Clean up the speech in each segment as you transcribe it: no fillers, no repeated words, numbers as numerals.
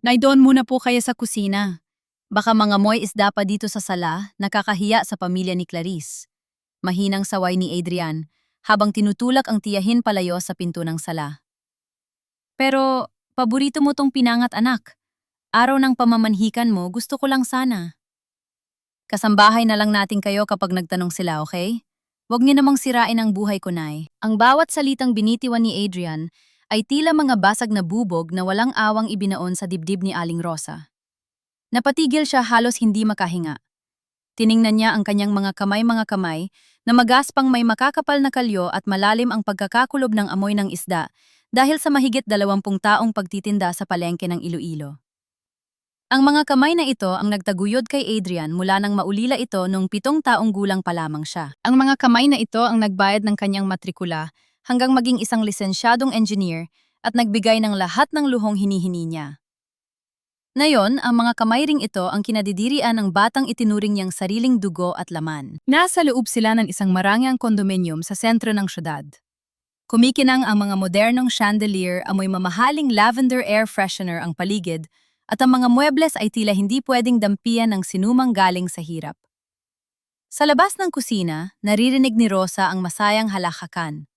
Naidoon muna po kayo sa kusina. Baka mga moy isda pa dito sa sala, nakakahiya sa pamilya ni Clarice. Mahinang saway ni Adrian, habang tinutulak ang tiyahin palayo sa pinto ng sala. Pero, paborito mo tong pinangat anak. Araw ng pamamanhikan mo, gusto ko lang sana. Kasambahay na lang natin kayo kapag nagtanong sila, okay? Huwag niyo namang sirain ang buhay ko, Nay. Ang bawat salitang binitiwan ni Adrian ay tila mga basag na bubog na walang awang ibinaon sa dibdib ni Aling Rosa. Napatigil siya halos hindi makahinga. Tiningnan niya ang kanyang mga kamay na magaspang may makakapal na kalyo at malalim ang pagkakakulob ng amoy ng isda dahil sa mahigit 20 taong pagtitinda sa palengke ng Iloilo. Ang mga kamay na ito ang nagtaguyod kay Adrian mula nang maulila ito nung 7 taong gulang pa lamang siya. Ang mga kamay na ito ang nagbayad ng kanyang matrikula hanggang maging isang lisensyadong engineer at nagbigay ng lahat ng luhong hinihini niya. Ngayon, ang mga kamay ring ito ang kinadidirian ng batang itinuring niyang sariling dugo at laman. Nasa loob sila ng isang marangyang kondominium sa sentro ng syudad. Kumikinang ang mga modernong chandelier, amoy mamahaling lavender air freshener ang paligid, at ang mga muebles ay tila hindi pwedeng dampian ng sinumang galing sa hirap. Sa labas ng kusina, naririnig ni Rosa ang masayang halakhakan.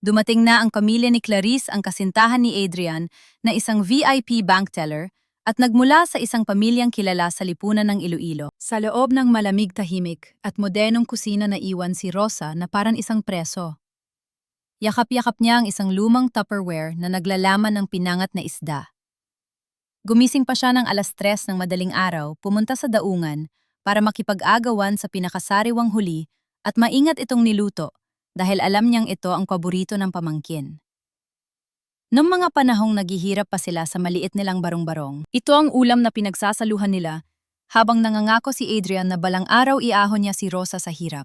Dumating na ang pamilya ni Clarice, ang kasintahan ni Adrian, na isang VIP bank teller, at nagmula sa isang pamilyang kilala sa lipunan ng Iloilo. Sa loob ng malamig tahimik at modernong kusina na iwan si Rosa na parang isang preso. Yakap-yakap niya ang isang lumang Tupperware na naglalaman ng pinangat na isda. Gumising pa siya ng 3:00 ng madaling araw, pumunta sa daungan para makipag-agawan sa pinakasariwang huli at maingat itong niluto dahil alam niyang ito ang paborito ng pamangkin. Noong mga panahong naghihirap pa sila sa maliit nilang barong-barong, ito ang ulam na pinagsasaluhan nila habang nangangako si Adrian na balang araw iahon niya si Rosa sa hirap.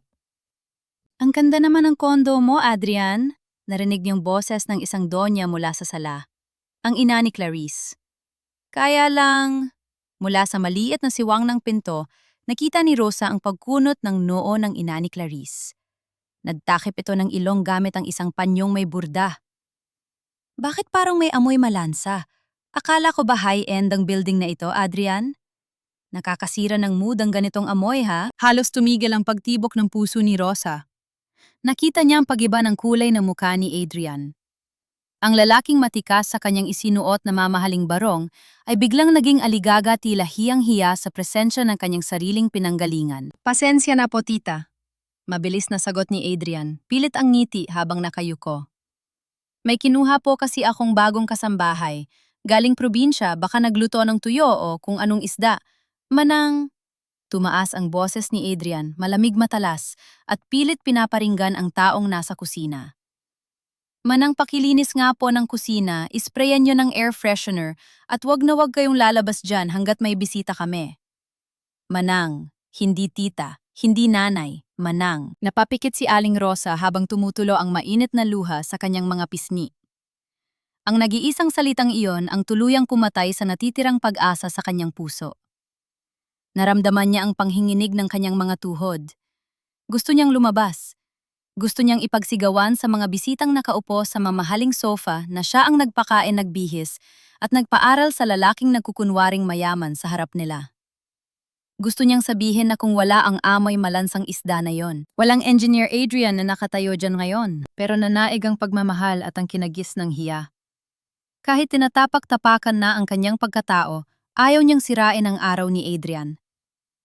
Ang ganda naman ng kondo mo, Adrian, narinig niyang boses ng isang donya mula sa sala, ang ina ni Clarice. Kaya lang, mula sa maliit na siwang ng pinto, nakita ni Rosa ang pagkunot ng noo ng ina ni Clarice. Nagtakip ito ng ilong gamit ang isang panyong may burda. Bakit parang may amoy malansa? Akala ko ba high-end ang building na ito, Adrian? Nakakasira ng mood ang ganitong amoy, ha? Halos tumigil ang pagtibok ng puso ni Rosa. Nakita niya ang pag-iba ng kulay ng mukha ni Adrian. Ang lalaking matikas sa kanyang isinuot na mamahaling barong ay biglang naging aligaga, tila hiyang-hiya sa presensya ng kanyang sariling pinanggalingan. Pasensya na po, tita. Mabilis na sagot ni Adrian, pilit ang ngiti habang nakayuko. May kinuha po kasi akong bagong kasambahay. Galing probinsya, baka nagluto ng tuyo o kung anong isda. Manang... Tumaas ang boses ni Adrian, malamig matalas, at pilit pinaparinggan ang taong nasa kusina. Manang, pakilinis nga po ng kusina, isprayan nyo ng air freshener, at wag na wag kayong lalabas dyan hanggat may bisita kami. Manang, hindi tita, hindi nanay, Manang. Napapikit si Aling Rosa habang tumutulo ang mainit na luha sa kanyang mga pisngi. Ang nag-iisang salitang iyon ang tuluyang pumatay sa natitirang pag-asa sa kanyang puso. Naramdaman niya ang panghinginig ng kanyang mga tuhod. Gusto niyang lumabas. Gusto niyang ipagsigawan sa mga bisitang nakaupo sa mamahaling sofa na siya ang nagpakain, nagbihis at nagpaaral sa lalaking nagkukunwaring mayaman sa harap nila. Gusto niyang sabihin na kung wala ang amoy malansang isda na yon. Walang Engineer Adrian na nakatayo dyan ngayon, pero nanaig ang pagmamahal at ang kinagis ng hiya. Kahit tinatapak-tapakan na ang kanyang pagkatao, ayaw niyang sirain ang araw ni Adrian.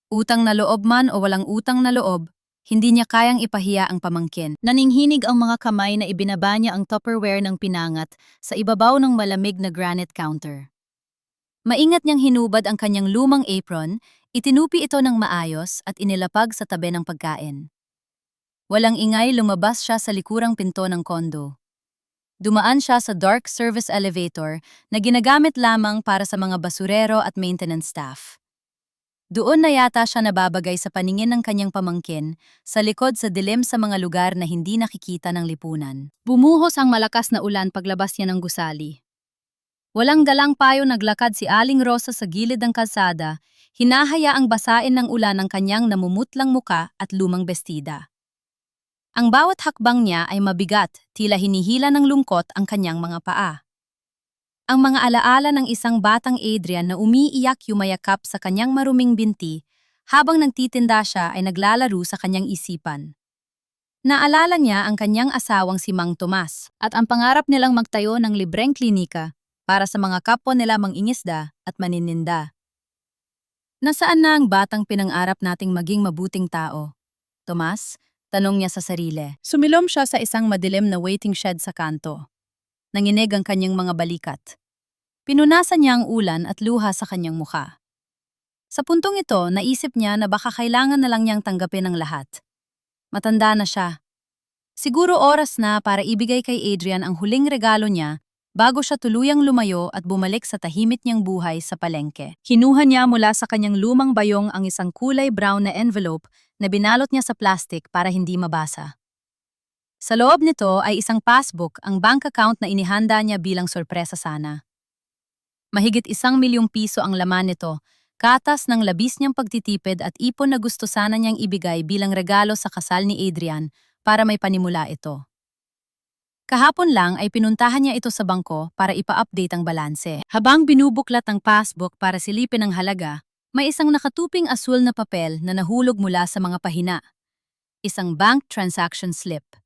Utang na loob man o walang utang na loob, hindi niya kayang ipahiya ang pamangkin. Naninghinig ang mga kamay na ibinaba niya ang Tupperware ng pinangat sa ibabaw ng malamig na granite counter. Maingat niyang hinubad ang kanyang lumang apron, itinupi ito ng maayos at inilapag sa tabi ng pagkain. Walang ingay, lumabas siya sa likurang pinto ng kondo. Dumaan siya sa dark service elevator na ginagamit lamang para sa mga basurero at maintenance staff. Doon na yata siya nababagay sa paningin ng kanyang pamangkin, sa likod sa dilim sa mga lugar na hindi nakikita ng lipunan. Bumuhos ang malakas na ulan paglabas niya ng gusali. Walang dalang payo, naglakad si Aling Rosa sa gilid ng kalsada, hinahayaang basain ng ulan ang kanyang namumutlang muka at lumang bestida. Ang bawat hakbang niya ay mabigat, tila hinihila ng lungkot ang kanyang mga paa. Ang mga alaala ng isang batang Adrian na umiiyak yumayakap sa kanyang maruming binti habang nagtitinda siya ay naglalaro sa kanyang isipan. Naalala niya ang kanyang asawang si Mang Tomas at ang pangarap nilang magtayo ng libreng klinika para sa mga kapwa nila mangingisda at manininda. Nasaan na ang batang pinangarap nating maging mabuting tao? Tomas, tanong niya sa sarili. Sumilom siya sa isang madilim na waiting shed sa kanto. Nanginig ang kanyang mga balikat. Pinunasan niya ang ulan at luha sa kanyang mukha. Sa puntong ito, naisip niya na baka kailangan na lang niyang tanggapin ang lahat. Matanda na siya. Siguro oras na para ibigay kay Adrian ang huling regalo niya bago siya tuluyang lumayo at bumalik sa tahimik niyang buhay sa palengke. Kinuha niya mula sa kanyang lumang bayong ang isang kulay brown na envelope na binalot niya sa plastic para hindi mabasa. Sa loob nito ay isang passbook, ang bank account na inihanda niya bilang sorpresa sana. Mahigit 1,000,000 piso ang laman nito, katas ng labis niyang pagtitipid at ipon na gusto sana niyang ibigay bilang regalo sa kasal ni Adrian para may panimula ito. Kahapon lang ay pinuntahan niya ito sa bangko para ipa-update ang balanse. Habang binubuklat ang passbook para silipin ang halaga, may isang nakatuping asul na papel na nahulog mula sa mga pahina. Isang bank transaction slip.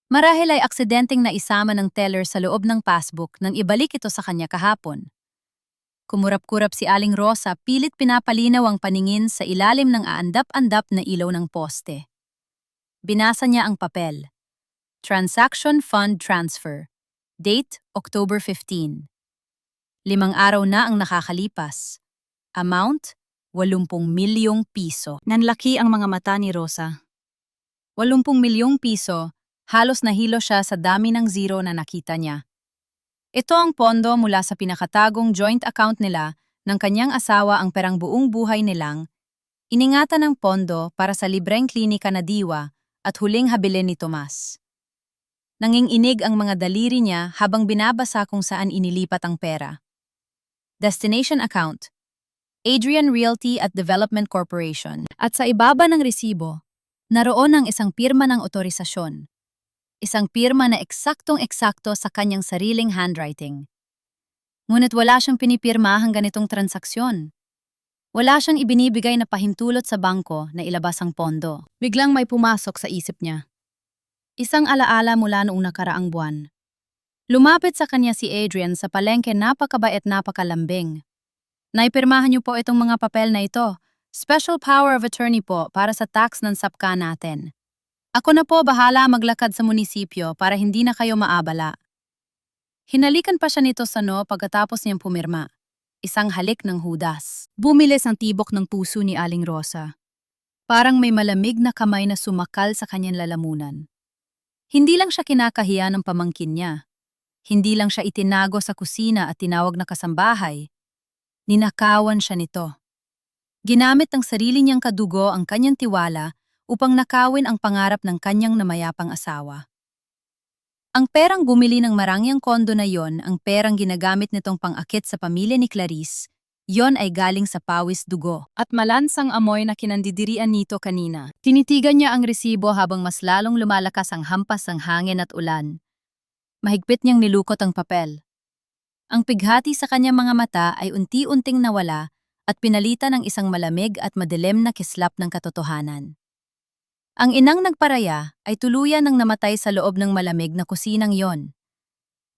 Marahil ay aksidenteng naisama ng teller sa loob ng passbook nang ibalik ito sa kanya kahapon. Kumurap-kurap si Aling Rosa, pilit pinapalinaw ang paningin sa ilalim ng aandap-andap na ilaw ng poste. Binasa niya ang papel. Transaction Fund Transfer. Date, October 15. 5 araw na ang nakakalipas. Amount, 80,000,000 piso. Nanlaki ang mga mata ni Rosa. 80,000,000 piso, halos nahilo siya sa dami ng zero na nakita niya. Ito ang pondo mula sa pinakatagong joint account nila ng kanyang asawa, ang perang buong buhay nilang iningatan ng pondo para sa libreng klinika na diwa at huling habilin ni Tomas. Nanginginig ang mga daliri niya habang binabasa kung saan inilipat ang pera. Destination account, Adrian Realty at Development Corporation. At sa ibaba ng resibo, naroon ang isang pirma ng otorisasyon. Isang pirma na eksaktong-eksakto sa kanyang sariling handwriting. Ngunit wala siyang pinipirma ang ganitong transaksyon. Wala siyang ibinibigay na pahintulot sa bangko na ilabas ang pondo. Biglang may pumasok sa isip niya. Isang alaala mula noong nakaraang buwan. Lumapit sa kanya si Adrian sa palengke, napakabait, napakalambing. Naipirmahan niyo po itong mga papel na ito. Special power of attorney po para sa tax ng sapka natin. Ako na po bahala maglakad sa munisipyo para hindi na kayo maabala. Hinalikan pa siya nito sa pagkatapos niyang pumirma. Isang halik ng hudas. Bumilis ang tibok ng puso ni Aling Rosa. Parang may malamig na kamay na sumakal sa kanyang lalamunan. Hindi lang siya kinakahiya ng pamangkin niya. Hindi lang siya itinago sa kusina at tinawag na kasambahay. Ninakawan siya nito. Ginamit ng sarili niyang kadugo ang kanyang tiwala upang nakawin ang pangarap ng kanyang namayapang asawa. Ang perang bumili ng marangyang kondo na yon, ang perang ginagamit nitong pang-akit sa pamilya ni Clarice, yon ay galing sa pawis dugo at malansang amoy na kinandidirian nito kanina. Tinitigan niya ang resibo habang mas lalong lumalakas ang hampas ng hangin at ulan. Mahigpit niyang nilukot ang papel. Ang pighati sa kanyang mga mata ay unti-unting nawala at pinalitan ng isang malamig at madilim na kislap ng katotohanan. Ang inang nagparaya ay tuluyan ng namatay sa loob ng malamig na kusinang yon.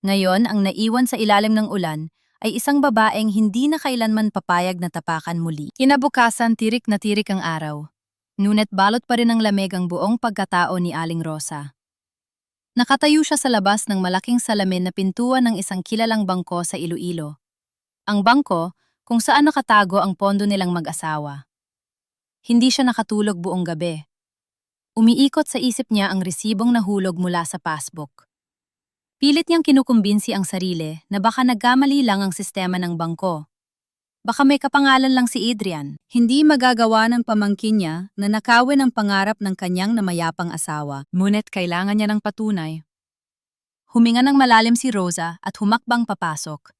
Ngayon, ang naiwan sa ilalim ng ulan ay isang babaeng hindi na kailanman papayag na tapakan muli. Kinabukasan, tirik na tirik ang araw. Ngunit balot pa rin ng lamig ang buong pagkatao ni Aling Rosa. Nakatayo siya sa labas ng malaking salamin na pintuan ng isang kilalang bangko sa Iloilo. Ang bangko kung saan nakatago ang pondo nilang mag-asawa. Hindi siya nakatulog buong gabi. Umiikot sa isip niya ang resibong nahulog mula sa passbook. Pilit niyang kinukumbinsi ang sarili na baka nagkamali lang ang sistema ng bangko. Baka may kapangalan lang si Adrian. Hindi magagawa ng pamangkin niya na nakawin ang pangarap ng kanyang namayapang asawa. Ngunit kailangan niya ng patunay. Huminga ng malalim si Rosa at humakbang papasok.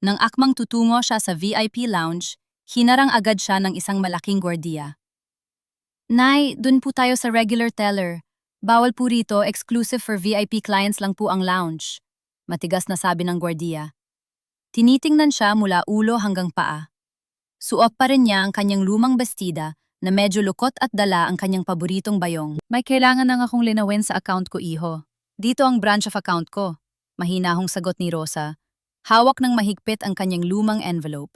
Nang akmang tutungo siya sa VIP lounge, hinarang agad siya ng isang malaking gwardiya. Nay, dun po tayo sa regular teller. Bawal po rito, exclusive for VIP clients lang po ang lounge. Matigas na sabi ng gwardiya. Tinitingnan siya mula ulo hanggang paa. Suot pa rin niya ang kanyang lumang bestida na medyo lukot at dala ang kanyang paboritong bayong. May kailangan nang akong linawin sa account ko, iho. Dito ang branch of account ko. Mahinahong sagot ni Rosa. Hawak ng mahigpit ang kanyang lumang envelope.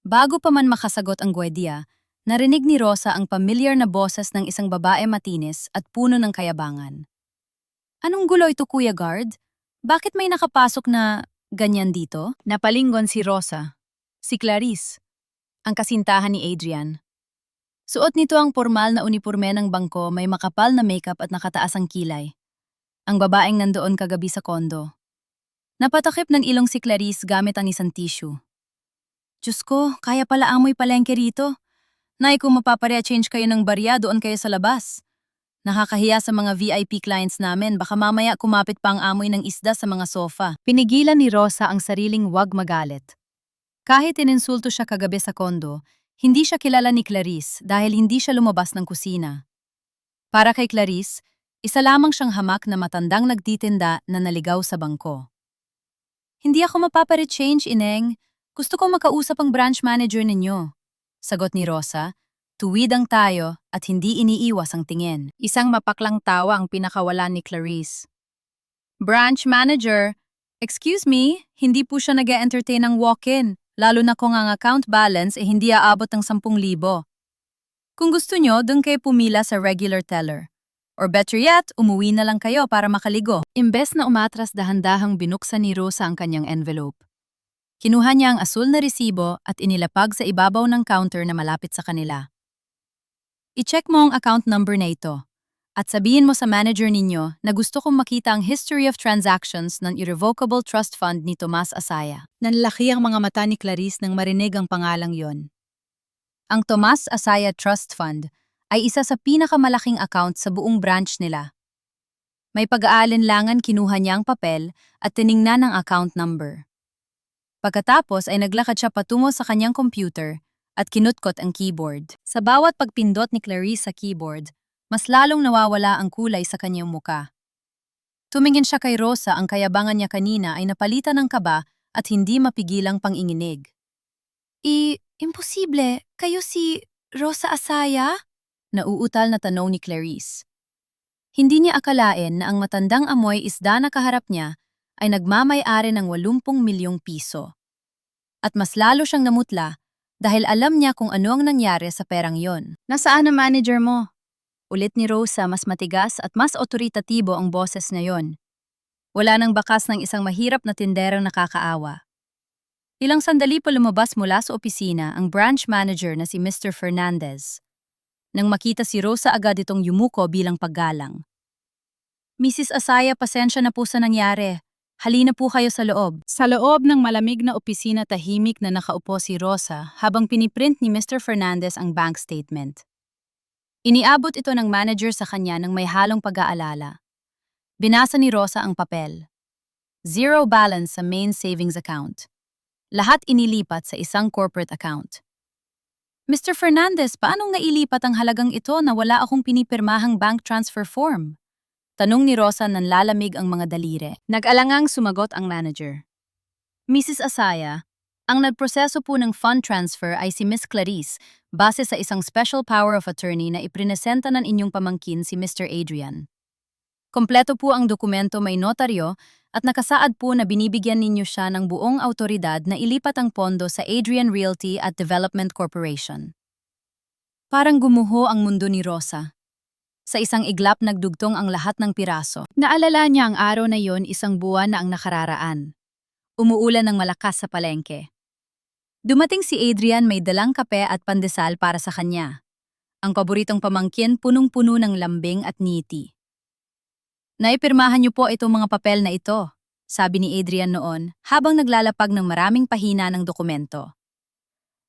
Bago pa man makasagot ang gwedya, narinig ni Rosa ang familiar na boses ng isang babae matinis at puno ng kayabangan. Anong gulo ito, Kuya Guard? Bakit may nakapasok na ganyan dito? Napalingon si Rosa. Si Clarice, ang kasintahan ni Adrian. Suot nito ang formal na uniporme ng bangko, may makapal na makeup at nakataas ang kilay. Ang babaeng nandoon kagabi sa kondo. Napatakip ng ilong si Clarice gamit ang isang tissue. Diyos ko, kaya pala amoy palengke rito. Nay, kung mapapare-change kayo ng barya, doon kayo sa labas. Nakakahiya sa mga VIP clients namin, baka mamaya kumapit pa ang amoy ng isda sa mga sofa. Pinigilan ni Rosa ang sariling wag magalit. Kahit ininsulto siya kagabi sa kondo, hindi siya kilala ni Clarice dahil hindi siya lumabas ng kusina. Para kay Clarice, isa lamang siyang hamak na matandang nagtitinda na naligaw sa bangko. Hindi ako mapapare-change, Ineng. Gusto kong makausap ang branch manager ninyo. Sagot ni Rosa, tuwidang tayo at hindi iniiwas ang tingin. Isang mapaklang tawa ang pinakawalan ni Clarice. Branch manager, excuse me, hindi po siya nag-e-entertain ng walk-in, lalo na kung ang account balance hindi aabot ng 10,000. Kung gusto nyo, doon kayo pumila sa regular teller. Or better yet, umuwi na lang kayo para makaligo. Imbes na umatras, dahan-dahang binuksan ni Rosa ang kanyang envelope. Kinuha niya ang asul na resibo at inilapag sa ibabaw ng counter na malapit sa kanila. I-check mo ang account number na ito at sabihin mo sa manager ninyo na gusto kong makita ang history of transactions ng irrevocable trust fund ni Tomas Asaya. Nanlaki ang mga mata ni Clarice nang marinig ang pangalang yon. Ang Tomas Asaya Trust Fund ay isa sa pinakamalaking account sa buong branch nila. May pag-aalinlangan, kinuha niya ang papel at tiningnan ang account number. Pagkatapos ay naglakad siya patungo sa kanyang computer at kinutkot ang keyboard. Sa bawat pagpindot ni Clarice sa keyboard, mas lalong nawawala ang kulay sa kanyang muka. Tumingin siya kay Rosa, ang kayabangan niya kanina ay napalitan ng kaba at hindi mapigilang panginginig. Imposible, kayo si Rosa Asaya? Nauutal na tanong ni Clarice. Hindi niya akalain na ang matandang amoy isda na kaharap niya ay nagmamay-ari ng 80 milyong piso. At mas lalo siyang namutla dahil alam niya kung ano ang nangyari sa perang yon. Nasaan ang manager mo? Ulit ni Rosa, mas matigas at mas otoritatibo ang boses na yon. Wala nang bakas ng isang mahirap na tinderang nakakaawa. Ilang sandali pa lumabas mula sa opisina ang branch manager na si Mr. Fernandez. Nang makita si Rosa, agad itong yumuko bilang paggalang. Mrs. Asaya, pasensya na po sa nangyari. Halina po kayo sa loob. Sa loob ng malamig na opisina, tahimik na nakaupo si Rosa habang piniprint ni Mr. Fernandez ang bank statement. Iniabot ito ng manager sa kanya ng may halong pag-aalala. Binasa ni Rosa ang papel. Zero balance sa main savings account. Lahat inilipat sa isang corporate account. Mr. Fernandez, paanong nailipat ang halagang ito na wala akong pinipirmahang bank transfer form? Tanong ni Rosa, nanlalamig ang mga daliri. Nag-alangang sumagot ang manager. Mrs. Asaya, ang nagproseso po ng fund transfer ay si Miss Clarice base sa isang special power of attorney na iprinesenta ng inyong pamangkin si Mr. Adrian. Kompleto po ang dokumento, may notaryo at nakasaad po na binibigyan ninyo siya ng buong autoridad na ilipat ang pondo sa Adrian Realty at Development Corporation. Parang gumuho ang mundo ni Rosa. Sa isang iglap nagdugtong ang lahat ng piraso. Naalala niya ang araw na yon, isang buwan na ang nakararaan. Umuulan ng malakas sa palengke. Dumating si Adrian, may dalang kape at pandesal para sa kanya. Ang paboritong pamangkin, punong-puno ng lambing at ngiti. Naipirmahan niyo po itong mga papel na ito, sabi ni Adrian noon habang naglalapag ng maraming pahina ng dokumento.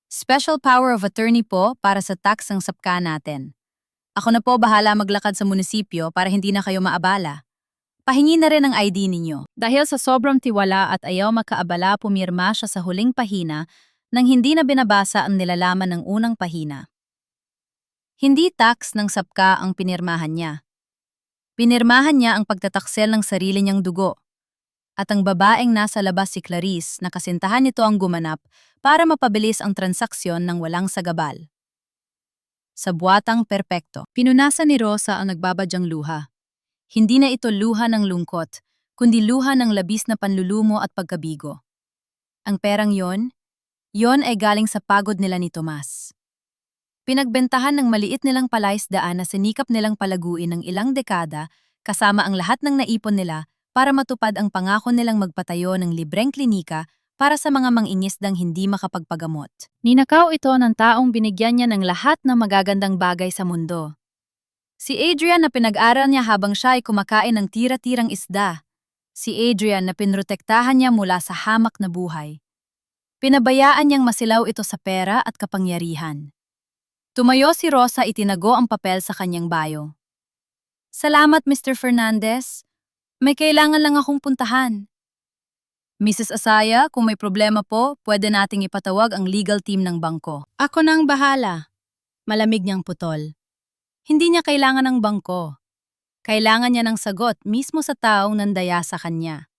Special power of attorney po para sa tax ng sapka natin. Ako na po bahala maglakad sa munisipyo para hindi na kayo maabala. Pahingi na rin ang ID ninyo. Dahil sa sobrang tiwala at ayaw makaabala, pumirma siya sa huling pahina nang hindi na binabasa ang nilalaman ng unang pahina. Hindi tax ng sapka ang pinirmahan niya. Pinirmahan niya ang pagtataksel ng sarili niyang dugo. At ang babaeng nasa labas si Clarice na kasintahan nito ang gumanap para mapabilis ang transaksyon ng walang sagabal. Sa buwatang perpekto, pinunasan ni Rosa ang nagbabadyang luha. Hindi na ito luha ng lungkot, kundi luha ng labis na panlulumo at pagkabigo. Ang perang yon ay galing sa pagod nila ni Tomas. Pinagbentahan ng maliit nilang palaisdaan na sinikap nilang palaguin ng ilang dekada kasama ang lahat ng naipon nila para matupad ang pangako nilang magpatayo ng libreng klinika para sa mga mangingisdang hindi makapagpagamot. Ninakaw ito ng taong binigyan niya ng lahat ng magagandang bagay sa mundo. Si Adrian na pinag-aral niya habang siya ay kumakain ng tira-tirang isda. Si Adrian na pinrotektahan niya mula sa hamak na buhay. Pinabayaan niyang masilaw ito sa pera at kapangyarihan. Tumayo si Rosa, itinago ang papel sa kanyang bio. Salamat, Mr. Fernandez. May kailangan lang akong puntahan. Mrs. Asaya, kung may problema po, pwede nating ipatawag ang legal team ng bangko. Ako nang bahala. Malamig niyang putol. Hindi niya kailangan ng bangko. Kailangan niya ng sagot mismo sa taong nandaya sa kanya.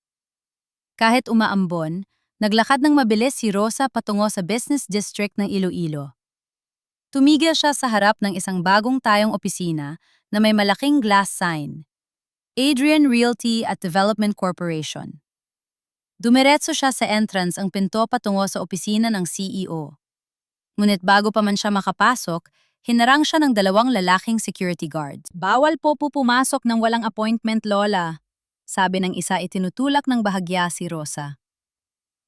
Kahit umaambon, naglakad ng mabilis si Rosa patungo sa business district ng Iloilo. Tumigil siya sa harap ng isang bagong tayong opisina na may malaking glass sign, Adrian Realty at Development Corporation. Dumiretso siya sa entrance ang pinto patungo sa opisina ng CEO. Ngunit bago pa man siya makapasok, hinarang siya ng dalawang lalaking security guards. Bawal po pumasok ng walang appointment, Lola, sabi ng isa, itinutulak ng bahagya si Rosa.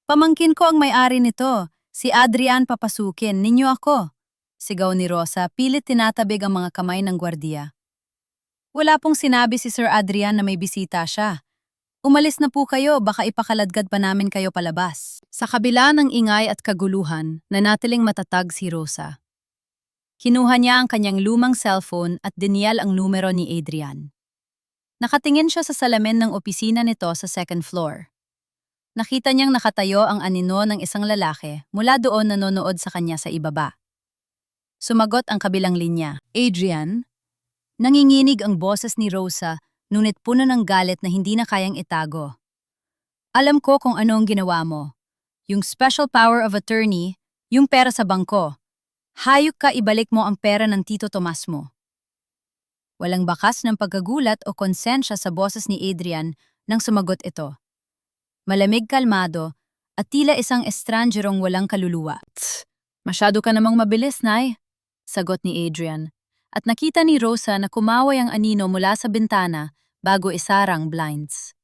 Pamangkin ko ang may-ari nito, si Adrian, papasukin, ninyo ako. Sigaw ni Rosa, pilit tinatabig ang mga kamay ng gwardiya. Wala pong sinabi si Sir Adrian na may bisita siya. Umalis na po kayo, baka ipakaladkad pa namin kayo palabas. Sa kabila ng ingay at kaguluhan, nanatiling matatag si Rosa. Kinuha niya ang kanyang lumang cellphone at diniyal ang numero ni Adrian. Nakatingin siya sa salamin ng opisina nito sa second floor. Nakita niyang nakatayo ang anino ng isang lalaki mula doon nanonood sa kanya sa ibaba. Sumagot ang kabilang linya. Adrian? Nanginginig ang boses ni Rosa, ngunit puno ng galit na hindi na kayang itago. Alam ko kung ano ang ginawa mo. Yung special power of attorney, yung pera sa bangko. Hayop ka, ibalik mo ang pera ng Tito Tomas mo. Walang bakas ng pagkagulat o konsensya sa boses ni Adrian nang sumagot ito. Malamig, kalmado, at tila isang estrangerong walang kaluluwa. Masyado ka namang mabilis, Nay, sagot ni Adrian. At nakita ni Rosa na kumaway ang anino mula sa bintana bago isarang blinds.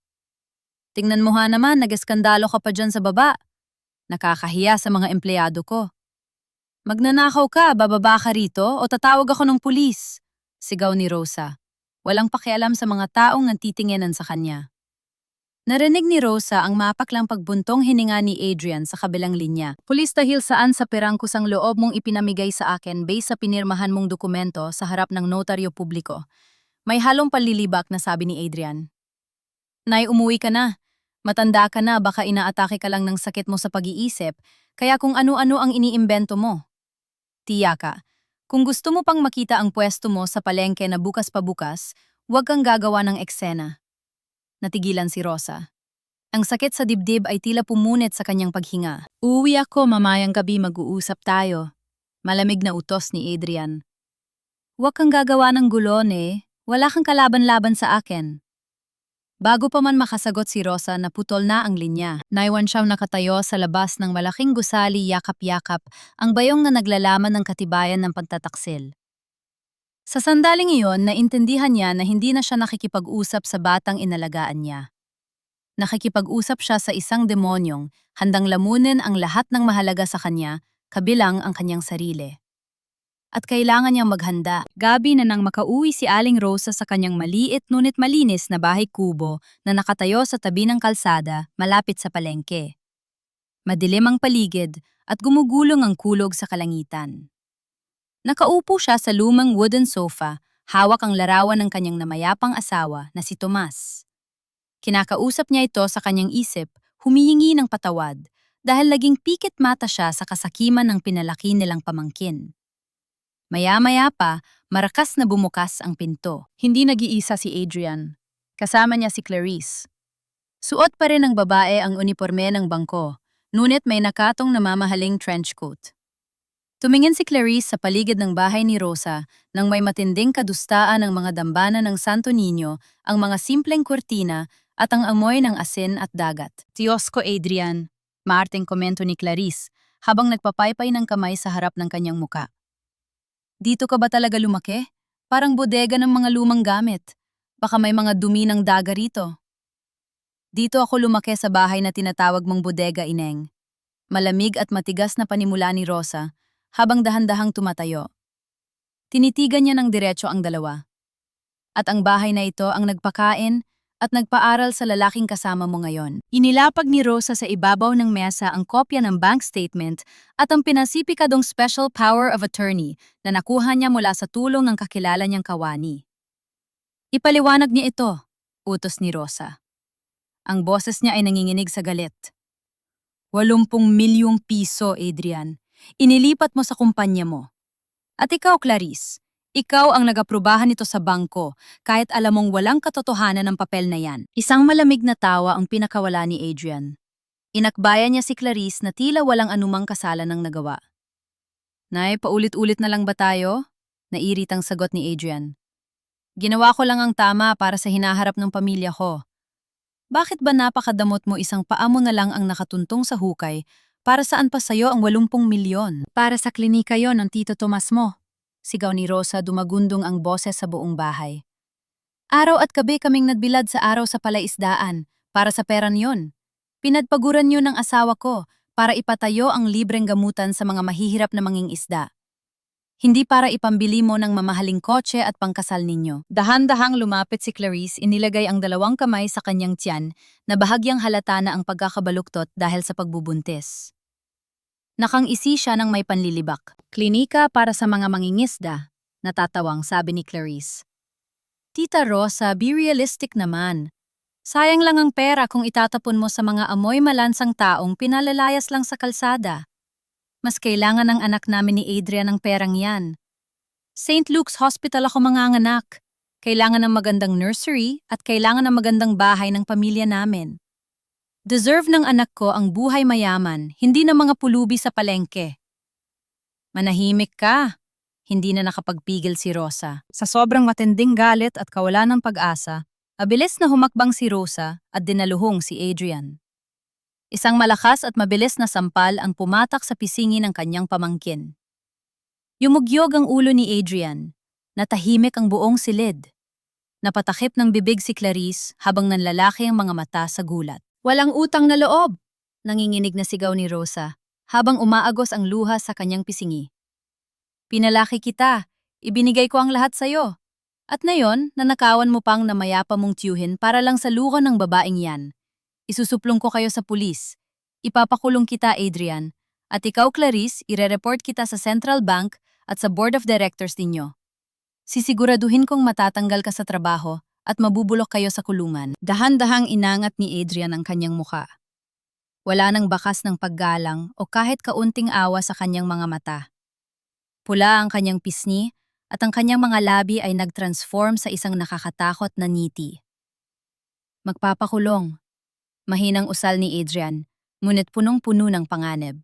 Tingnan mo ha naman, nag-eskandalo ka pa dyan sa baba. Nakakahiya sa mga empleyado ko. Magnanakaw ka, bababa ka rito o tatawag ako ng pulis, sigaw ni Rosa. Walang pakialam sa mga taong nantitinginan sa kanya. Narinig ni Rosa ang mapaklang pagbuntong hininga ni Adrian sa kabilang linya. Pulis, dahil saan sa perang kusang loob mong ipinamigay sa akin base sa pinirmahan mong dokumento sa harap ng notaryo publiko. May halong palilibak na sabi ni Adrian. Nay, umuwi ka na. Matanda ka na, baka inaatake ka lang ng sakit mo sa pag-iisip, kaya kung ano-ano ang iniimbento mo. Tiya ka, kung gusto mo pang makita ang pwesto mo sa palengke na bukas pa bukas, huwag kang gagawa ng eksena. Natigilan si Rosa. Ang sakit sa dibdib ay tila pumunit sa kanyang paghinga. Uuwi ako, mamayang gabi mag-uusap tayo. Malamig na utos ni Adrian. Huwag kang gagawa ng gulon eh. Wala kang kalaban-laban sa akin. Bago pa man makasagot si Rosa, naputol na ang linya. Naiwan siyang nakatayo sa labas ng malaking gusali, yakap-yakap, ang bayong na naglalaman ng katibayan ng pagtataksil. Sa sandaling iyon, naintindihan niya na hindi na siya nakikipag-usap sa batang inalagaan niya. Nakikipag-usap siya sa isang demonyong, handang lamunin ang lahat ng mahalaga sa kanya, kabilang ang kanyang sarili. At kailangan niyang maghanda. Gabi na nang makauwi si Aling Rosa sa kanyang maliit ngunit malinis na bahay kubo na nakatayo sa tabi ng kalsada malapit sa palengke. Madilim ang paligid at gumugulong ang kulog sa kalangitan. Nakaupo siya sa lumang wooden sofa, hawak ang larawan ng kanyang namayapang asawa na si Tomas. Kinakausap niya ito sa kanyang isip, humihingi ng patawad, dahil naging pikit mata siya sa kasakiman ng pinalaki nilang pamangkin. Maya-maya pa, marakas na bumukas ang pinto. Hindi nag-iisa si Adrian. Kasama niya si Clarice. Suot pa rin ng babae ang uniporme ng bangko, ngunit may nakatong namamahaling trench coat. Tumingin si Clarice sa paligid ng bahay ni Rosa nang may matinding kadustaan ng mga dambana ng Santo Niño, ang mga simpleng kurtina at ang amoy ng asin at dagat. Diyos ko, Adrian, maarteng komento ni Clarice habang nagpapaypay ng kamay sa harap ng kanyang muka. Dito ka ba talaga lumaki? Parang bodega ng mga lumang gamit. Baka may mga dumi ng daga rito. Dito ako lumaki sa bahay na tinatawag mong bodega, Ineng. Malamig at matigas na panimula ni Rosa habang dahan-dahang tumatayo. Tinitigan niya ng diretso ang dalawa. At ang bahay na ito ang nagpakain at nagpaaral sa lalaking kasama mo ngayon. Inilapag ni Rosa sa ibabaw ng mesa ang kopya ng bank statement at ang pinasipikadong special power of attorney na nakuha niya mula sa tulong ng kakilala niyang kawani. Ipaliwanag niya ito, utos ni Rosa. Ang boses niya ay nanginginig sa galit. 80 milyong piso, Adrian. Inilipat mo sa kumpanya mo. At ikaw, Clarice, ikaw ang nag-aprubahan nito sa bangko kahit alam mong walang katotohanan ng papel na yan. Isang malamig na tawa ang pinakawala ni Adrian. Inakbayan niya si Clarice na tila walang anumang kasalan ng nagawa. Nay, paulit-ulit na lang ba tayo? Nairitang sagot ni Adrian. Ginawa ko lang ang tama para sa hinaharap ng pamilya ko. Bakit ba napakadamot mo isang paa mo na lang ang nakatuntong sa hukay para saan pa sayo ang 80 milyon? Para sa klinika yon ng Tito Tomas mo. Sigaw ni Rosa, dumagundong ang boses sa buong bahay. Araw at gabi kaming nagbilad sa araw sa palaisdaan para sa pera niyon. Pinadpaguran niyo ng asawa ko para ipatayo ang libreng gamutan sa mga mahihirap na mangingisda. Hindi para ipambili mo ng mamahaling kotse at pangkasal ninyo. Dahan-dahang lumapit si Clarice, inilagay ang 2 kamay sa kanyang tiyan na bahagyang halata na ang pagkakabaluktot dahil sa pagbubuntis. Nakangisi siya ng may panlilibak. Klinika para sa mga mangingisda, natatawang sabi ni Clarice. Tita Rosa, be realistic naman. Sayang lang ang pera kung itatapon mo sa mga amoy malansang taong pinalalayas lang sa kalsada. Mas kailangan ng anak namin ni Adrian ng perang yan. St. Luke's Hospital ako manganganak. Kailangan ng magandang nursery at kailangan ng magandang bahay ng pamilya namin. Deserve ng anak ko ang buhay mayaman, hindi na mga pulubi sa palengke. Manahimik ka. Hindi na nakapagpigil si Rosa. Sa sobrang matinding galit at kawalan ng pag-asa, mabilis na humakbang si Rosa at dinaluhong si Adrian. Isang malakas at mabilis na sampal ang pumatak sa pisingi ng kanyang pamangkin. Yumugyog ang ulo ni Adrian. Natahimik ang buong silid. Napatakip ng bibig si Clarice habang nanlalaki ang mga mata sa gulat. Walang utang na loob! Nanginginig na sigaw ni Rosa habang umaagos ang luha sa kanyang pisingi. Pinalaki kita, ibinigay ko ang lahat sa'yo. At ngayon, nanakawan mo pang na mayapa mong tiyuhin para lang sa luho ng babaeng yan. Isusuplong ko kayo sa pulis. Ipapakulong kita, Adrian. At ikaw, Clarice, ire-report kita sa Central Bank at sa Board of Directors ninyo. Sisiguraduhin kong matatanggal ka sa trabaho at mabubulok kayo sa kulungan. Dahan-dahang inangat ni Adrian ang kanyang muka. Wala nang bakas ng paggalang o kahit kaunting awa sa kanyang mga mata. Pula ang kanyang pisngi at ang kanyang mga labi ay nag-transform sa isang nakakatakot na ngiti. Magpapakulong. Mahinang usal ni Adrian, ngunit punong-puno ng panganib.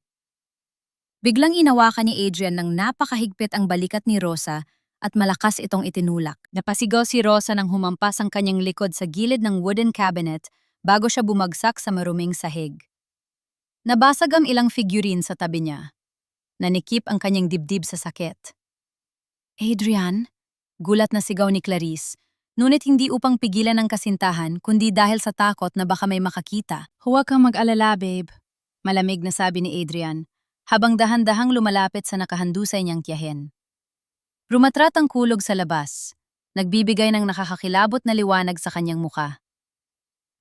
Biglang inawakan ni Adrian ng napakahigpit ang balikat ni Rosa at malakas itong itinulak. Napasigaw si Rosa nang humampas ang kanyang likod sa gilid ng wooden cabinet bago siya bumagsak sa maruming sahig. Nabasag ang ilang figurine sa tabi niya. Nanikip ang kanyang dibdib sa sakit. Adrian? Gulat na sigaw ni Clarice. Ngunit hindi upang pigilan ang kasintahan, kundi dahil sa takot na baka may makakita. Huwag kang mag-alala, babe. Malamig na sabi ni Adrian, habang dahan-dahang lumalapit sa nakahandusay niyang tiyahin. Rumatrat ang kulog sa labas, nagbibigay ng nakakakilabot na liwanag sa kanyang muka.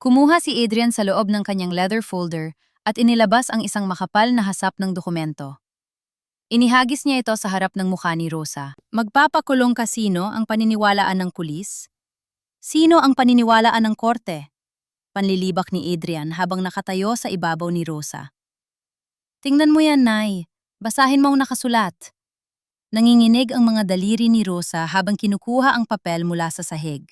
Kumuha si Adrian sa loob ng kanyang leather folder at inilabas ang isang makapal na hasap ng dokumento. Inihagis niya ito sa harap ng mukha ni Rosa. Magpapakulong ka, sino ang paniniwalaan ng pulis? Sino ang paniniwalaan ng korte? Panlilibak ni Adrian habang nakatayo sa ibabaw ni Rosa. Tingnan mo yan, Nay. Basahin mo ang nakasulat. Nanginginig ang mga daliri ni Rosa habang kinukuha ang papel mula sa sahig.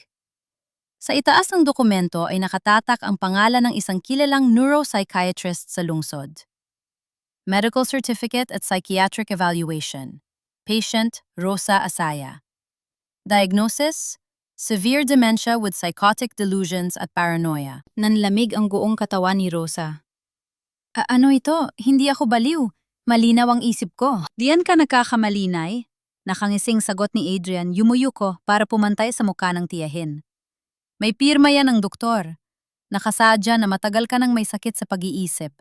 Sa itaas ng dokumento ay nakatatak ang pangalan ng isang kilalang neuropsychiatrist sa lungsod. Medical Certificate at Psychiatric Evaluation. Patient Rosa Asaya. Diagnosis: severe dementia with psychotic delusions at paranoia. Nanlamig ang buong katawan ni Rosa. Ano ito? Hindi ako baliw. Malinaw ang isip ko. Diyan ka nagkakamalinay? Nakangising sagot ni Adrian, yumuyo ko para pumantay sa mukha ng tiyahin. May pirma yan ng doktor. Nakasadya na matagal ka nang may sakit sa pag-iisip.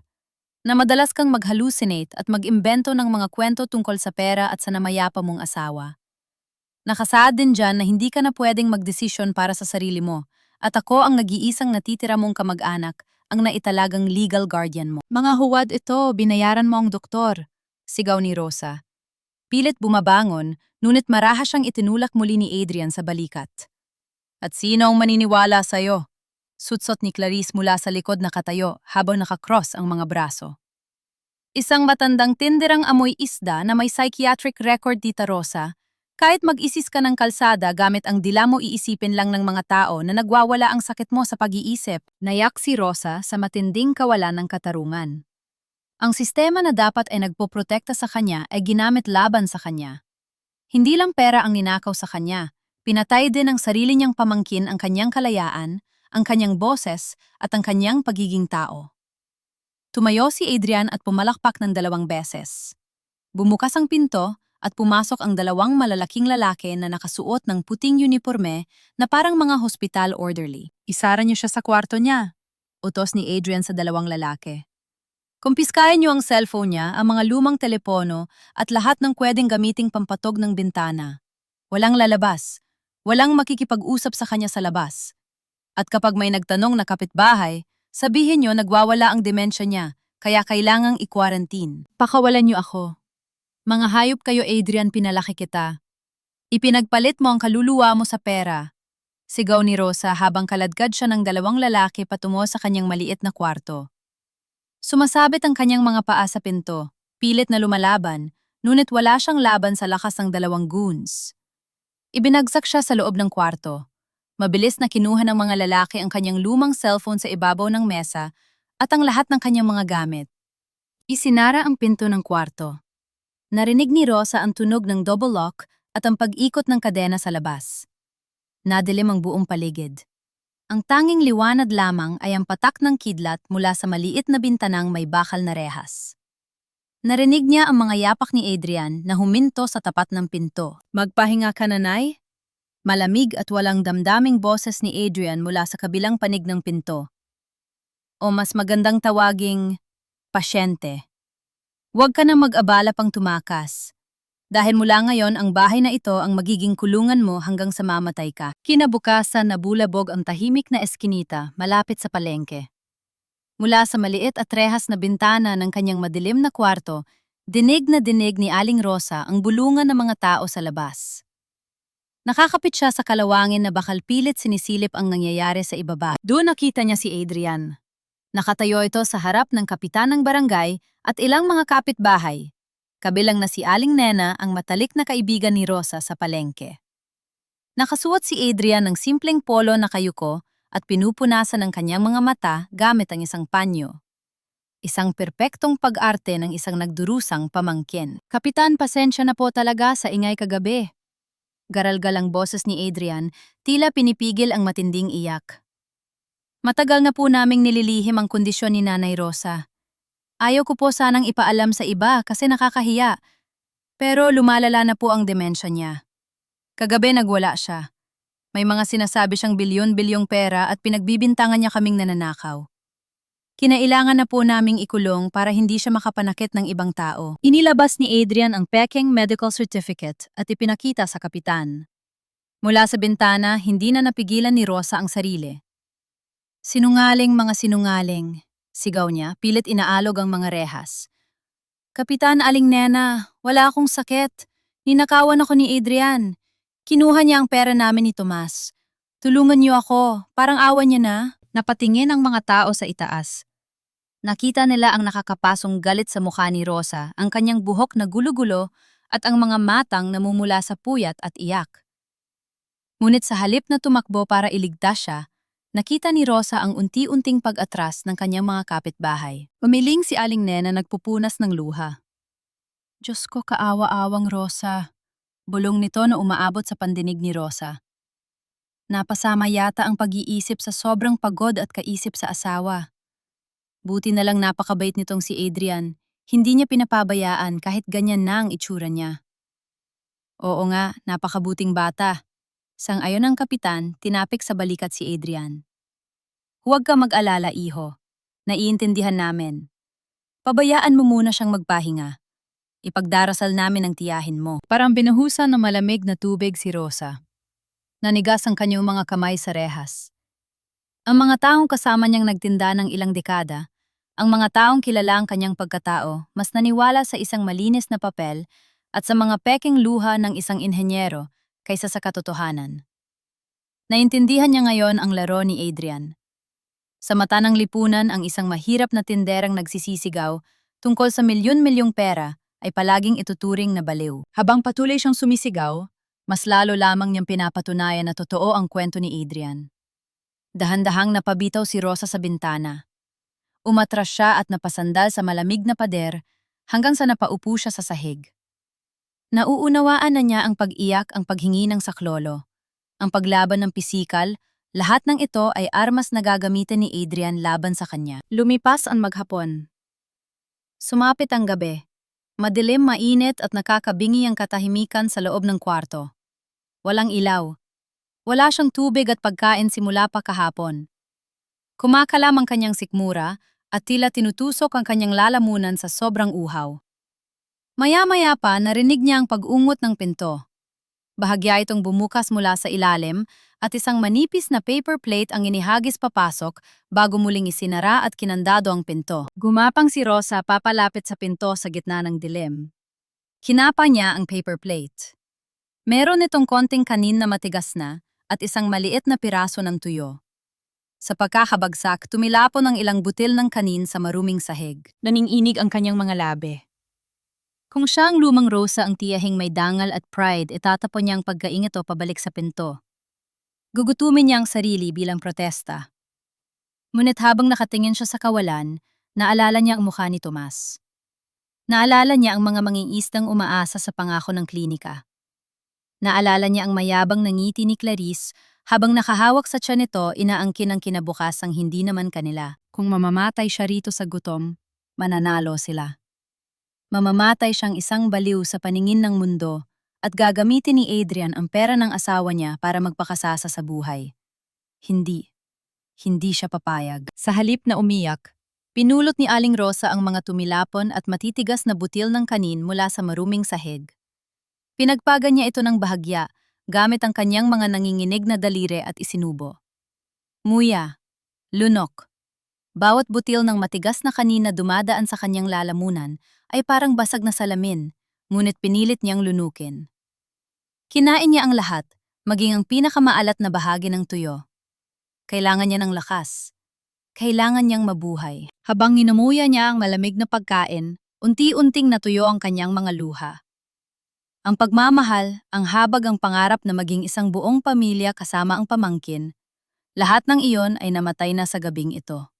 Na madalas kang mag-hallucinate at mag-imbento ng mga kwento tungkol sa pera at sa namayapa mong asawa. Nakasaad din dyan na hindi ka na pwedeng magdesisyon para sa sarili mo at ako ang nag-iisang natitira mong kamag-anak, ang naitalagang legal guardian mo. Mga huwad ito, binayaran mo ang doktor, sigaw ni Rosa. Pilit bumabangon, ngunit maraha siyang itinulak muli ni Adrian sa balikat. At sino ang maniniwala sa'yo? Sutsot ni Clarice mula sa likod na katayo habang nakakross ang mga braso. Isang matandang tinderang amoy isda na may psychiatric record, Tita Rosa. Kahit mag-isis ka ng kalsada gamit ang dila mo, iisipin lang ng mga tao na nagwawala ang sakit mo sa pag-iisip. Nayak si Rosa sa matinding kawalan ng katarungan. Ang sistema na dapat ay nagpoprotekta sa kanya ay ginamit laban sa kanya. Hindi lang pera ang ninakaw sa kanya, pinatay din ang sarili niyang pamangkin, ang kanyang kalayaan, ang kanyang boses at ang kanyang pagiging tao. Tumayo si Adrian at pumalakpak ng 2 beses. Bumukas ang pinto at pumasok ang 2 malalaking lalaki na nakasuot ng puting uniforme na parang mga hospital orderly. Isara niyo siya sa kwarto niya, utos ni Adrian sa 2 lalaki. Kumpiskahin niyo ang cellphone niya, ang mga lumang telepono at lahat ng pwedeng gamiting pampatog ng bintana. Walang lalabas, walang makikipag-usap sa kanya sa labas. At kapag may nagtanong na kapitbahay, sabihin niyo nagwawala ang demensya niya, kaya kailangang i-quarantine. Pakawalan niyo ako. Mga hayop kayo, Adrian, pinalaki kita. Ipinagpalit mo ang kaluluwa mo sa pera. Sigaw ni Rosa habang kaladkad siya ng 2 lalaki patungo sa kanyang maliit na kwarto. Sumasabit ang kanyang mga paa sa pinto, pilit na lumalaban, ngunit wala siyang laban sa lakas ng 2 goons. Ibinagsak siya sa loob ng kwarto. Mabilis na kinuha ng mga lalaki ang kanyang lumang cellphone sa ibabaw ng mesa at ang lahat ng kanyang mga gamit. Isinara ang pinto ng kwarto. Narinig ni Rosa ang tunog ng double lock at ang pag-ikot ng kadena sa labas. Nadilim ang buong paligid. Ang tanging liwanag lamang ay ang patak ng kidlat mula sa maliit na bintanang may bakal na rehas. Narinig niya ang mga yapak ni Adrian na huminto sa tapat ng pinto. Magpahinga ka, nanay? Malamig at walang damdaming boses ni Adrian mula sa kabilang panig ng pinto. O mas magandang tawaging pasyente. Huwag ka na mag-abala pang tumakas. Dahil mula ngayon ang bahay na ito ang magiging kulungan mo hanggang sa mamatay ka. Kinabukasan nabulabog ang tahimik na eskinita malapit sa palengke. Mula sa maliit at rehas na bintana ng kanyang madilim na kwarto, dinig na dinig ni Aling Rosa ang bulungan ng mga tao sa labas. Nakakapit siya sa kalawangin na bakal pilit sinisilip ang nangyayari sa ibaba. Doon nakita niya si Adrian. Nakatayo ito sa harap ng kapitan ng barangay at ilang mga kapitbahay. Kabilang na si Aling Nena, ang matalik na kaibigan ni Rosa sa palengke. Nakasuot si Adrian ng simpleng polo na kayuko at pinupunasan ng kanyang mga mata gamit ang isang panyo. Isang perpektong pag-arte ng isang nagdurusang pamangkin. Kapitan, pasensya na po talaga sa ingay kagabi. Garalgal ang boses ni Adrian, tila pinipigil ang matinding iyak. Matagal na po naming nililihim ang kondisyon ni Nanay Rosa. Ayaw ko po sanang ipaalam sa iba kasi nakakahiya. Pero lumalala na po ang demensya niya. Kagabi nagwala siya. May mga sinasabi siyang bilyon-bilyong pera at pinagbibintangan niya kaming nananakaw. Kinailangan na po naming ikulong para hindi siya makapanakit ng ibang tao. Inilabas ni Adrian ang peking medical certificate at ipinakita sa kapitan. Mula sa bintana, hindi na napigilan ni Rosa ang sarili. Sinungaling, mga sinungaling, sigaw niya, pilit inaalog ang mga rehas. Kapitan, Aling Nena, wala akong sakit. Ninakawan ako ni Adrian. Kinuha niya ang pera namin ni Tomas. Tulungan niyo ako, parang awa niya na. Napatingin ang mga tao sa itaas. Nakita nila ang nakakapasong galit sa mukha ni Rosa, ang kanyang buhok na gulo-gulo at ang mga matang namumula sa puyat at iyak. Ngunit sa halip na tumakbo para iligtas siya, nakita ni Rosa ang unti-unting pag-atras ng kanyang mga kapitbahay. Umiling si Aling Nena nagpupunas ng luha. Diyos ko, kaawa-awang Rosa. Bulong nito na umaabot sa pandinig ni Rosa. Napasama yata ang pag-iisip sa sobrang pagod at kaisip sa asawa. Buti na lang napakabait nitong si Adrian. Hindi niya pinapabayaan kahit ganyan na ang itsura niya. Oo nga, napakabuting bata. Sang-ayon ng kapitan, tinapik sa balikat si Adrian. Huwag ka mag-alala, iho. Naiintindihan namin. Pabayaan mo muna siyang magpahinga. Ipagdarasal namin ang tiyahin mo. Parang binuhusan ng malamig na tubig si Rosa. Nanigas ang kanyang mga kamay sa rehas. Ang mga taong kasama niyang nagtinda ng ilang dekada, ang mga taong kilala ang kanyang pagkatao, mas naniwala sa isang malinis na papel at sa mga peking luha ng isang inhenyero kaysa sa katotohanan. Naintindihan niya ngayon ang laro ni Adrian. Sa mata ng lipunan, ang isang mahirap na tinderang nagsisisigaw tungkol sa milyon-milyong pera ay palaging ituturing na baliw. Habang patuloy siyang sumisigaw, mas lalo lamang niyang pinapatunayan na totoo ang kwento ni Adrian. Dahan-dahang napabitaw si Rosa sa bintana. Umatras siya at napasandal sa malamig na pader hanggang sa napaupo siya sa sahig. Nauunawaan na niya ang pag-iyak, ang paghingi ng saklolo, ang paglaban ng pisikal, lahat ng ito ay armas na gagamitin ni Adrian laban sa kanya. Lumipas ang maghapon. Sumapit ang gabi. Madilim, mainit at nakakabingi ang katahimikan sa loob ng kwarto. Walang ilaw. Wala siyang tubig at pagkain simula pa kahapon. Kumakalam ang kanyang sikmura at tila tinutusok ang kanyang lalamunan sa sobrang uhaw. Maya-maya pa narinig niya ang pag-ungot ng pinto. Bahagya itong bumukas mula sa ilalim at isang manipis na paper plate ang inihagis papasok bago muling isinara at kinandado ang pinto. Gumapang si Rosa papalapit sa pinto sa gitna ng dilim. Kinapa niya ang paper plate. Meron itong konting kanin na matigas na at isang maliit na piraso ng tuyo. Sa pagkakabagsak, tumilapon ang ilang butil ng kanin sa maruming sahig. Naninginig ang kanyang mga labi. Kung siya ang lumang Rosa ang tiyahing may dangal at pride, itatapon niya ang pagkaing ito pabalik sa pinto. Gugutumin niya ang sarili bilang protesta. Ngunit habang nakatingin siya sa kawalan, naalala niya ang mukha ni Tomas. Naalala niya ang mga mangingisdang umaasa sa pangako ng klinika. Naalala niya ang mayabang na ngiti ni Clarice habang nakahawak sa tiyan nito, inaangkin ang kinabukasang hindi naman kanila. Kung mamamatay siya rito sa gutom, mananalo sila. Mamamatay siyang isang baliw sa paningin ng mundo at gagamitin ni Adrian ang pera ng asawa niya para magpakasasa sa buhay. Hindi. Hindi siya papayag. Sa halip na umiyak, pinulot ni Aling Rosa ang mga tumilapon at matitigas na butil ng kanin mula sa maruming sahig. Pinagpagan niya ito ng bahagya gamit ang kanyang mga nanginginig na daliri at isinubo. Muya. Lunok. Bawat butil ng matigas na kanin na dumadaan sa kanyang lalamunan ay parang basag na salamin, ngunit pinilit niyang lunukin. Kinain niya ang lahat, maging ang pinakamaalat na bahagi ng tuyo. Kailangan niya ng lakas. Kailangan niyang mabuhay. Habang inumuya niya ang malamig na pagkain, unti-unting natuyo ang kanyang mga luha. Ang pagmamahal, ang habag, ang pangarap na maging isang buong pamilya kasama ang pamangkin, lahat ng iyon ay namatay na sa gabing ito.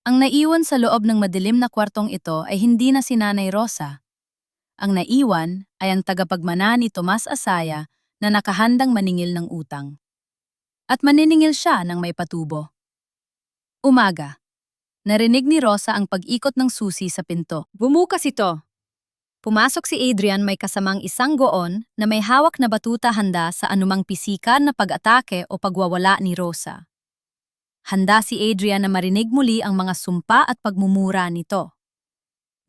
Ang naiwan sa loob ng madilim na kwartong ito ay hindi na si Nanay Rosa. Ang naiwan ay ang tagapagmana ni Tomas Asaya na nakahandang maningil ng utang. At maniningil siya ng may patubo. Umaga. Narinig ni Rosa ang pag-ikot ng susi sa pinto. Bumukas ito. Pumasok si Adrian may kasamang isang goon na may hawak na batuta handa sa anumang pisikan na pag-atake o pagwawala ni Rosa. Handa si Adrian na marinig muli ang mga sumpa at pagmumura nito.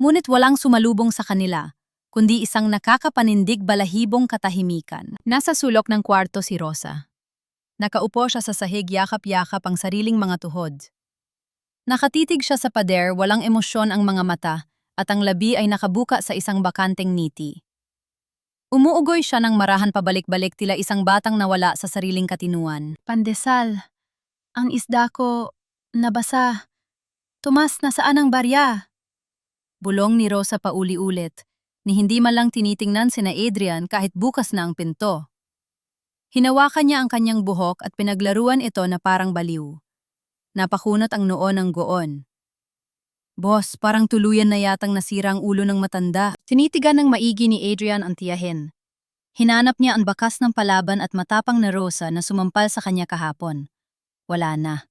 Ngunit walang sumalubong sa kanila, kundi isang nakakapanindig balahibong katahimikan. Nasa sulok ng kwarto si Rosa. Nakaupo siya sa sahig, yakap-yakap ang sariling mga tuhod. Nakatitig siya sa pader, walang emosyon ang mga mata, at ang labi ay nakabuka sa isang bakanteng ngiti. Umuugoy siya ng marahan pabalik-balik, tila isang batang nawala sa sariling katinuan. Pandesal. Ang isda ko, nabasa. Tomas, nasaan ang barya? Bulong ni Rosa pauli-ulit, ni hindi man lang tinitingnan sina Adrian kahit bukas na ang pinto. Hinawakan niya ang kanyang buhok at pinaglaruan ito na parang baliw. Napakunot ang noo ng goon. Boss, parang tuluyan na yatang nasira ang ulo ng matanda. Tinitigan ng maigi ni Adrian ang tiyahin. Hinanap niya ang bakas ng palaban at matapang na Rosa na sumampal sa kanya kahapon. Wala na.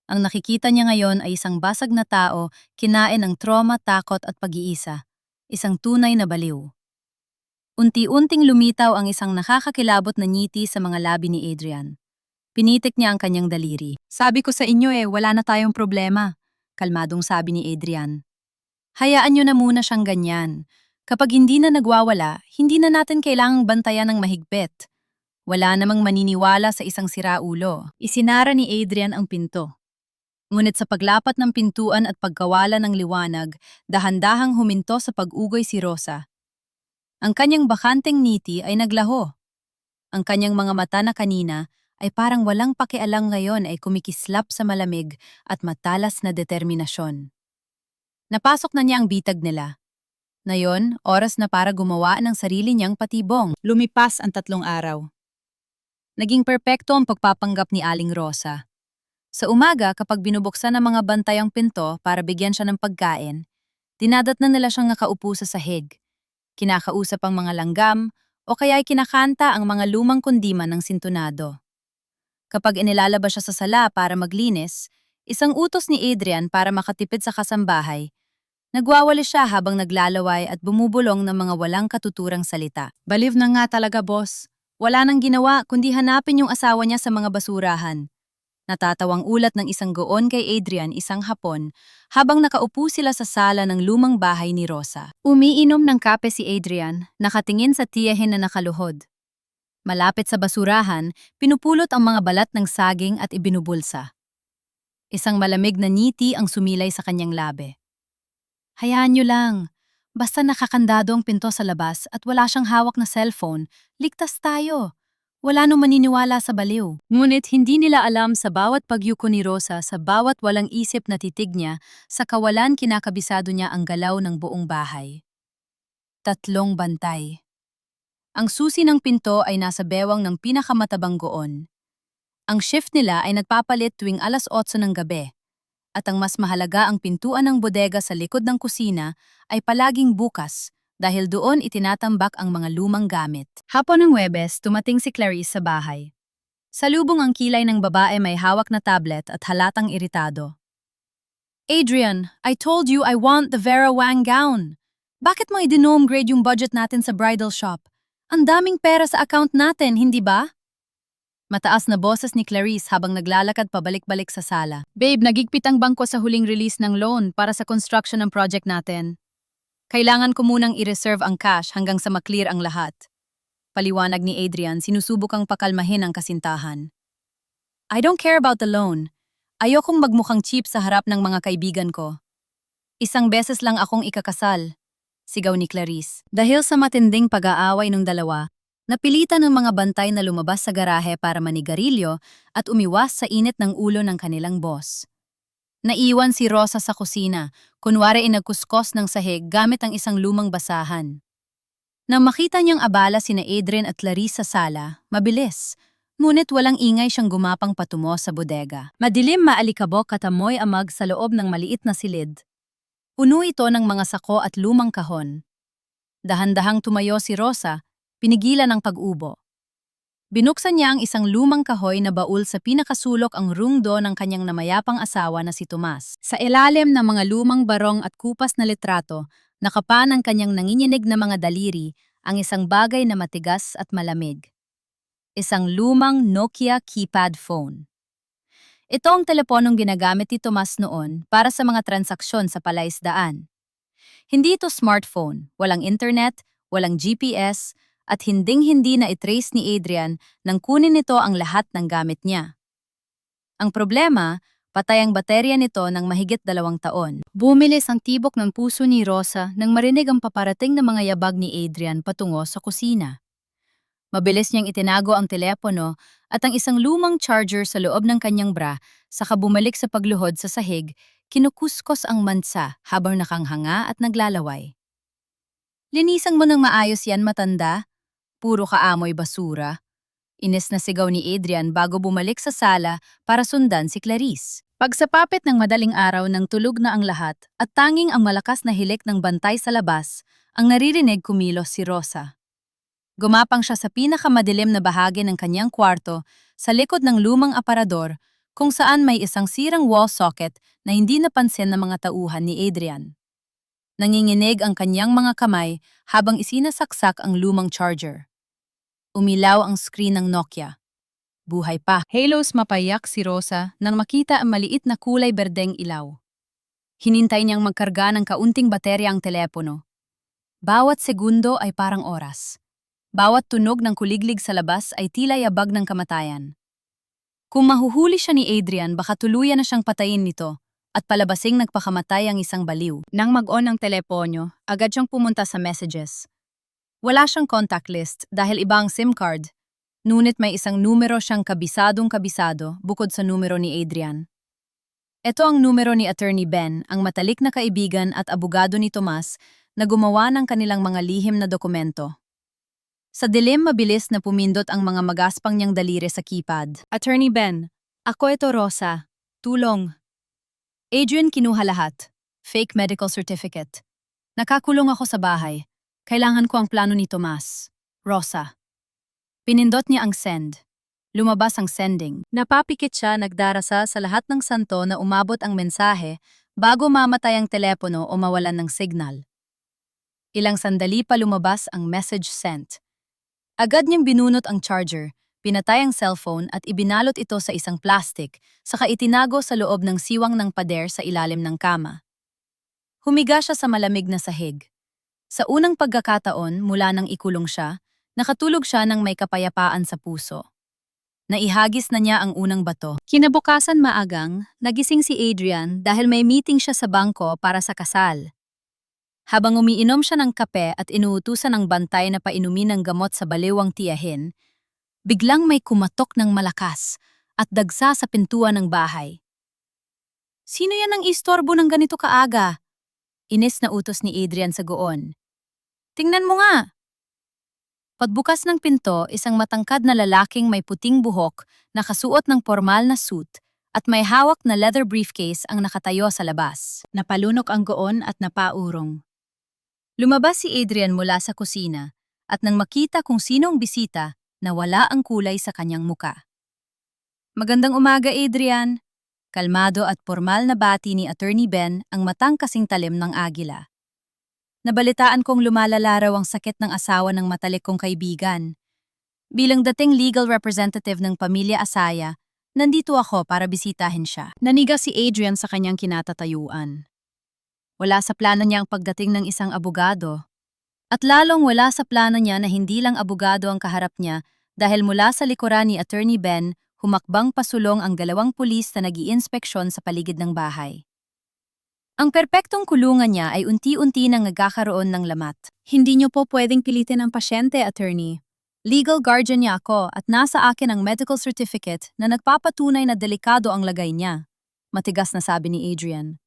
Ang nakikita niya ngayon ay isang basag na tao, kinain ng trauma, takot at pag-iisa. Isang tunay na baliw. Unti-unting lumitaw ang isang nakakakilabot na ngiti sa mga labi ni Adrian. Pinitik niya ang kanyang daliri. Sabi ko sa inyo wala na tayong problema. Kalmadong sabi ni Adrian. Hayaan niyo na muna siyang ganyan. Kapag hindi na nagwawala, hindi na natin kailangang bantayan ng mahigpit. Wala namang maniniwala sa isang siraulo. Isinara ni Adrian ang pinto. Ngunit sa paglapat ng pintuan at pagkawala ng liwanag, dahan-dahang huminto sa pag-ugoy si Rosa. Ang kanyang bakanteng ngiti ay naglaho. Ang kanyang mga mata na kanina ay parang walang pakialam ngayon ay kumikislap sa malamig at matalas na determinasyon. Napasok na niya ang bitag nila. Ngayon, oras na para gumawa ng sarili niyang patibong. Lumipas ang 3 araw. Naging perpekto ang pagpapanggap ni Aling Rosa. Sa umaga, kapag binubuksan ng mga bantay ang pinto para bigyan siya ng pagkain, dinadatnan nila siyang nakaupo sa sahig. Kinakausap ang mga langgam o kaya ay kinakanta ang mga lumang kundiman ng sintunado. Kapag inilalabas siya sa sala para maglinis, isang utos ni Adrian para makatipid sa kasambahay, nagwawali siya habang naglalaway at bumubulong ng mga walang katuturang salita. Baliw na nga talaga, boss. Wala nang ginawa kundi hanapin yung asawa niya sa mga basurahan. Natatawang ulat ng isang goon kay Adrian isang hapon habang nakaupo sila sa sala ng lumang bahay ni Rosa. Umiinom ng kape si Adrian, nakatingin sa tiyahin na nakaluhod. Malapit sa basurahan, pinupulot ang mga balat ng saging at ibinubulsa. Isang malamig na ngiti ang sumilay sa kanyang labi. Hayaan niyo lang. Basta nakakandado ang pinto sa labas at wala siyang hawak na cellphone, ligtas tayo. Wala nung maniniwala sa baliw. Ngunit hindi nila alam sa bawat pagyuko ni Rosa, sa bawat walang isip na titig niya, sa kawalan kinakabisado niya ang galaw ng buong bahay. 3 bantay. Ang susi ng pinto ay nasa bewang ng pinakamatabang goon. Ang shift nila ay nagpapalit tuwing 8:00 ng gabi. At ang mas mahalaga, ang pintuan ng bodega sa likod ng kusina ay palaging bukas dahil doon itinatambak ang mga lumang gamit. Hapon ng Huwebes, tumating si Clarice sa bahay. Salubong ang kilay ng babae, may hawak na tablet at halatang iritado. Adrian, I told you I want the Vera Wang gown. Bakit mo i-downgrade yung budget natin sa bridal shop? Ang daming pera sa account natin, hindi ba? Mataas na boses ni Clarice habang naglalakad pabalik-balik sa sala. Babe, nagigpit ang bangko sa huling release ng loan para sa construction ng project natin. Kailangan ko munang i-reserve ang cash hanggang sa maklear ang lahat. Paliwanag ni Adrian, sinusubukang pakalmahin ang kasintahan. I don't care about the loan. Ayokong magmukhang cheap sa harap ng mga kaibigan ko. Isang beses lang akong ikakasal, sigaw ni Clarice. Dahil sa matinding pag-aaway ng dalawa, napilitan ng mga bantay na lumabas sa garahe para manigarilyo at umiwas sa init ng ulo ng kanilang boss. Naiwan si Rosa sa kusina, kunwari inagkuskos ng sahig gamit ang isang lumang basahan. Nang makita niyang abala sina Adrian at Clarice sa sala, mabilis, ngunit walang ingay siyang gumapang patungo sa bodega. Madilim, maalikabok at amoy amag sa loob ng maliit na silid. Puno ito ng mga sako at lumang kahon. Dahan-dahang tumayo si Rosa, pinigilan ang pag-ubo. Binuksan niya ang isang lumang kahoy na baul, sa pinakasulok ang rungdo ng kanyang namayapang asawa na si Tomas. Sa ilalim ng mga lumang barong at kupas na litrato, nakapan ang kanyang nanginginig na mga daliri, ang isang bagay na matigas at malamig. Isang lumang Nokia keypad phone. Ito ang teleponong ginagamit ni Tomas noon para sa mga transaksyon sa palaisdaan. Hindi ito smartphone, walang internet, walang GPS, at hinding-hindi na itrace ni Adrian nang kunin nito ang lahat ng gamit niya. Ang problema, patay ang baterya nito ng mahigit 2 taon. Bumilis ang tibok ng puso ni Rosa nang marinig ang paparating na mga yabag ni Adrian patungo sa kusina. Mabilis niyang itinago ang telepono at ang isang lumang charger sa loob ng kanyang bra, saka bumalik sa pagluhod sa sahig, kinukuskos ang mansa habang nakanghanga at naglalaway. Linisan mo ng maayos yan, matanda. Puro kaamoy basura. Ines na sigaw ni Adrian bago bumalik sa sala para sundan si Clarice. Pagsapapit ng madaling araw nang tulog na ang lahat at tanging ang malakas na hilik ng bantay sa labas, ang naririnig kumilos si Rosa. Gumapang siya sa pinakamadilim na bahagi ng kanyang kwarto sa likod ng lumang aparador kung saan may isang sirang wall socket na hindi napansin ng mga tauhan ni Adrian. Nanginginig ang kanyang mga kamay habang isinasaksak ang lumang charger. Umilaw ang screen ng Nokia. Buhay pa. Halos mapayak si Rosa nang makita ang maliit na kulay berdeng ilaw. Hinintay niyang magkarga ng kaunting baterya ang telepono. Bawat segundo ay parang oras. Bawat tunog ng kuliglig sa labas ay tila yabag ng kamatayan. Kung mahuhuli siya ni Adrian, baka tuluyan na siyang patayin nito at palabasing nagpakamatay ang isang baliw. Nang mag-on ang teleponyo, agad siyang pumunta sa messages. Wala siyang contact list dahil iba ang SIM card, ngunit may isang numero siyang kabisadong-kabisado bukod sa numero ni Adrian. Ito ang numero ni Attorney Ben, ang matalik na kaibigan at abogado ni Tomas na gumawa ng kanilang mga lihim na dokumento. Sa dilim, mabilis na pumindot ang mga magaspang niyang daliri sa keypad. Attorney Ben, ako ito Rosa. Tulong. Adrian kinuha lahat. Fake medical certificate. Nakakulong ako sa bahay. Kailangan ko ang plano ni Tomas. Rosa. Pinindot niya ang send. Lumabas ang sending. Napapikit siya nagdarasa sa lahat ng santo na umabot ang mensahe bago mamatay ang telepono o mawalan ng signal. Ilang sandali pa lumabas ang message sent. Agad niyang binunot ang charger, pinatay ang cellphone at ibinalot ito sa isang plastic, saka itinago sa loob ng siwang ng pader sa ilalim ng kama. Humiga siya sa malamig na sahig. Sa unang pagkakataon mula nang ikulong siya, nakatulog siya ng may kapayapaan sa puso. Naihagis na niya ang unang bato. Kinabukasan maagang, nagising si Adrian dahil may meeting siya sa bangko para sa kasal. Habang umiinom siya ng kape at inuutusan ng bantay na painumin ng gamot sa baliwang tiyahin, biglang may kumatok ng malakas at dagsa sa pintuan ng bahay. Sino yan ang istorbo ng ganito kaaga? Inis na utos ni Adrian sa goon. Tingnan mo nga! Pagbukas ng pinto, isang matangkad na lalaking may puting buhok, nakasuot ng formal na suit, at may hawak na leather briefcase ang nakatayo sa labas. Napalunok ang goon at napaurong. Lumabas si Adrian mula sa kusina, at nang makita kung sinong bisita, nawala ang kulay sa kanyang muka. Magandang umaga, Adrian! Kalmado at formal na bati ni Attorney Ben ang matang kasing talim ng agila. Nabalitaan kong lumalala raw ang sakit ng asawa ng matalik kong kaibigan. Bilang dating legal representative ng pamilya Asaya, nandito ako para bisitahin siya. Naniga si Adrian sa kanyang kinatatayuan. Wala sa plano niya ang pagdating ng isang abogado. At lalong wala sa plano niya na hindi lang abogado ang kaharap niya dahil mula sa likuran ni Attorney Ben, humakbang pasulong ang 2 pulis na nag-iinspeksyon sa paligid ng bahay. Ang perpektong kulungan niya ay unti-unti nang nagkakaroon ng lamat. Hindi niyo po pwedeng pilitin ang pasyente, attorney. Legal guardian niya ako at nasa akin ang medical certificate na nagpapatunay na delikado ang lagay niya. Matigas na sabi ni Adrian.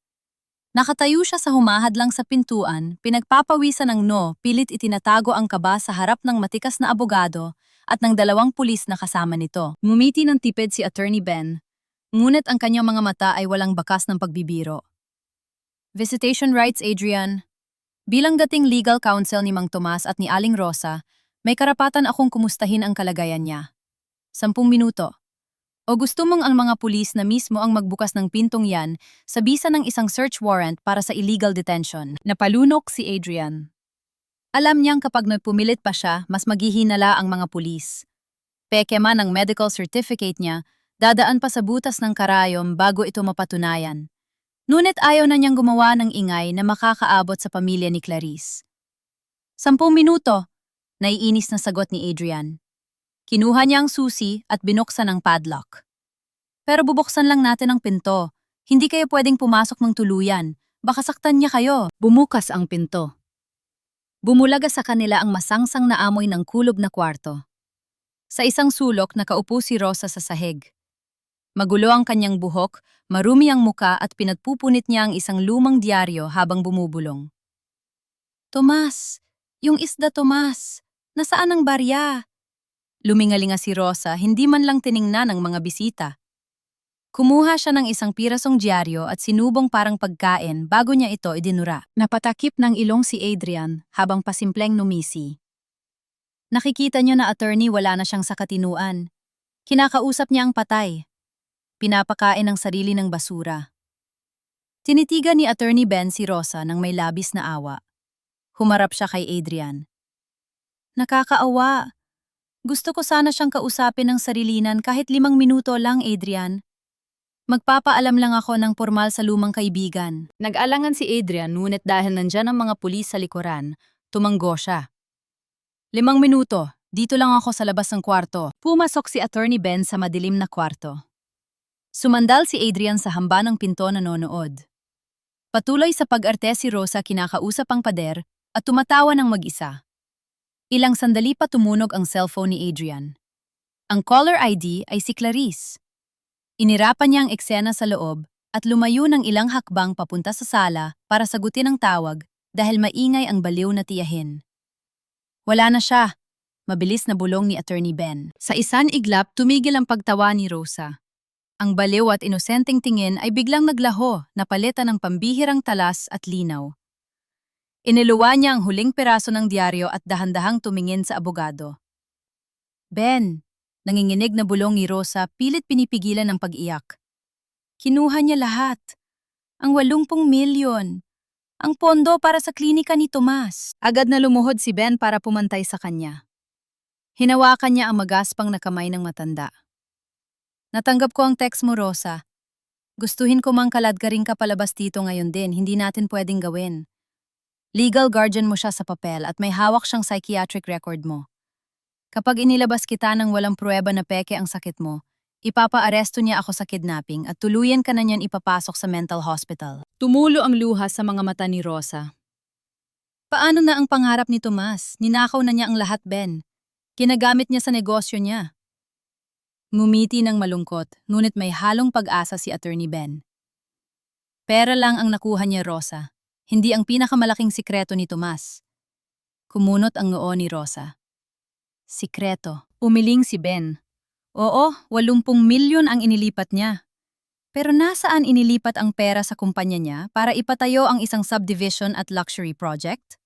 Nakatayo siya sa humahadlang sa pintuan, pinagpapawisan ng pilit itinatago ang kaba sa harap ng matikas na abogado at ng 2 pulis na kasama nito. Ngumiti ng tipid si Attorney Ben, ngunit ang kanyang mga mata ay walang bakas ng pagbibiro. Visitation rights, Adrian. Bilang dating legal counsel ni Mang Tomas at ni Aling Rosa, may karapatan akong kumustahin ang kalagayan niya. 10 minuto. O gusto mong ang mga pulis na mismo ang magbukas ng pintong yan sa bisa ng isang search warrant para sa illegal detention? Napalunok si Adrian. Alam niyang kapag nagpumilit pa siya, mas maghihinala ang mga pulis. Peke man ang medical certificate niya, dadaan pa sa butas ng karayom bago ito mapatunayan. Ngunit ayaw na niyang gumawa ng ingay na makakaabot sa pamilya ni Clarice. 10 minuto, naiinis na sagot ni Adrian. Kinuha niya ang susi at binuksan ang padlock. Pero bubuksan lang natin ang pinto. Hindi kayo pwedeng pumasok ng tuluyan. Baka saktan niya kayo. Bumukas ang pinto. Bumulaga sa kanila ang masangsang na amoy ng kulob na kwarto. Sa isang sulok, nakaupo si Rosa sa sahig. Magulo ang kanyang buhok, marumi ang muka at pinagpupunit niya ang isang lumang diaryo habang bumubulong. Tomas! Yung isda, Tomas! Nasaan ang barya? Lumingalinga si Rosa, hindi man lang tiningnan ng mga bisita. Kumuha siya ng isang pirasong dyaryo at sinubong parang pagkain bago niya ito idinura. Napatakip ng ilong si Adrian habang pasimpleng numisi. Nakikita niya na attorney wala na siyang sakatinuan. Kinakausap niya ang patay. Pinapakain ng sarili ng basura. Tinitigan ni Attorney Ben si Rosa nang may labis na awa. Humarap siya kay Adrian. Nakakaawa. Gusto ko sana siyang kausapin ng sarilinan kahit 5 minuto lang, Adrian. Magpapaalam lang ako ng formal sa lumang kaibigan. Nag-alangan si Adrian ngunit dahil nandyan ang mga pulis sa likuran, tumanggo siya. 5 minuto, dito lang ako sa labas ng kwarto. Pumasok si Attorney Ben sa madilim na kwarto. Sumandal si Adrian sa hamba ng pinto nanonood. Patuloy sa pag-arte si Rosa kinakausap ang pader at tumatawa ng mag-isa. Ilang sandali pa tumunog ang cellphone ni Adrian. Ang caller ID ay si Clarice. Inirapan niya ang eksena sa loob at lumayo ng ilang hakbang papunta sa sala para sagutin ang tawag dahil maingay ang baliw na tiyahin. Wala na siya, mabilis na bulong ni Attorney Ben. Sa isang iglap, tumigil ang pagtawa ni Rosa. Ang baliw at inosenteng tingin ay biglang naglaho na palitan ng pambihirang talas at linaw. Iniluwa niya ang huling piraso ng dyaryo at dahan-dahang tumingin sa abogado. Ben, nanginginig na bulong ni Rosa, pilit pinipigilan ng pag-iyak. Kinuha niya lahat. Ang 80 milyon. Ang pondo para sa klinika ni Tomas. Agad na lumuhod si Ben para pumantay sa kanya. Hinawakan niya ang magaspang na kamay ng matanda. Natanggap ko ang text mo, Rosa. Gustuhin ko mang kaladkarin ka palabas dito ngayon din, hindi natin pwedeng gawin. Legal guardian mo siya sa papel at may hawak siyang psychiatric record mo. Kapag inilabas kita ng walang pruweba na peke ang sakit mo, ipapaaresto niya ako sa kidnapping at tuluyan ka na niyan ipapasok sa mental hospital. Tumulo ang luha sa mga mata ni Rosa. Paano na ang pangarap ni Tomas? Ninakaw na niya ang lahat, Ben. Ginagamit niya sa negosyo niya. Ngumiti ng malungkot, ngunit may halong pag-asa si Attorney Ben. Pera lang ang nakuha niya, Rosa. Hindi ang pinakamalaking sikreto ni Tomas. Kumunot ang noo ni Rosa. Sikreto. Umiling si Ben. Oo, 80 milyon ang inilipat niya. Pero nasaan inilipat ang pera sa kumpanya niya para ipatayo ang isang subdivision at luxury project?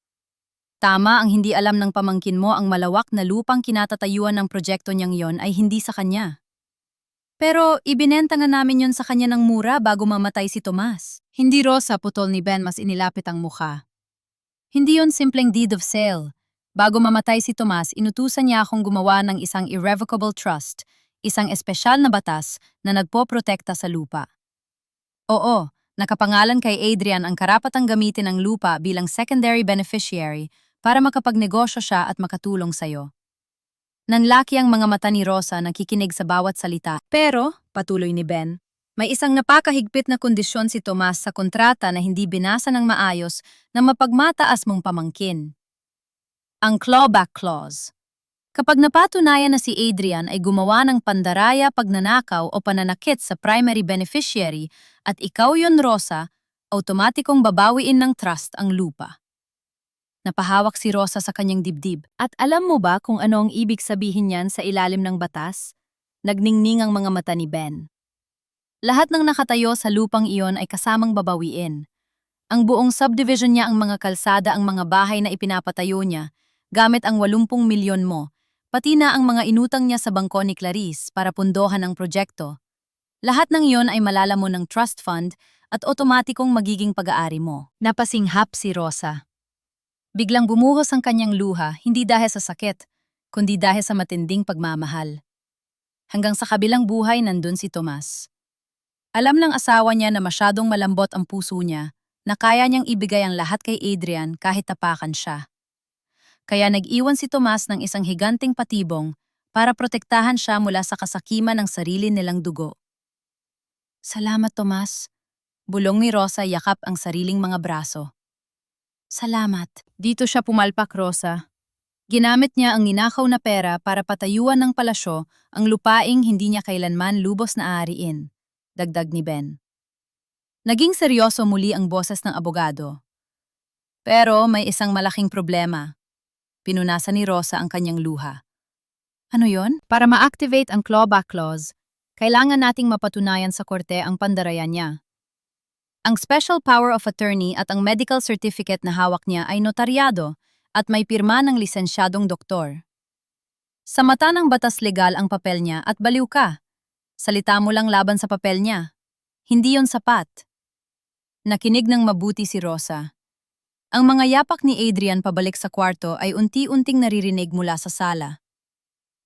Tama ang hindi alam ng pamangkin mo ang malawak na lupang kinatatayuan ng proyekto niyang yon ay hindi sa kanya. Pero ibinenta nga namin yon sa kanya ng mura bago mamatay si Tomas. Hindi, Rosa, putol ni Ben, mas inilapit ang mukha. Hindi yon simpleng deed of sale. Bago mamatay si Tomas, inutusan niya akong gumawa ng isang irrevocable trust, isang espesyal na batas na nagpoprotekta sa lupa. Oo, nakapangalan kay Adrian ang karapatang gamitin ang lupa bilang secondary beneficiary para makapagnegosyo siya at makatulong sa'yo. Nanlaki ang mga mata ni Rosa nakikinig sa bawat salita. Pero, patuloy ni Ben, may isang napakahigpit na kondisyon si Tomas sa kontrata na hindi binasa ng maayos na mapagmataas mong pamangkin. Ang clawback clause. Kapag napatunayan na si Adrian ay gumawa ng pandaraya, pagnanakaw o pananakit sa primary beneficiary at ikaw yon, Rosa, automatikong babawiin ng trust ang lupa. Napahawak si Rosa sa kanyang dibdib. At alam mo ba kung ano ang ibig sabihin niyan sa ilalim ng batas? Nagningning ang mga mata ni Ben. Lahat ng nakatayo sa lupang iyon ay kasamang babawiin. Ang buong subdivision niya, ang mga kalsada, ang mga bahay na ipinapatayo niya, gamit ang 80 milyon mo, pati na ang mga inutang niya sa bangko ni Clarice para pundohan ang proyekto. Lahat ng iyon ay malalamon ng trust fund at otomatikong magiging pag-aari mo. Napasinghap si Rosa. Biglang bumuhos ang kanyang luha, hindi dahil sa sakit, kundi dahil sa matinding pagmamahal. Hanggang sa kabilang buhay nandun si Tomas. Alam ng asawa niya na masyadong malambot ang puso niya, na kaya niyang ibigay ang lahat kay Adrian kahit tapakan siya. Kaya nag-iwan si Tomas ng isang higanting patibong para protektahan siya mula sa kasakiman ng sarili nilang dugo. Salamat, Tomas. Bulong ni Rosa, yakap ang sariling mga braso. Salamat. Dito siya pumalpak, Rosa. Ginamit niya ang ninakaw na pera para patayuan ng palasyo ang lupaing hindi niya kailanman lubos na aariin. Dagdag ni Ben. Naging seryoso muli ang boses ng abogado. Pero may isang malaking problema. Pinunasan ni Rosa ang kanyang luha. Ano yon? Para ma-activate ang clawback clause, kailangan nating mapatunayan sa korte ang pandaraya niya. Ang special power of attorney at ang medical certificate na hawak niya ay notaryado at may pirma ng lisensyadong doktor. Sa mata ng batas legal ang papel niya at baliw ka. Salita mo lang laban sa papel niya. Hindi yon sapat. Nakinig ng mabuti si Rosa. Ang mga yapak ni Adrian pabalik sa kwarto ay unti-unting naririnig mula sa sala.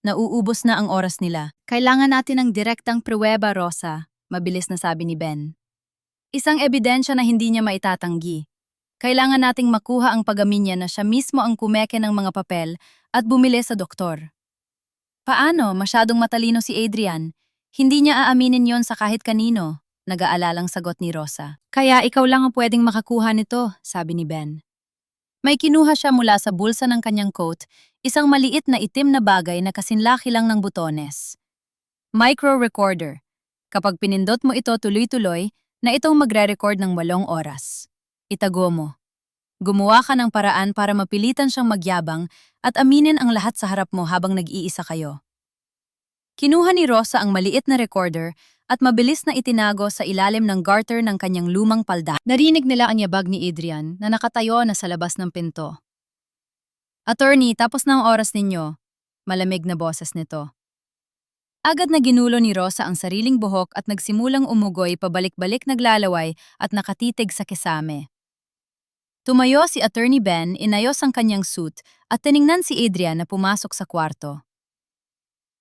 Nauubos na ang oras nila. Kailangan natin ng direktang pruweba, Rosa, mabilis na sabi ni Ben. Isang ebidensya na hindi niya maitatanggi. Kailangan nating makuha ang pag-amin niya na siya mismo ang kumeke ng mga papel at bumili sa doktor. Paano? Masyadong matalino si Adrian. Hindi niya aaminin yon sa kahit kanino, nag-aalalang sagot ni Rosa. Kaya ikaw lang ang pwedeng makakuha nito, sabi ni Ben. May kinuha siya mula sa bulsa ng kanyang coat, isang maliit na itim na bagay na kasinlaki lang ng butones. Micro recorder. Kapag pinindot mo ito tuloy-tuloy, na itong magre-record ng 8 oras. Itago mo. Gumawa ka ng paraan para mapilitan siyang magyabang at aminin ang lahat sa harap mo habang nag-iisa kayo. Kinuha ni Rosa ang maliit na recorder at mabilis na itinago sa ilalim ng garter ng kanyang lumang palda. Narinig nila ang yabag ni Adrian na nakatayo na sa labas ng pinto. Attorney, tapos na ang oras ninyo. Malamig na boses nito. Agad na ginulo ni Rosa ang sariling buhok at nagsimulang umugoy pabalik-balik naglalaway at nakatitig sa kisame. Tumayo si Attorney Ben, inayos ang kanyang suit at tiningnan si Adrian na pumasok sa kwarto.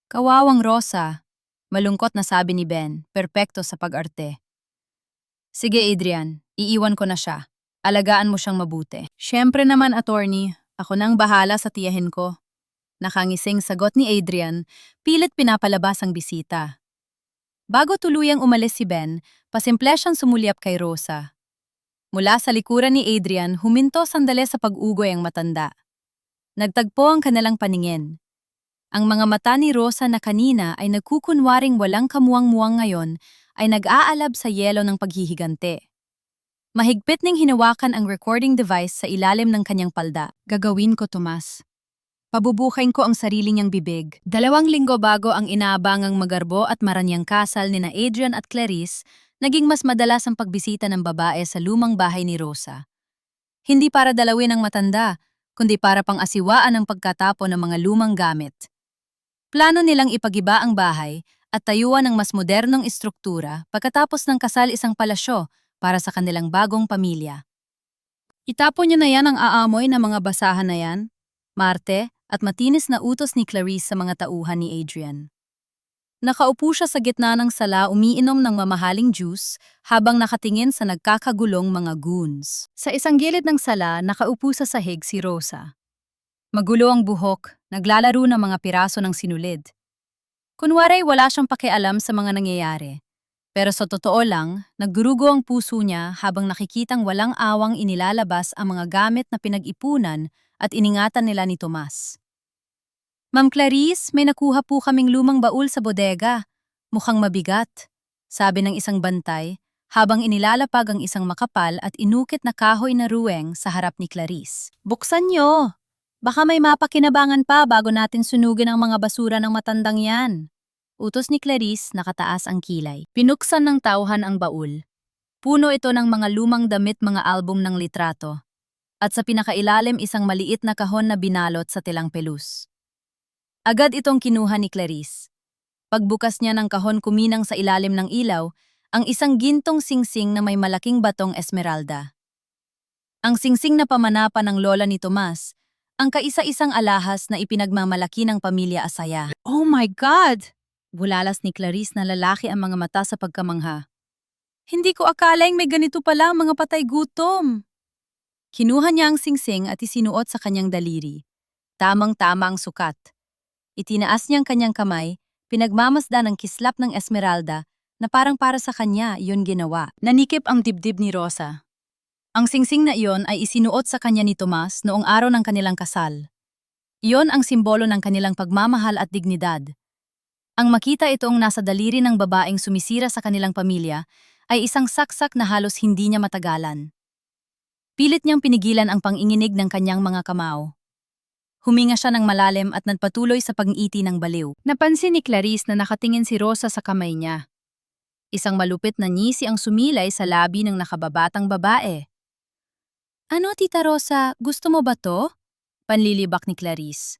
Kawawang Rosa, malungkot na sabi ni Ben, perpekto sa pag-arte. Sige Adrian, iiwan ko na siya. Alagaan mo siyang mabuti. Siyempre naman, Attorney, ako nang bahala sa tiyahin ko. Nakangising sagot ni Adrian, pilit pinapalabas ang bisita. Bago tuluyang umalis si Ben, pasimple siyang sumulyap kay Rosa. Mula sa likuran ni Adrian, huminto sandali sa pag-ugoy ang matanda. Nagtagpo ang kanilang paningin. Ang mga mata ni Rosa na kanina ay nagkukunwaring walang kamuwang-muwang ngayon ay nag-aalab sa yelo ng paghihigante. Mahigpit ning hinawakan ang recording device sa ilalim ng kanyang palda. Gagawin ko, Tomas. Pabubukain ko ang sarili niyang bibig. 2 linggo bago ang inaabangang magarbo at maranyang kasal ni na Adrian at Clarice, naging mas madalas ang pagbisita ng babae sa lumang bahay ni Rosa. Hindi para dalawin ang matanda, kundi para pang-asiwaan ang pagkatapon ng mga lumang gamit. Plano nilang ipagiba ang bahay at tayuan ng mas modernong istruktura pagkatapos ng kasal isang palasyo para sa kanilang bagong pamilya. Itapon niyo na yan ang aamoy na mga basahan na yan, Marte, at matinis na utos ni Clarice sa mga tauhan ni Adrian. Nakaupo siya sa gitna ng sala umiinom ng mamahaling juice habang nakatingin sa nagkakagulong mga goons. Sa isang gilid ng sala, nakaupo sa sahig si Rosa. Magulo ang buhok, naglalaro ng mga piraso ng sinulid. Kunwari wala siyang pakialam sa mga nangyayari. Pero sa totoo lang, nagdurugo ang puso niya habang nakikitang walang awang inilalabas ang mga gamit na pinag-ipunan at iningatan nila ni Tomas. Ma'am Clarice, may nakuha po kaming lumang baul sa bodega. Mukhang mabigat, sabi ng isang bantay, habang inilalapag ang isang makapal at inukit na kahoy na ruweng sa harap ni Clarice. Buksan niyo! Baka may mapakinabangan pa bago natin sunugin ang mga basura ng matandang yan. Utos ni Clarice, nakataas ang kilay. Pinuksan ng tauhan ang baul. Puno ito ng mga lumang damit, mga album ng litrato. At sa pinakailalim isang maliit na kahon na binalot sa tilang pelus. Agad itong kinuha ni Clarice. Pagbukas niya ng kahon kuminang sa ilalim ng ilaw, ang isang gintong singsing na may malaking batong esmeralda. Ang singsing na pamanapa ng lola ni Tomas, ang kaisa-isang alahas na ipinagmamalaki ng pamilya Asaya. Oh my God! Bulalas ni Clarice na lalaki ang mga mata sa pagkamangha. Hindi ko akalaing may ganito pala ang mga patay gutom. Kinuha niya ang singsing at isinuot sa kanyang daliri. Tamang-tama ang sukat. Itinaas niyang kanyang kamay, pinagmamasdan ang kislap ng esmeralda na parang para sa kanya iyon ginawa. Nanikip ang dibdib ni Rosa. Ang singsing na iyon ay isinuot sa kanya ni Tomas noong araw ng kanilang kasal. Iyon ang simbolo ng kanilang pagmamahal at dignidad. Ang makita itong nasa daliri ng babaeng sumisira sa kanilang pamilya ay isang saksak na halos hindi niya matagalan. Pilit niyang pinigilan ang panginginig ng kanyang mga kamao. Huminga siya ng malalim at nagpatuloy sa pag-ngiti ng baliw. Napansin ni Clarice na nakatingin si Rosa sa kamay niya. Isang malupit na ngisi ang sumilay sa labi ng nakababatang babae. Ano, Tita Rosa, gusto mo ba to? Panlilibak ni Clarice.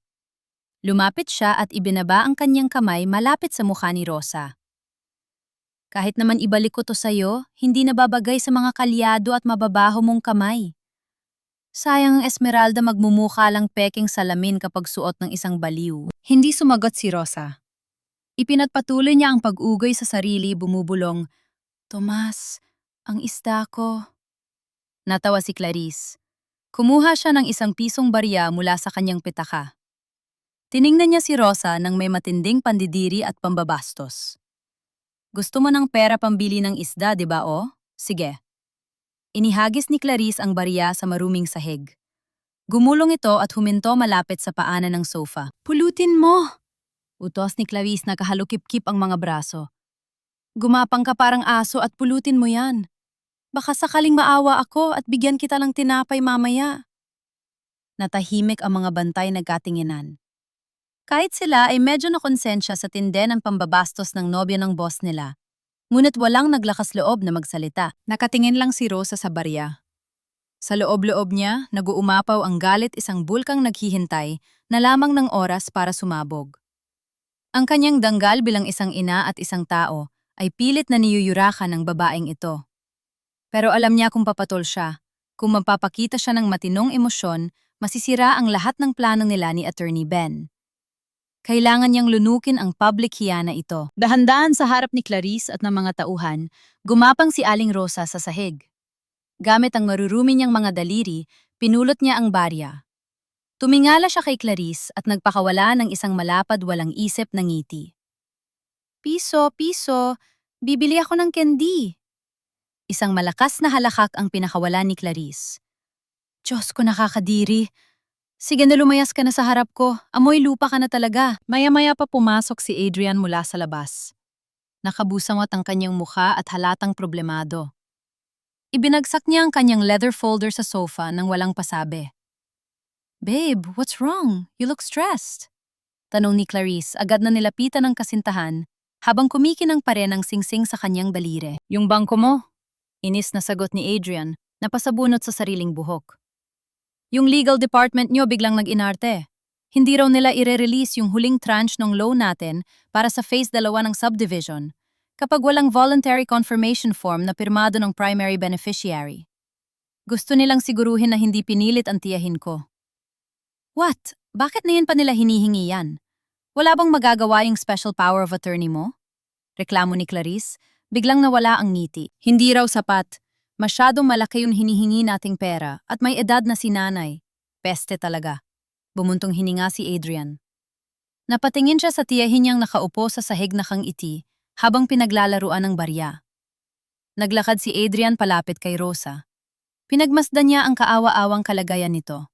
Lumapit siya at ibinaba ang kanyang kamay malapit sa mukha ni Rosa. Kahit naman ibalik ko to sa'yo, hindi nababagay sa mga kalyado at mababaho mong kamay. Sayang ang Esmeralda magmumukha lang peking salamin kapag suot ng isang baliw. Hindi sumagot si Rosa. Ipinagpatuloy niya ang pag-ugay sa sarili, bumubulong, Tomas, ang isda ko. Natawa si Clarice. Kumuha siya ng isang pisong barya mula sa kanyang pitaka. Tiningnan niya si Rosa nang may matinding pandidiri at pambabastos. Gusto mo ng pera pambili ng isda, di ba o? Sige. Inihagis ni Clarice ang barya sa maruming sahig. Gumulong ito at huminto malapit sa paanan ng sofa. Pulutin mo! Utos ni Clarice na kahalukip-kip ang mga braso. Gumapang ka parang aso at pulutin mo yan. Baka sakaling maawa ako at bigyan kita ng tinapay mamaya. Natahimik ang mga bantay nagkatinginan. Kahit sila ay medyo nakonsensya sa tinde ng pambabastos ng nobya ng boss nila, ngunit walang naglakas loob na magsalita. Nakatingin lang si Rosa sa barya. Sa loob-loob niya, naguumapaw ang galit isang bulkang naghihintay na lamang ng oras para sumabog. Ang kanyang danggal bilang isang ina at isang tao ay pilit na niyuyurakan ng babaeng ito. Pero alam niya kung papatol siya, kung magpapakita siya ng matinong emosyon, masisira ang lahat ng plano nila ni Attorney Ben. Kailangan niyang lunukin ang public hiyana ito. Dahan-dahan sa harap ni Clarice at ng mga tauhan, gumapang si Aling Rosa sa sahig. Gamit ang marurumi niyang mga daliri, pinulot niya ang barya. Tumingala siya kay Clarice at nagpakawala ng isang malapad walang isip na ngiti. Piso, piso, bibili ako ng candy. Isang malakas na halakak ang pinakawala ni Clarice. Diyos ko, nakakadiri. Sige na, lumayas ka na sa harap ko. Amoy lupa ka na talaga. Maya-maya pa pumasok si Adrian mula sa labas. Nakabusamot ang kanyang mukha at halatang problemado. Ibinagsak niya ang kanyang leather folder sa sofa nang walang pasabi. Babe, what's wrong? You look stressed. Tanong ni Clarice, agad na nilapitan ng kasintahan habang kumikinang pa rin ang singsing sa kanyang daliri. Yung bangko mo? Inis na sagot ni Adrian, napasabunot sa sariling buhok. Yung legal department nyo biglang nag-inarte. Hindi raw nila ire-release yung huling tranche ng loan natin para sa phase 2 ng subdivision kapag walang voluntary confirmation form na pirmado ng primary beneficiary. Gusto nilang siguruhin na hindi pinilit ang tiyahin ko. What? Bakit na yun pa nila hinihingi yan? Wala bang magagawa yung special power of attorney mo? Reklamo ni Clarice, biglang nawala ang ngiti. Hindi raw sapat. Masyadong malaki yung hinihingi nating pera at may edad na si nanay. Peste talaga. Bumuntong hininga si Adrian. Napatingin siya sa tiyahin niyang nakaupo sa sahig na kangiti habang pinaglalaruan ng barya. Naglakad si Adrian palapit kay Rosa. Pinagmasdan niya ang kaawa-awang kalagayan nito.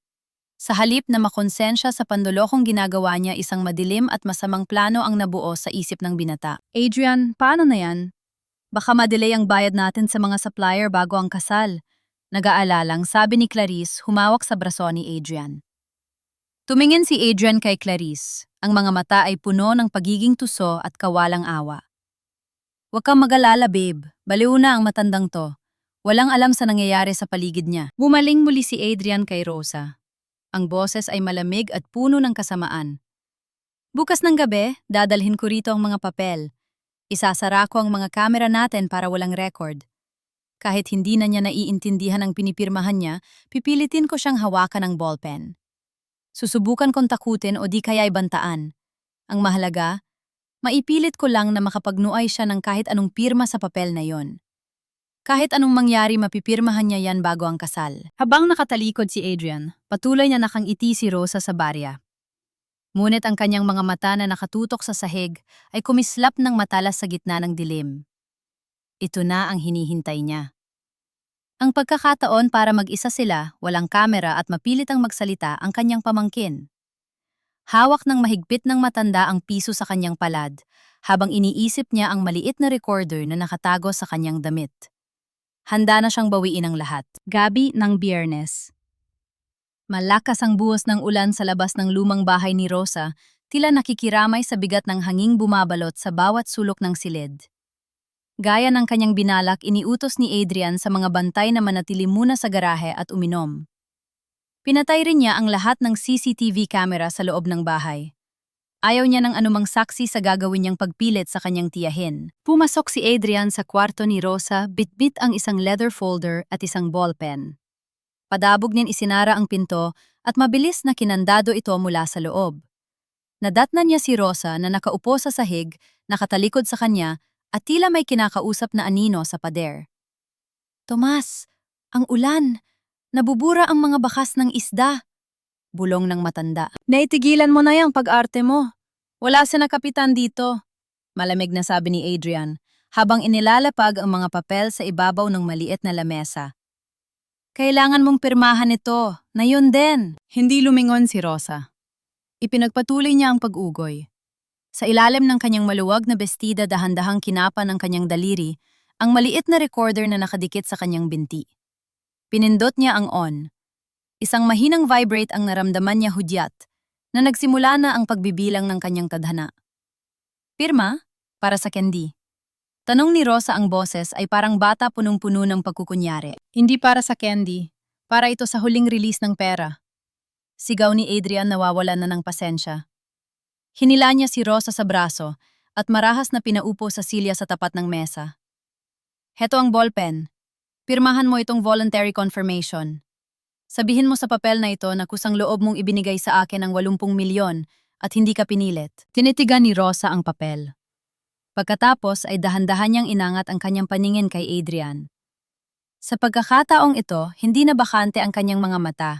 Sa halip na makonsensya sa pandulokong ginagawa niya, isang madilim at masamang plano ang nabuo sa isip ng binata. Adrian, paano na yan? Baka madelay ang bayad natin sa mga supplier bago ang kasal. Nag-aalalang sabi ni Clarice, humawak sa braso ni Adrian. Tumingin si Adrian kay Clarice. Ang mga mata ay puno ng pagiging tuso at kawalang awa. Huwag kang mag-alala, babe. Baliw na ang matandang to. Walang alam sa nangyayari sa paligid niya. Bumaling muli si Adrian kay Rosa. Ang boses ay malamig at puno ng kasamaan. Bukas ng gabi, dadalhin ko rito ang mga papel. Isasara ko ang mga kamera natin para walang record. Kahit hindi na niya naiintindihan ang pinipirmahan niya, pipilitin ko siyang hawakan ng ballpen. Susubukan kong takutin o di kaya'y bantaan. Ang mahalaga, maipilit ko lang na makapagnuay siya ng kahit anong pirma sa papel na yon. Kahit anong mangyari, mapipirmahan niya yan bago ang kasal. Habang nakatalikod si Adrian, patuloy niya nakangiti si Rosa sa barya. Ngunit ang kanyang mga mata na nakatutok sa sahig ay kumislap ng matalas sa gitna ng dilim. Ito na ang hinihintay niya. Ang pagkakataon para mag-isa sila, walang kamera at mapilit ang magsalita ang kanyang pamangkin. Hawak ng mahigpit ng matanda ang piso sa kanyang palad, habang iniisip niya ang maliit na recorder na nakatago sa kanyang damit. Handa na siyang bawiin ang lahat. Gabi ng Biyernes. Malakas ang buhos ng ulan sa labas ng lumang bahay ni Rosa, tila nakikiramay sa bigat ng hanging bumabalot sa bawat sulok ng silid. Gaya ng kanyang binalak, iniutos ni Adrian sa mga bantay na manatili muna sa garahe at uminom. Pinatay rin niya ang lahat ng CCTV camera sa loob ng bahay. Ayaw niya ng anumang saksi sa gagawin niyang pagpilit sa kanyang tiyahin. Pumasok si Adrian sa kwarto ni Rosa, bitbit ang isang leather folder at isang ballpen. Padabog niyan isinara ang pinto at mabilis na kinandado ito mula sa loob. Nadatnan niya si Rosa na nakaupo sa sahig, nakatalikod sa kanya at tila may kinakausap na anino sa pader. "Tomas, ang ulan! Nabubura ang mga bakas ng isda!" Bulong ng matanda. "Naitigilan mo na yung pag-arte mo. Wala si na kapitan dito," malamig na sabi ni Adrian, habang inilalapag ang mga papel sa ibabaw ng maliit na lamesa. "Kailangan mong pirmahan ito, na yun din." Hindi lumingon si Rosa. Ipinagpatuloy niya ang pag-ugoy. Sa ilalim ng kanyang maluwag na bestida, dahan-dahang kinapa ng kanyang daliri ang maliit na recorder na nakadikit sa kanyang binti. Pinindot niya ang on. Isang mahinang vibrate ang naramdaman niya, hudyat, na nagsimula na ang pagbibilang ng kanyang tadhana. "Pirma? Para sa Candy?" Tanong ni Rosa, ang boses ay parang bata punong-puno ng pagkukunyari. "Hindi para sa Candy. Para ito sa huling release ng pera." Sigaw ni Adrian, nawawalan na ng pasensya. Hinila niya si Rosa sa braso at marahas na pinaupo sa silya sa tapat ng mesa. "Heto ang ballpen. Pirmahan mo itong voluntary confirmation. Sabihin mo sa papel na ito na kusang loob mong ibinigay sa akin ang 80 milyon at hindi ka pinilit." Tinitigan ni Rosa ang papel. Pagkatapos ay dahan-dahan niyang inangat ang kanyang paningin kay Adrian. Sa pagkakataong ito, hindi na bakante ang kanyang mga mata.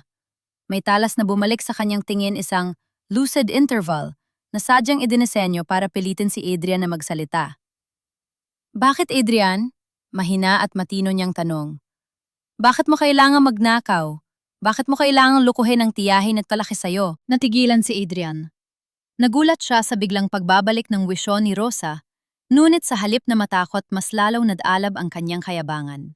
May talas na bumalik sa kanyang tingin, isang lucid interval na sadyang idinisenyo para pilitin si Adrian na magsalita. "Bakit, Adrian?" Mahina at matino niyang tanong. "Bakit mo kailangang magnakaw? Bakit mo kailangang lukuhin ang tiyahin at kalaki sayo?" Natigilan si Adrian. Nagulat siya sa biglang pagbabalik ng wisyon ni Rosa, ngunit sa halip na matakot, mas lalaw nadalab ang kanyang kayabangan.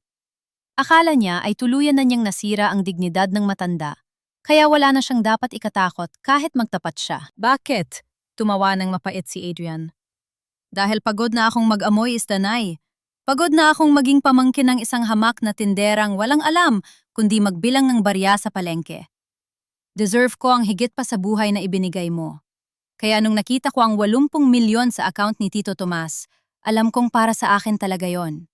Akala niya ay tuluyan na niyang nasira ang dignidad ng matanda, kaya wala na siyang dapat ikatakot kahit magtapat siya. "Bakit?" Tumawa ng mapait si Adrian. "Dahil pagod na akong mag-amoy isdanay. Pagod na akong maging pamangkin ng isang hamak na tinderang walang alam kundi magbilang ng barya sa palengke. Deserve ko ang higit pa sa buhay na ibinigay mo. Kaya nung nakita ko ang 80 milyon sa account ni Tito Tomas, alam kong para sa akin talaga yon.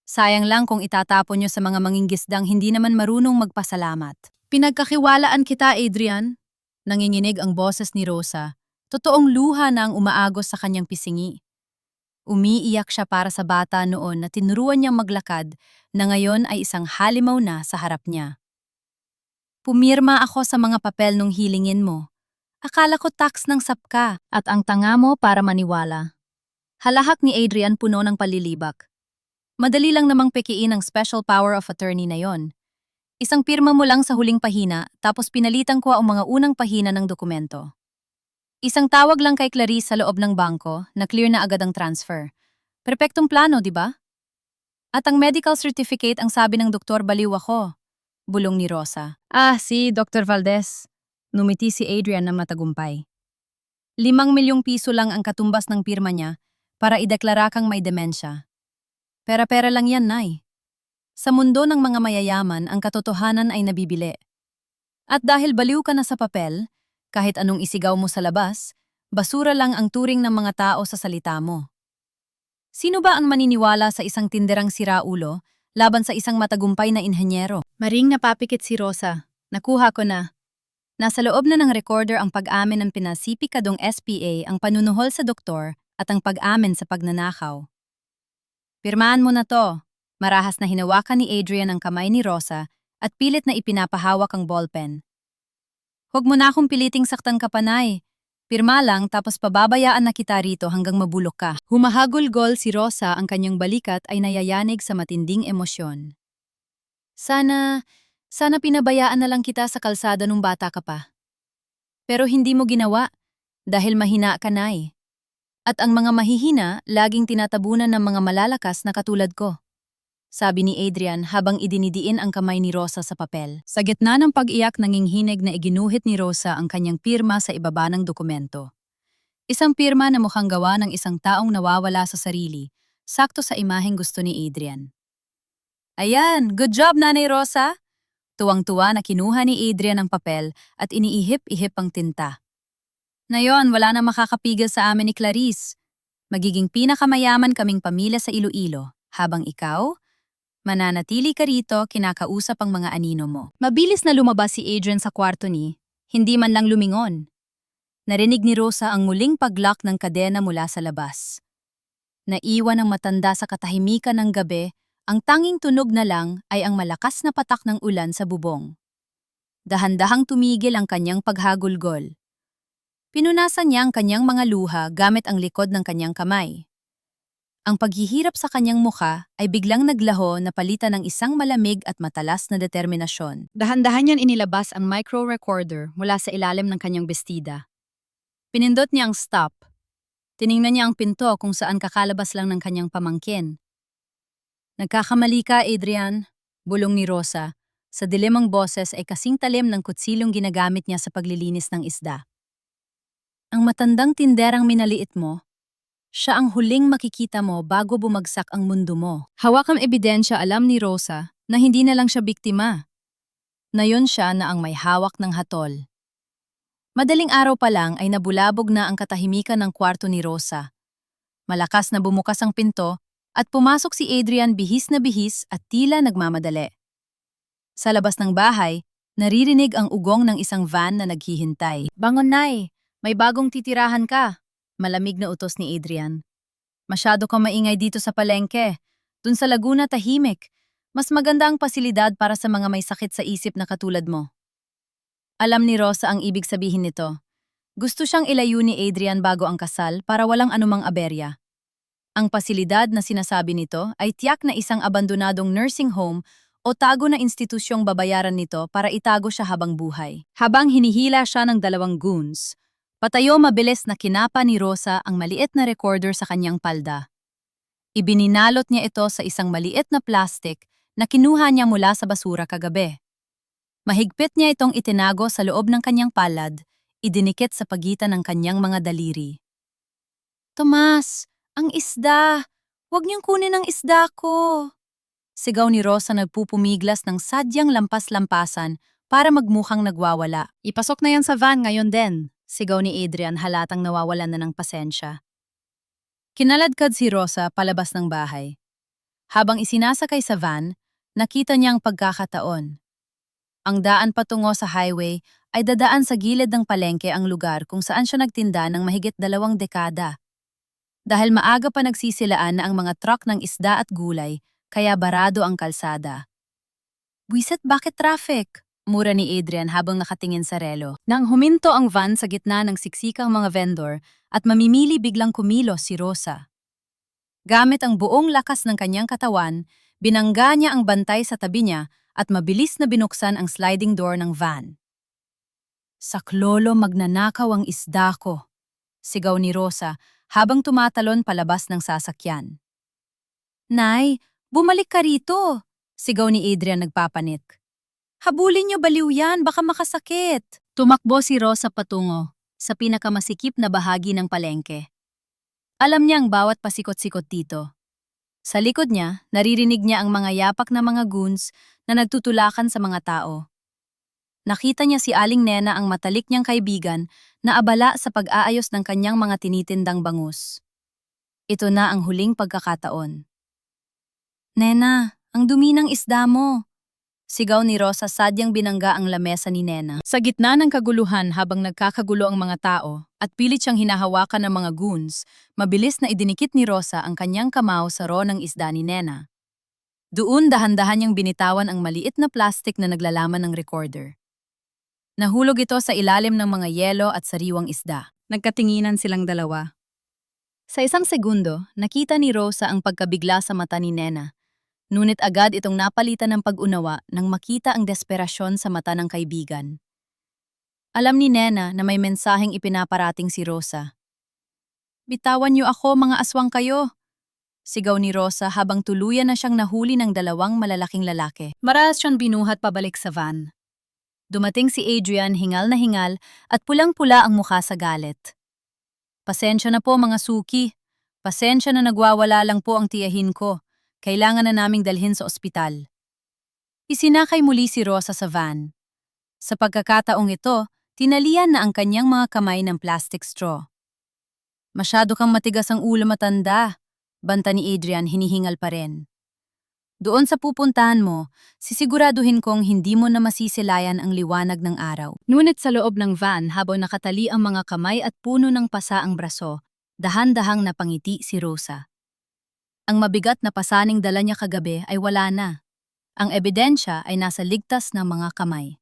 Sayang lang kung itatapon nyo sa mga manginggisdang hindi naman marunong magpasalamat." "Pinagkakiwalaan kita, Adrian." Nanginginig ang boses ni Rosa. Totoong luha na ang umaagos sa kanyang pisingi. Umiiyak siya para sa bata noon na tinuruan niyang maglakad, na ngayon ay isang halimaw na sa harap niya. "Pumirma ako sa mga papel nung hilingin mo. Akala ko tax ng sapka at ang tanga mo para maniwala." Halahak ni Adrian puno ng palilibak. Madali lang namang pekiin ang special power of attorney na yon. Isang pirma mo lang sa huling pahina, tapos pinalitan ko ang mga unang pahina ng dokumento. Isang tawag lang kay Clarice sa loob ng bangko, na clear na agad ang transfer. Perpektong plano, di ba? "At ang medical certificate, ang sabi ng doktor, baliw ako." Bulong ni Rosa. Si Dr. Valdez." Numiti si Adrian na matagumpay. 5 milyong piso lang ang katumbas ng pirma niya para ideklara kang may demensya. Pera-pera lang yan, Nay. Sa mundo ng mga mayayaman, ang katotohanan ay nabibili. At dahil baliw ka na sa papel, kahit anong isigaw mo sa labas, basura lang ang turing ng mga tao sa salita mo. Sino ba ang maniniwala sa isang tinderang siraulo laban sa isang matagumpay na inhenyero? Maring napapikit si Rosa. "Nakuha ko na." Nasa loob na ng recorder ang pag-amin ng pinasipikadong SPA, ang panunuhol sa doktor at ang pag-amin sa pagnanakaw. "Pirmahan mo na to." Marahas na hinawakan ni Adrian ang kamay ni Rosa at pilit na ipinapahawak ang ballpen. "Huwag mo na akong piliting saktan ka, Panay. Pirma lang, tapos pababayaan na kita rito hanggang mabulok ka." Humahagulgol si Rosa, ang kanyang balikat ay nayayanig sa matinding emosyon. Sana pinabayaan na lang kita sa kalsada nung bata ka pa. Pero hindi mo ginawa dahil mahina ka, Nay. At ang mga mahihina laging tinatabunan ng mga malalakas na katulad ko. sabi ni Adrian habang idinidiin ang kamay ni Rosa sa papel. Sa gitna ng pag-iyak nanginginig na iginuhit ni Rosa ang kanyang pirma sa ibaba ng dokumento. Isang pirma na mukhang gawa ng isang taong nawawala sa sarili, sakto sa imaheng gusto ni Adrian. Ayan, good job Nanay Rosa! Tuwang-tuwa na kinuha ni Adrian ang papel at iniihip-ihip ang tinta. Ngayon, wala na makakapigil sa amin ni Clarice. Magiging pinakamayaman kaming pamilya sa Iloilo, habang ikaw, mananatili ka rito kinakausap ang mga anino mo. Mabilis na lumabas si Adrian sa kwarto ni, hindi man lang lumingon. Narinig ni Rosa ang muling pag-lock ng kadena mula sa labas. Naiwan ang matanda sa katahimikan ng gabi, ang tanging tunog na lang ay ang malakas na patak ng ulan sa bubong. Dahan-dahang tumigil ang kanyang paghagulgol. Pinunasan niya ang kanyang mga luha gamit ang likod ng kanyang kamay. Ang paghihirap sa kanyang mukha ay biglang naglaho na palitan ng isang malamig at matalas na determinasyon. Dahan-dahan niyang inilabas ang micro-recorder mula sa ilalim ng kanyang bestida. Pinindot niya ang stop. Tiningnan niya ang pinto kung saan kakalabas lang ng kanyang pamangkin. Nagkakamali ka, Adrian, bulong ni Rosa. Sa dilimang boses ay kasing talim ng kutsilong ginagamit niya sa paglilinis ng isda. Ang matandang tinderang minaliit mo, siya ang huling makikita mo bago bumagsak ang mundo mo. Hawak ang ebidensya, alam ni Rosa na hindi na lang siya biktima. Nayon siya na ang may hawak ng hatol. Madaling araw pa lang ay nabulabog na ang katahimikan ng kwarto ni Rosa. Malakas na bumukas ang pinto at pumasok si Adrian bihis na bihis at tila nagmamadali. Sa labas ng bahay, naririnig ang ugong ng isang van na naghihintay. Bangon, Nay! May bagong titirahan ka! Malamig na utos ni Adrian. Masyado kang maingay dito sa palengke. Dun sa Laguna tahimik. Mas maganda ang pasilidad para sa mga may sakit sa isip na katulad mo. Alam ni Rosa ang ibig sabihin nito. Gusto siyang ilayo ni Adrian bago ang kasal para walang anumang aberya. Ang pasilidad na sinasabi nito ay tiyak na isang abandonadong nursing home o tago na institusyong babayaran nito para itago siya habang buhay. Habang hinihila siya ng dalawang goons, patayo mabilis na kinapa ni Rosa ang maliit na recorder sa kanyang palda. Ibininalot niya ito sa isang maliit na plastic na kinuha niya mula sa basura kagabi. Mahigpit niya itong itinago sa loob ng kanyang palad, idinikit sa pagitan ng kanyang mga daliri. Tomas! Ang isda! Huwag niyong kunin ang isda ko! Sigaw ni Rosa nagpupumiglas ng sadyang lampas-lampasan para magmukhang nagwawala. Ipasok na yan sa van ngayon din, sigaw ni Adrian halatang nawawalan na ng pasensya. Kinaladkad si Rosa palabas ng bahay. Habang isinasakay sa van, nakita niya ang pagkakataon. Ang daan patungo sa highway ay dadaan sa gilid ng palengke ang lugar kung saan siya nagtinda ng mahigit 2 dekada. Dahil maaga pa nagsisilaan na ang mga truck ng isda at gulay, kaya barado ang kalsada. Buisit, bakit traffic? Mura ni Adrian habang nakatingin sa relo. Nang huminto ang van sa gitna ng siksikang mga vendor at mamimili biglang kumilos si Rosa. Gamit ang buong lakas ng kanyang katawan, binangga niya ang bantay sa tabi niya at mabilis na binuksan ang sliding door ng van. Saklolo, magnanakaw ang isda ko, sigaw ni Rosa habang tumatalon palabas ng sasakyan. Nay, bumalik ka rito, sigaw ni Adrian nagpapanik. Habulin niyo, baliw yan, baka makasakit. Tumakbo si Rosa patungo sa pinakamasikip na bahagi ng palengke. Alam niya ang bawat pasikot-sikot dito. Sa likod niya, naririnig niya ang mga yapak na mga goons na nagtutulakan sa mga tao. Nakita niya si Aling Nena, ang matalik niyang kaibigan, na abala sa pag-aayos ng kanyang mga tinitindang bangus. Ito na ang huling pagkakataon. Nena, ang dumi ng isda mo! Sigaw ni Rosa sadyang binangga ang lamesa ni Nena. Sa gitna ng kaguluhan habang nagkakagulo ang mga tao at pilit siyang hinahawakan ng mga goons, mabilis na idinikit ni Rosa ang kanyang kamao sa ro ng isda ni Nena. Doon dahan-dahan niyang binitawan ang maliit na plastic na naglalaman ng recorder. Nahulog ito sa ilalim ng mga yelo at sariwang isda. Nagkatinginan silang dalawa. Sa isang segundo, nakita ni Rosa ang pagkabigla sa mata ni Nena. Ngunit agad itong napalitan ng pag-unawa nang makita ang desperasyon sa mata ng kaibigan. Alam ni Nena na may mensaheng ipinaparating si Rosa. Bitawan niyo ako, mga aswang kayo. Sigaw ni Rosa habang tuluyan na siyang nahuli ng dalawang malalaking lalaki. Marahas siyang binuhat pabalik sa van. Dumating si Adrian hingal na hingal at pulang-pula ang mukha sa galit. Pasensya na po mga suki. Pasensya na nagwawala lang po ang tiyahin ko. Kailangan na naming dalhin sa ospital. Isinakay muli si Rosa sa van. Sa pagkakataong ito, tinalian na ang kanyang mga kamay ng plastic straw. Masyado kang matigas ang ulo matanda, banta ni Adrian hinihingal pa rin. Doon sa pupuntahan mo, sisiguraduhin kong hindi mo na masisilayan ang liwanag ng araw. Ngunit sa loob ng van habang nakatali ang mga kamay at puno ng pasa ang braso, dahan-dahang napangiti si Rosa. Ang mabigat na pasaning dala niya kagabi ay wala na. Ang ebidensya ay nasa ligtas ng mga kamay.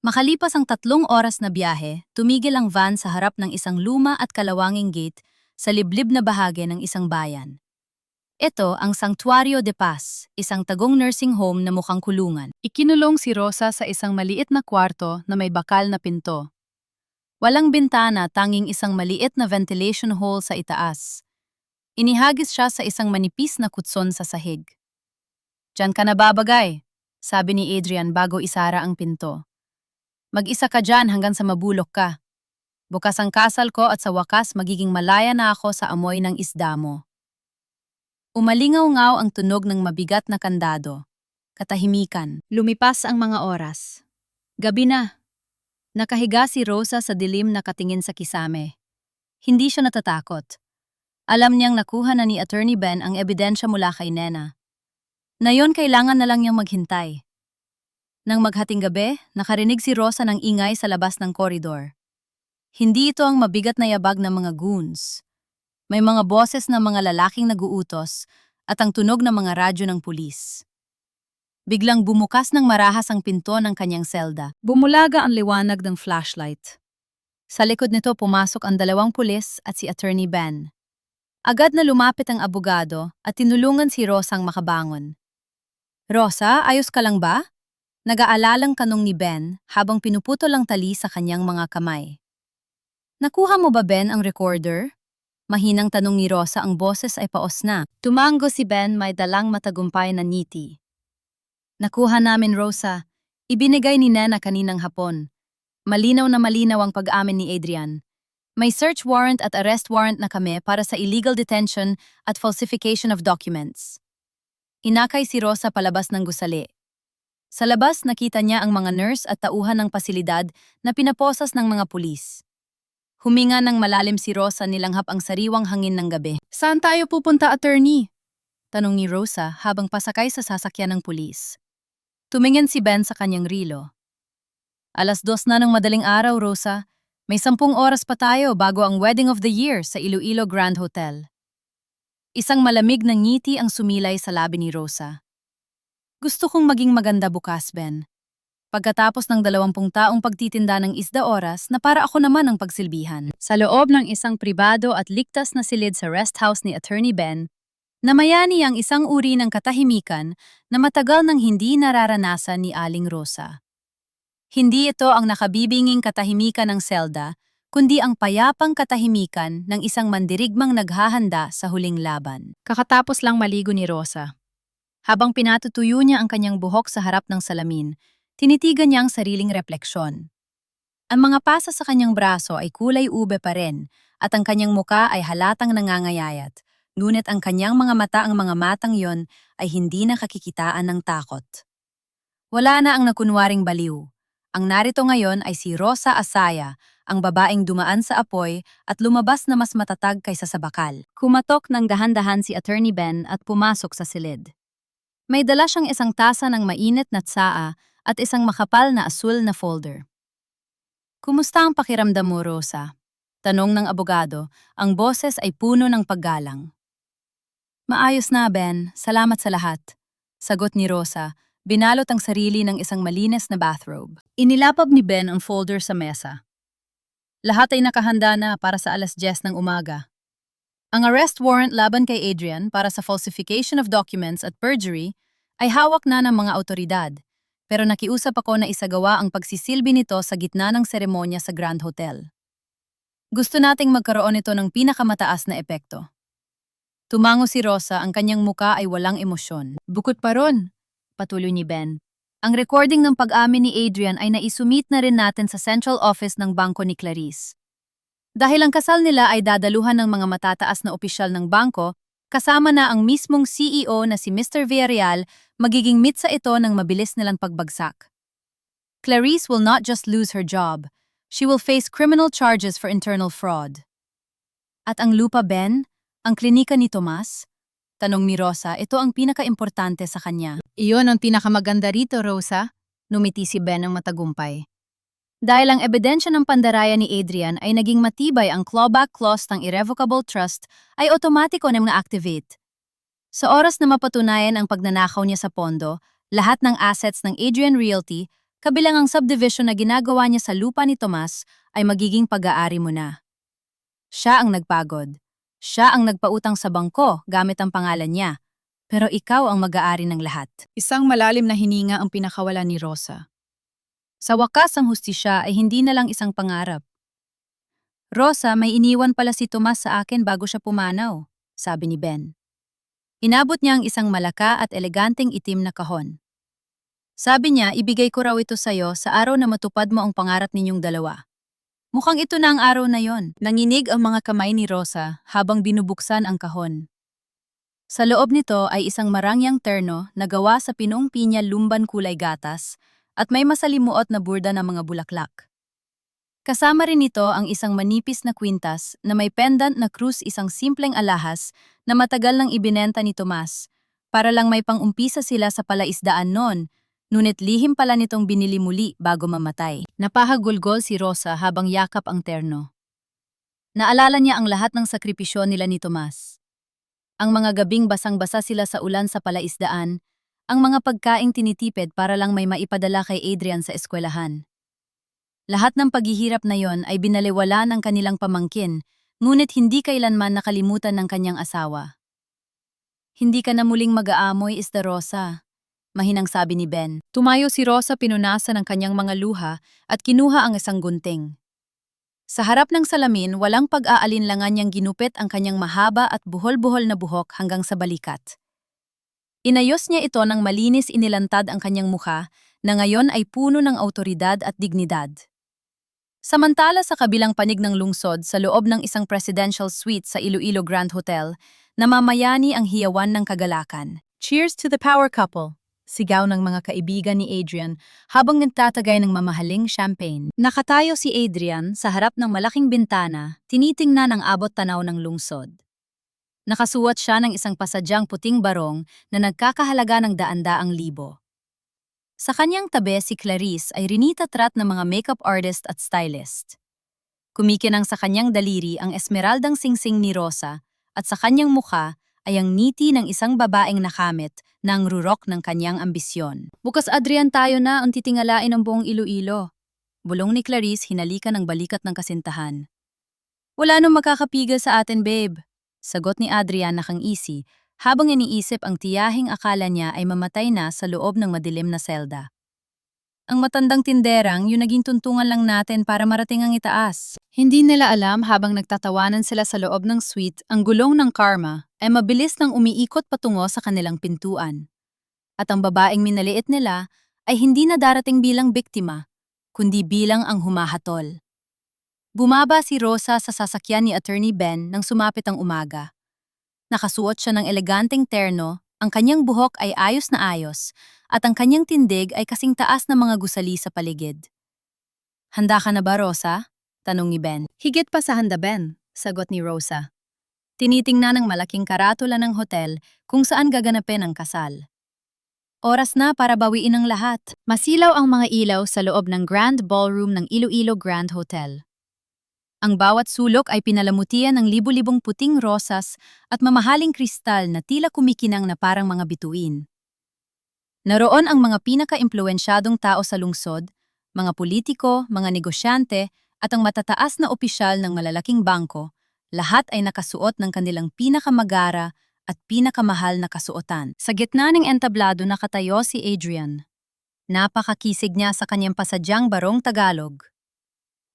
Makalipas ang 3 oras na biyahe, tumigil ang van sa harap ng isang luma at kalawanging gate sa liblib na bahagi ng isang bayan. Ito ang Sanctuario de Paz, isang tagong nursing home na mukhang kulungan. Ikinulong si Rosa sa isang maliit na kwarto na may bakal na pinto. Walang bintana, tanging isang maliit na ventilation hole sa itaas. Inihagis siya sa isang manipis na kutson sa sahig. "Diyan ka na babagay," sabi ni Adrian bago isara ang pinto. "Mag-isa ka dyan hanggang sa mabulok ka. Bukas ang kasal ko at sa wakas magiging malaya na ako sa amoy ng isda mo." Umalingaw-ngaw ang tunog ng mabigat na kandado. Katahimikan. Lumipas ang mga oras. Gabi na. Nakahiga si Rosa sa dilim na katingin sa kisame. Hindi siya natatakot. Alam niyang nakuha na ni Attorney Ben ang ebidensya mula kay Nena. Ngayon kailangan na lang niyang maghintay. Nang maghating gabi, nakarinig si Rosa ng ingay sa labas ng koridor. Hindi ito ang mabigat na yabag ng mga goons. May mga boses ng mga lalaking naguutos at ang tunog ng mga radyo ng pulis. Biglang bumukas ng marahas ang pinto ng kanyang selda. Bumulaga ang liwanag ng flashlight. Sa likod nito pumasok ang 2 pulis at si Attorney Ben. Agad na lumapit ang abogado at tinulungan si Rosang makabangon. "Rosa, ayos ka lang ba?" Nag-aalalang tanong ni Ben habang pinuputol ang tali sa kanyang mga kamay. "Nakuha mo ba, Ben, ang recorder?" Mahinang tanong ni Rosa, ang boses ay paos na. Tumango si Ben, may dalang matagumpay na ngiti. "Nakuha namin, Rosa. Ibinigay ni Nena kaninang hapon. Malinaw na malinaw ang pag-amin ni Adrian. May search warrant at arrest warrant na kami para sa illegal detention at falsification of documents." Inakay si Rosa palabas ng gusali. Sa labas nakita niya ang mga nurse at tauhan ng pasilidad na pinaposas ng mga pulis. Huminga ng malalim si Rosa, nilanghap ang sariwang hangin ng gabi. "Saan tayo pupunta, attorney?" tanong ni Rosa habang pasakay sa sasakyan ng pulis. Tumingin si Ben sa kanyang rilo. "2:00 na ng madaling araw, Rosa. May 10 oras pa tayo bago ang wedding of the year sa Iloilo Grand Hotel." Isang malamig na ngiti ang sumilay sa labi ni Rosa. "Gusto kong maging maganda bukas, Ben. Pagkatapos ng 20 taong pagtitinda ng isda oras na para ako naman ang pagsilbihan." Sa loob ng isang pribado at ligtas na silid sa rest house ni Attorney Ben, namayani ang isang uri ng katahimikan na matagal nang hindi nararanasan ni Aling Rosa. Hindi ito ang nakabibinging katahimikan ng selda, kundi ang payapang katahimikan ng isang mandirigmang naghahanda sa huling laban. Kakatapos lang maligo ni Rosa. Habang pinatutuyo niya ang kanyang buhok sa harap ng salamin, tinitigan niya ang sariling refleksyon. Ang mga pasa sa kanyang braso ay kulay ube pa rin, at ang kanyang muka ay halatang nangangayayat, ngunit ang kanyang mga mata, ang mga matang yon, ay hindi nakakikitaan ng takot. Wala na ang nakunwaring baliw. Ang narito ngayon ay si Rosa Asaya, ang babaeng dumaan sa apoy at lumabas na mas matatag kaysa sa bakal. Kumatok ng dahan-dahan si Attorney Ben at pumasok sa silid. May dala siyang isang tasa ng mainit na tsaa at isang makapal na asul na folder. "Kumusta ang pakiramdam mo, Rosa?" tanong ng abogado, ang boses ay puno ng paggalang. "Maayos na, Ben. Salamat sa lahat," sagot ni Rosa. Binalot ang sarili ng isang malinis na bathrobe. Inilapag ni Ben ang folder sa mesa. Lahat ay nakahanda na para sa 10:00 ng umaga. Ang arrest warrant laban kay Adrian para sa falsification of documents at perjury ay hawak na ng mga awtoridad, pero nakiusap ako na isagawa ang pagsisilbi nito sa gitna ng seremonya sa Grand Hotel. Gusto nating magkaroon ito ng pinakamataas na epekto. Tumango si Rosa, ang kanyang muka ay walang emosyon. Bukod pa ron, patuloy ni Ben, ang recording ng pag-amin ni Adrian ay naisumit na rin natin sa central office ng bangko ni Clarice. Dahil ang kasal nila ay dadaluhan ng mga matataas na opisyal ng bangko, kasama na ang mismong CEO na si Mr. Villarreal, magiging mitsa ito ng mabilis nilang pagbagsak. Clarice will not just lose her job, she will face criminal charges for internal fraud. At ang lupa, Ben? Ang klinika ni Tomas? Tanong ni Rosa, ito ang pinaka-importante sa kanya. Iyon ang pinakamaganda rito, Rosa. Numiti si Ben ng matagumpay. Dahil ang ebidensya ng pandaraya ni Adrian ay naging matibay, ang clawback clause ng irrevocable trust ay otomatiko na activate. Sa oras na mapatunayan ang pagnanakaw niya sa pondo, lahat ng assets ng Adrian Realty, kabilang ang subdivision na ginagawa niya sa lupa ni Tomas, ay magiging pag-aari mo na. Siya ang nagpagod. Siya ang nagpautang sa bangko gamit ang pangalan niya. Pero ikaw ang mag-aari ng lahat. Isang malalim na hininga ang pinakawala ni Rosa. Sa wakas, ang hustisya ay hindi na lang isang pangarap. Rosa, may iniwan pala si Tomas sa akin bago siya pumanaw, sabi ni Ben. Inabot niya ang isang malaka at eleganteng itim na kahon. Sabi niya, ibigay ko raw ito sa'yo sa araw na matupad mo ang pangarap ninyong dalawa. Mukhang ito na ang araw na yon. Nanginig ang mga kamay ni Rosa habang binubuksan ang kahon. Sa loob nito ay isang marangyang terno na gawa sa pinong pinya lumban kulay gatas at may masalimuot na burda ng mga bulaklak. Kasama rin nito ang isang manipis na kwintas na may pendant na krus, isang simpleng alahas na matagal nang ibinenta ni Tomas para lang may pang-umpisa sila sa palaisdaan noon. Ngunit lihim pala nitong binili muli bago mamatay. Napahagulgol si Rosa habang yakap ang terno. Naalala niya ang lahat ng sakripisyo nila ni Tomas. Ang mga gabing basang-basa sila sa ulan sa palaisdaan, ang mga pagkaing tinitipid para lang may maipadala kay Adrian sa eskwelahan. Lahat ng paghihirap na yon ay binaliwala ng kanilang pamangkin, ngunit hindi kailanman nakalimutan ng kanyang asawa. Hindi ka na muling mag-aamoy, Isda Rosa, mahinang sabi ni Ben. Tumayo si Rosa, pinunasan ng kanyang mga luha at kinuha ang isang gunting. Sa harap ng salamin, walang pag-aalinlangan niyang ginupit ang kanyang mahaba at buhol-buhol na buhok hanggang sa balikat. Inayos niya ito ng malinis, inilantad ang kanyang mukha na ngayon ay puno ng awtoridad at dignidad. Samantala sa kabilang panig ng lungsod, sa loob ng isang presidential suite sa Iloilo Grand Hotel, namamayani ang hiyawan ng kagalakan. Cheers to the power couple! Sigaw ng mga kaibigan ni Adrian habang nagtatagay ng mamahaling champagne. Nakatayo si Adrian sa harap ng malaking bintana, tinitingnan ang abot-tanaw ng lungsod. Nakasuot siya ng isang pasadyang puting barong na nagkakahalaga ng daan-daang libo. Sa kanyang tabi, si Clarice ay rinita-trat ng mga makeup artist at stylist. Kumikinang sa kanyang daliri ang esmeraldang singsing ni Rosa at sa kanyang mukha ay ang ngiti ng isang babaeng nakamit na ang rurok ng kanyang ambisyon. Bukas, Adrian, tayo na ang titingalain ng buong Iloilo. Bulong ni Clarice, hinalikan ng balikat ng kasintahan. Wala nang makakapigil sa atin, babe. Sagot ni Adrian nakang-isi habang iniisip ang tiyahing akala niya ay mamatay na sa loob ng madilim na selda. Ang matandang tinderang, yung naging tuntungan lang natin para marating ang itaas. Hindi nila alam habang nagtatawanan sila sa loob ng suite, ang gulong ng karma ay mabilis nang umiikot patungo sa kanilang pintuan. At ang babaeng minaliit nila ay hindi na darating bilang biktima, kundi bilang ang humahatol. Bumaba si Rosa sa sasakyan ni Attorney Ben nang sumapit ang umaga. Nakasuot siya ng eleganteng terno, ang kanyang buhok ay ayos na ayos, at ang kanyang tindig ay kasing taas ng mga gusali sa paligid. Handa ka na ba, Rosa? Tanong ni Ben. Higit pa sa handa, Ben, sagot ni Rosa. Tinitingnan ng malaking karatula ng hotel kung saan gaganapin ang kasal. Oras na para bawiin ang lahat. Masilaw ang mga ilaw sa loob ng Grand Ballroom ng Iloilo Grand Hotel. Ang bawat sulok ay pinalamutian ng libu-libong puting rosas at mamahaling kristal na tila kumikinang na parang mga bituin. Naroon ang mga pinaka-impluwensyadong tao sa lungsod, mga politiko, mga negosyante, at ang matataas na opisyal ng malalaking bangko, lahat ay nakasuot ng kanilang pinakamagara at pinakamahal na kasuotan. Sa gitna ng entablado nakatayo si Adrian. Napakakisig niya sa kanyang pasadyang barong Tagalog.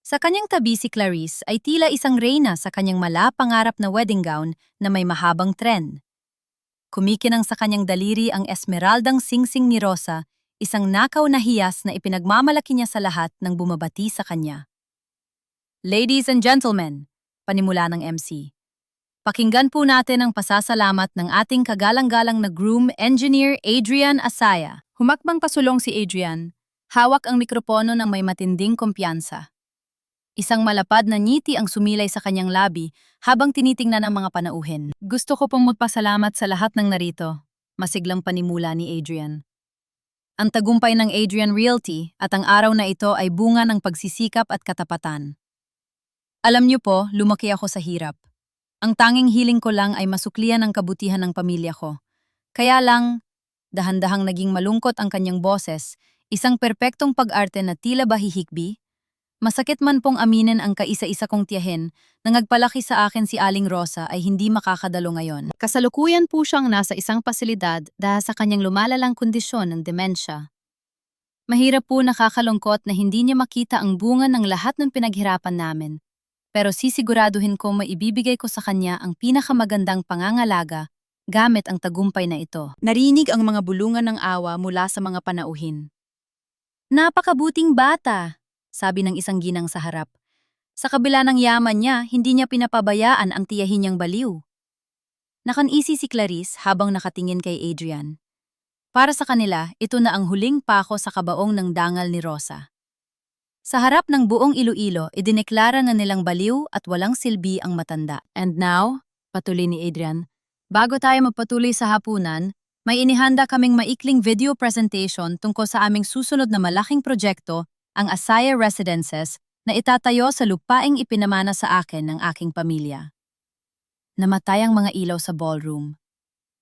Sa kanyang tabi si Clarice ay tila isang reyna sa kanyang malapangarap na wedding gown na may mahabang tren. Kumikinang sa kanyang daliri ang esmeraldang singsing ni Rosa, isang nakaw na hiyas na ipinagmamalaki niya sa lahat ng bumabati sa kanya. Ladies and gentlemen, panimula ng MC. Pakinggan po natin ang pasasalamat ng ating kagalang-galang na groom engineer Adrian Asaya. Humakbang pasulong si Adrian. Hawak ang mikropono ng may matinding kumpiyansa. Isang malapad na ngiti ang sumilay sa kanyang labi habang tinitingnan ang mga panauhin. Gusto ko pong magpasalamat sa lahat ng narito, masiglang panimula ni Adrian. Ang tagumpay ng Adrian Realty at ang araw na ito ay bunga ng pagsisikap at katapatan. Alam niyo po, lumaki ako sa hirap. Ang tanging hiling ko lang ay masuklian ang kabutihan ng pamilya ko. Kaya lang, dahan-dahang naging malungkot ang kanyang boses, isang perpektong pag-arte na tila ba hihikbi. Masakit man pong aminin ang kaisa-isa kong tiyahin na nagpalaki sa akin si Aling Rosa ay hindi makakadalo ngayon. Kasalukuyan po siyang nasa isang pasilidad dahil sa kanyang lumalalang kondisyon ng demensya. Mahirap po nakakalungkot na hindi niya makita ang bunga ng lahat ng pinaghirapan namin. Pero sisiguraduhin ko maibibigay ko sa kanya ang pinakamagandang pangangalaga gamit ang tagumpay na ito. Narinig ang mga bulungan ng awa mula sa mga panauhin. Napakabuting bata, sabi ng isang ginang sa harap. Sa kabila ng yaman niya, hindi niya pinapabayaan ang tiyahin niyang baliw. Nakanisi si Clarice habang nakatingin kay Adrian. Para sa kanila, ito na ang huling pako sa kabaong ng dangal ni Rosa. Sa harap ng buong Iloilo, idineklara na nilang baliw at walang silbi ang matanda. And now, patuloy ni Adrian, bago tayo magpatuloy sa hapunan, may inihanda kaming maikling video presentation tungkol sa aming susunod na malaking proyekto, ang Asaya Residences, na itatayo sa lupaing ipinamana sa akin ng aking pamilya. Namatay ang mga ilaw sa ballroom.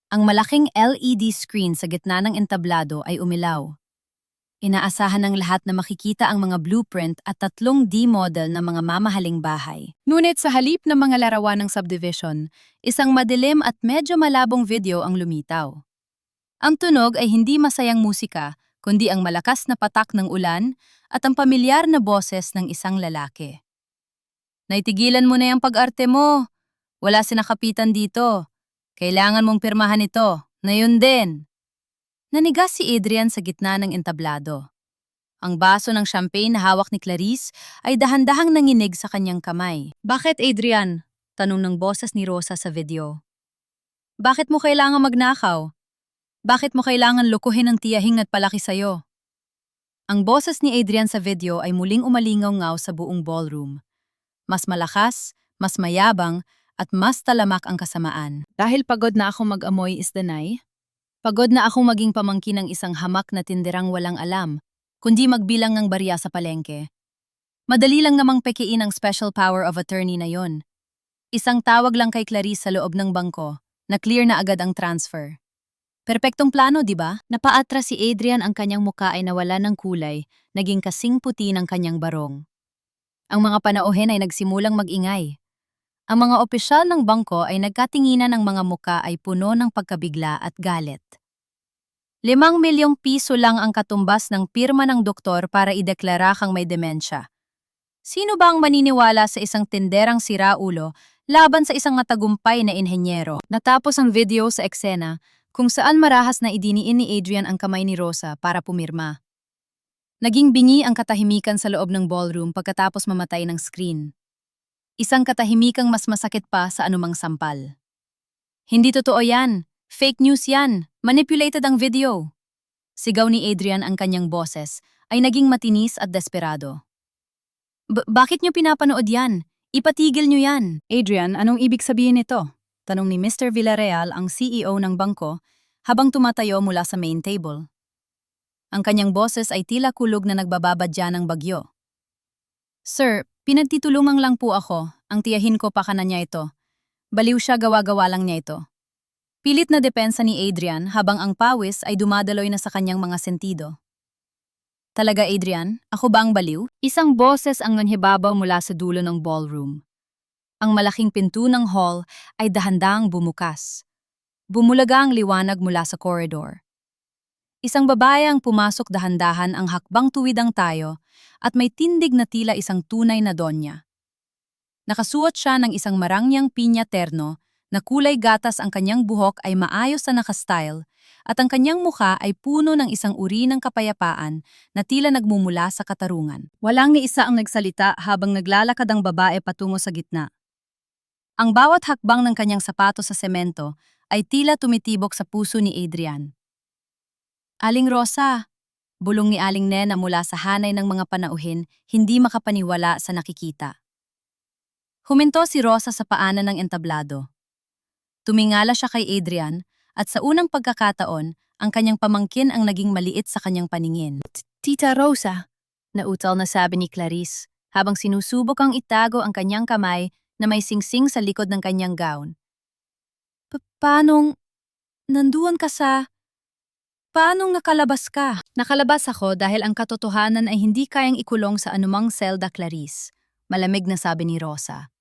Ang malaking LED screen sa gitna ng entablado ay umilaw. Inaasahan ng lahat na makikita ang mga blueprint at 3D model ng mga mamahaling bahay. Ngunit sa halip ng mga larawan ng subdivision, isang madilim at medyo malabong video ang lumitaw. Ang tunog ay hindi masayang musika, kundi ang malakas na patak ng ulan at ang pamilyar na boses ng isang lalaki. Naitigilan mo na yung pag-arte mo. Wala sinakapitan dito. Kailangan mong pirmahan ito. Na yun din. Nanigas si Adrian sa gitna ng entablado. Ang baso ng champagne na hawak ni Clarice ay dahan-dahang nanginig sa kanyang kamay. Bakit, Adrian? Tanong ng boses ni Rosa sa video. Bakit mo kailangan magnakaw? Bakit mo kailangan lukuhin ang tiyahing at palaki sa'yo? Ang boses ni Adrian sa video ay muling umalingaw-ngaw sa buong ballroom. Mas malakas, mas mayabang, at mas talamak ang kasamaan. Dahil pagod na ako mag-amoy isdanay, pagod na akong maging pamangkin ng isang hamak na tinderang walang alam, kundi magbilang ng barya sa palengke. Madali lang namang pekiin ang special power of attorney na yon. Isang tawag lang kay Clarice sa loob ng bangko, na clear na agad ang transfer. Perpektong plano, di ba? Napaatras si Adrian, ang kanyang muka ay nawala ng kulay, naging kasing puti ng kanyang barong. Ang mga panauhin ay nagsimulang mag-ingay. Ang mga opisyal ng bangko ay nagkatinginan, ng mga muka ay puno ng pagkabigla at galit. 5 milyong piso lang ang katumbas ng pirma ng doktor para ideklara kang may demensya. Sino ba ang maniniwala sa isang tinderang siraulo laban sa isang matagumpay na inhenyero? Natapos ang video sa eksena kung saan marahas na idiniin ni Adrian ang kamay ni Rosa para pumirma. Naging bingi ang katahimikan sa loob ng ballroom pagkatapos mamatay ng screen. Isang katahimikang mas masakit pa sa anumang sampal. Hindi totoo yan. Fake news yan. Manipulated ang video. Sigaw ni Adrian, ang kanyang boses ay naging matinis at desperado. Bakit niyo pinapanood yan? Ipatigil niyo yan. Adrian, anong ibig sabihin nito? Tanong ni Mr. Villarreal, ang CEO ng bangko, habang tumatayo mula sa main table. Ang kanyang boses ay tila kulog na nagbababadya ng bagyo. Sir, pinagtitulungan lang po ako. Ang tiyahin ko pa niya ito. Baliw siya, gawa-gawa lang niya ito. Pilit na depensa ni Adrian habang ang pawis ay dumadaloy na sa kanyang mga sentido. Talaga, Adrian? Ako ba ang baliw? Isang boses ang nanhibabaw mula sa dulo ng ballroom. Ang malaking pinto ng hall ay dahan-dahang bumukas. Bumulaga ang liwanag mula sa corridor. Isang babae ang pumasok dahan-dahan ang hakbang tuwidang tayo at may tindig na tila isang tunay na donya. Nakasuot siya ng isang marangyang pinya terno na kulay gatas ang kanyang buhok ay maayos na nakastyle at ang kanyang mukha ay puno ng isang uri ng kapayapaan na tila nagmumula sa katarungan. Walang ni isa ang nagsalita habang naglalakad ang babae patungo sa gitna. Ang bawat hakbang ng kanyang sapatos sa semento ay tila tumitibok sa puso ni Adrian. Aling Rosa, bulong ni Aling Nena mula sa hanay ng mga panauhin, hindi makapaniwala sa nakikita. Huminto si Rosa sa paanan ng entablado. Tumingala siya kay Adrian at sa unang pagkakataon, ang kanyang pamangkin ang naging maliit sa kanyang paningin. Tita Rosa, nautal na sabi ni Clarice habang sinusubok ang itago ang kanyang kamay na may singsing sa likod ng kanyang gown. Paanong nanduan ka sa... Paanong nakalabas ka? Nakalabas ako dahil ang katotohanan ay hindi kayang ikulong sa anumang selda, Clarice. Malamig na sabi ni Rosa.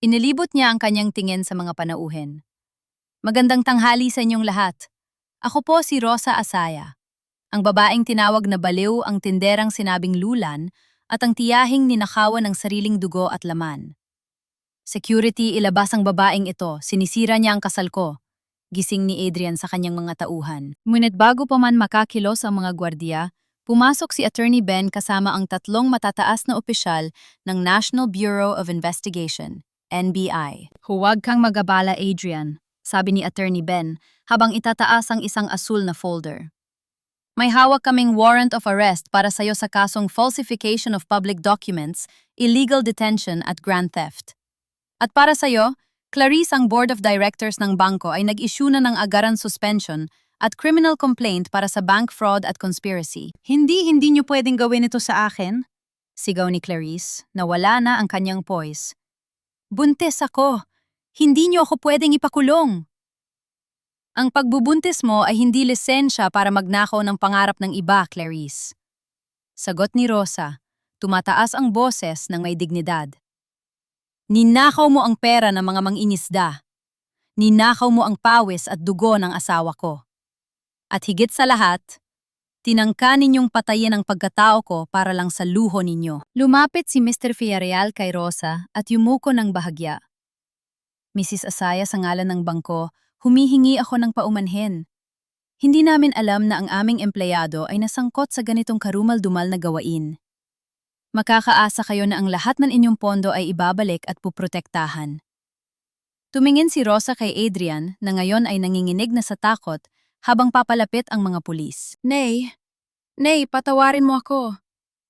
Inilibot niya ang kanyang tingin sa mga panauhin. Magandang tanghali sa inyong lahat. Ako po si Rosa Asaya. Ang babaeng tinawag na baliw ang tinderang sinabing lulan at ang tiyahing ninakawan ng sariling dugo at laman. Security, ilabas ang babaeng ito. Sinisira niya ang kasal ko. Gising ni Adrian sa kanyang mga tauhan. Ngunit bago pa man makakilos ang mga gwardiya, pumasok si Attorney Ben kasama ang tatlong matataas na opisyal ng National Bureau of Investigation, NBI. Huwag kang magabala, Adrian, sabi ni Attorney Ben habang itataas ang isang asul na folder. May hawak kaming warrant of arrest para sayo sa kasong falsification of public documents, illegal detention at grand theft. At para sayo, Clarice, ang Board of Directors ng bangko ay nag-issue na ng agaran suspension at criminal complaint para sa bank fraud at conspiracy. Hindi niyo pwedeng gawin ito sa akin? Sigaw ni Clarice, na wala na ang kanyang poise. Buntis ako! Hindi niyo ako pwedeng ipakulong! Ang pagbubuntis mo ay hindi lisensya para magnakaw ng pangarap ng iba, Clarice. Sagot ni Rosa, tumataas ang boses ng may dignidad. Ninakaw mo ang pera ng mga mangingisda. Ninakaw mo ang pawis at dugo ng asawa ko. At higit sa lahat, tinangka ninyong patayin ang pagkatao ko para lang sa luho ninyo. Lumapit si Mr. Villarreal kay Rosa at yumuko ng bahagya. Mrs. Asaya, sa ngalan ng bangko, humihingi ako ng paumanhin. Hindi namin alam na ang aming empleyado ay nasangkot sa ganitong karumal-dumal na gawain. Makakaasa kayo na ang lahat ng inyong pondo ay ibabalik at puprotektahan. Tumingin si Rosa kay Adrian na ngayon ay nanginginig na sa takot habang papalapit ang mga pulis. Nay, patawarin mo ako.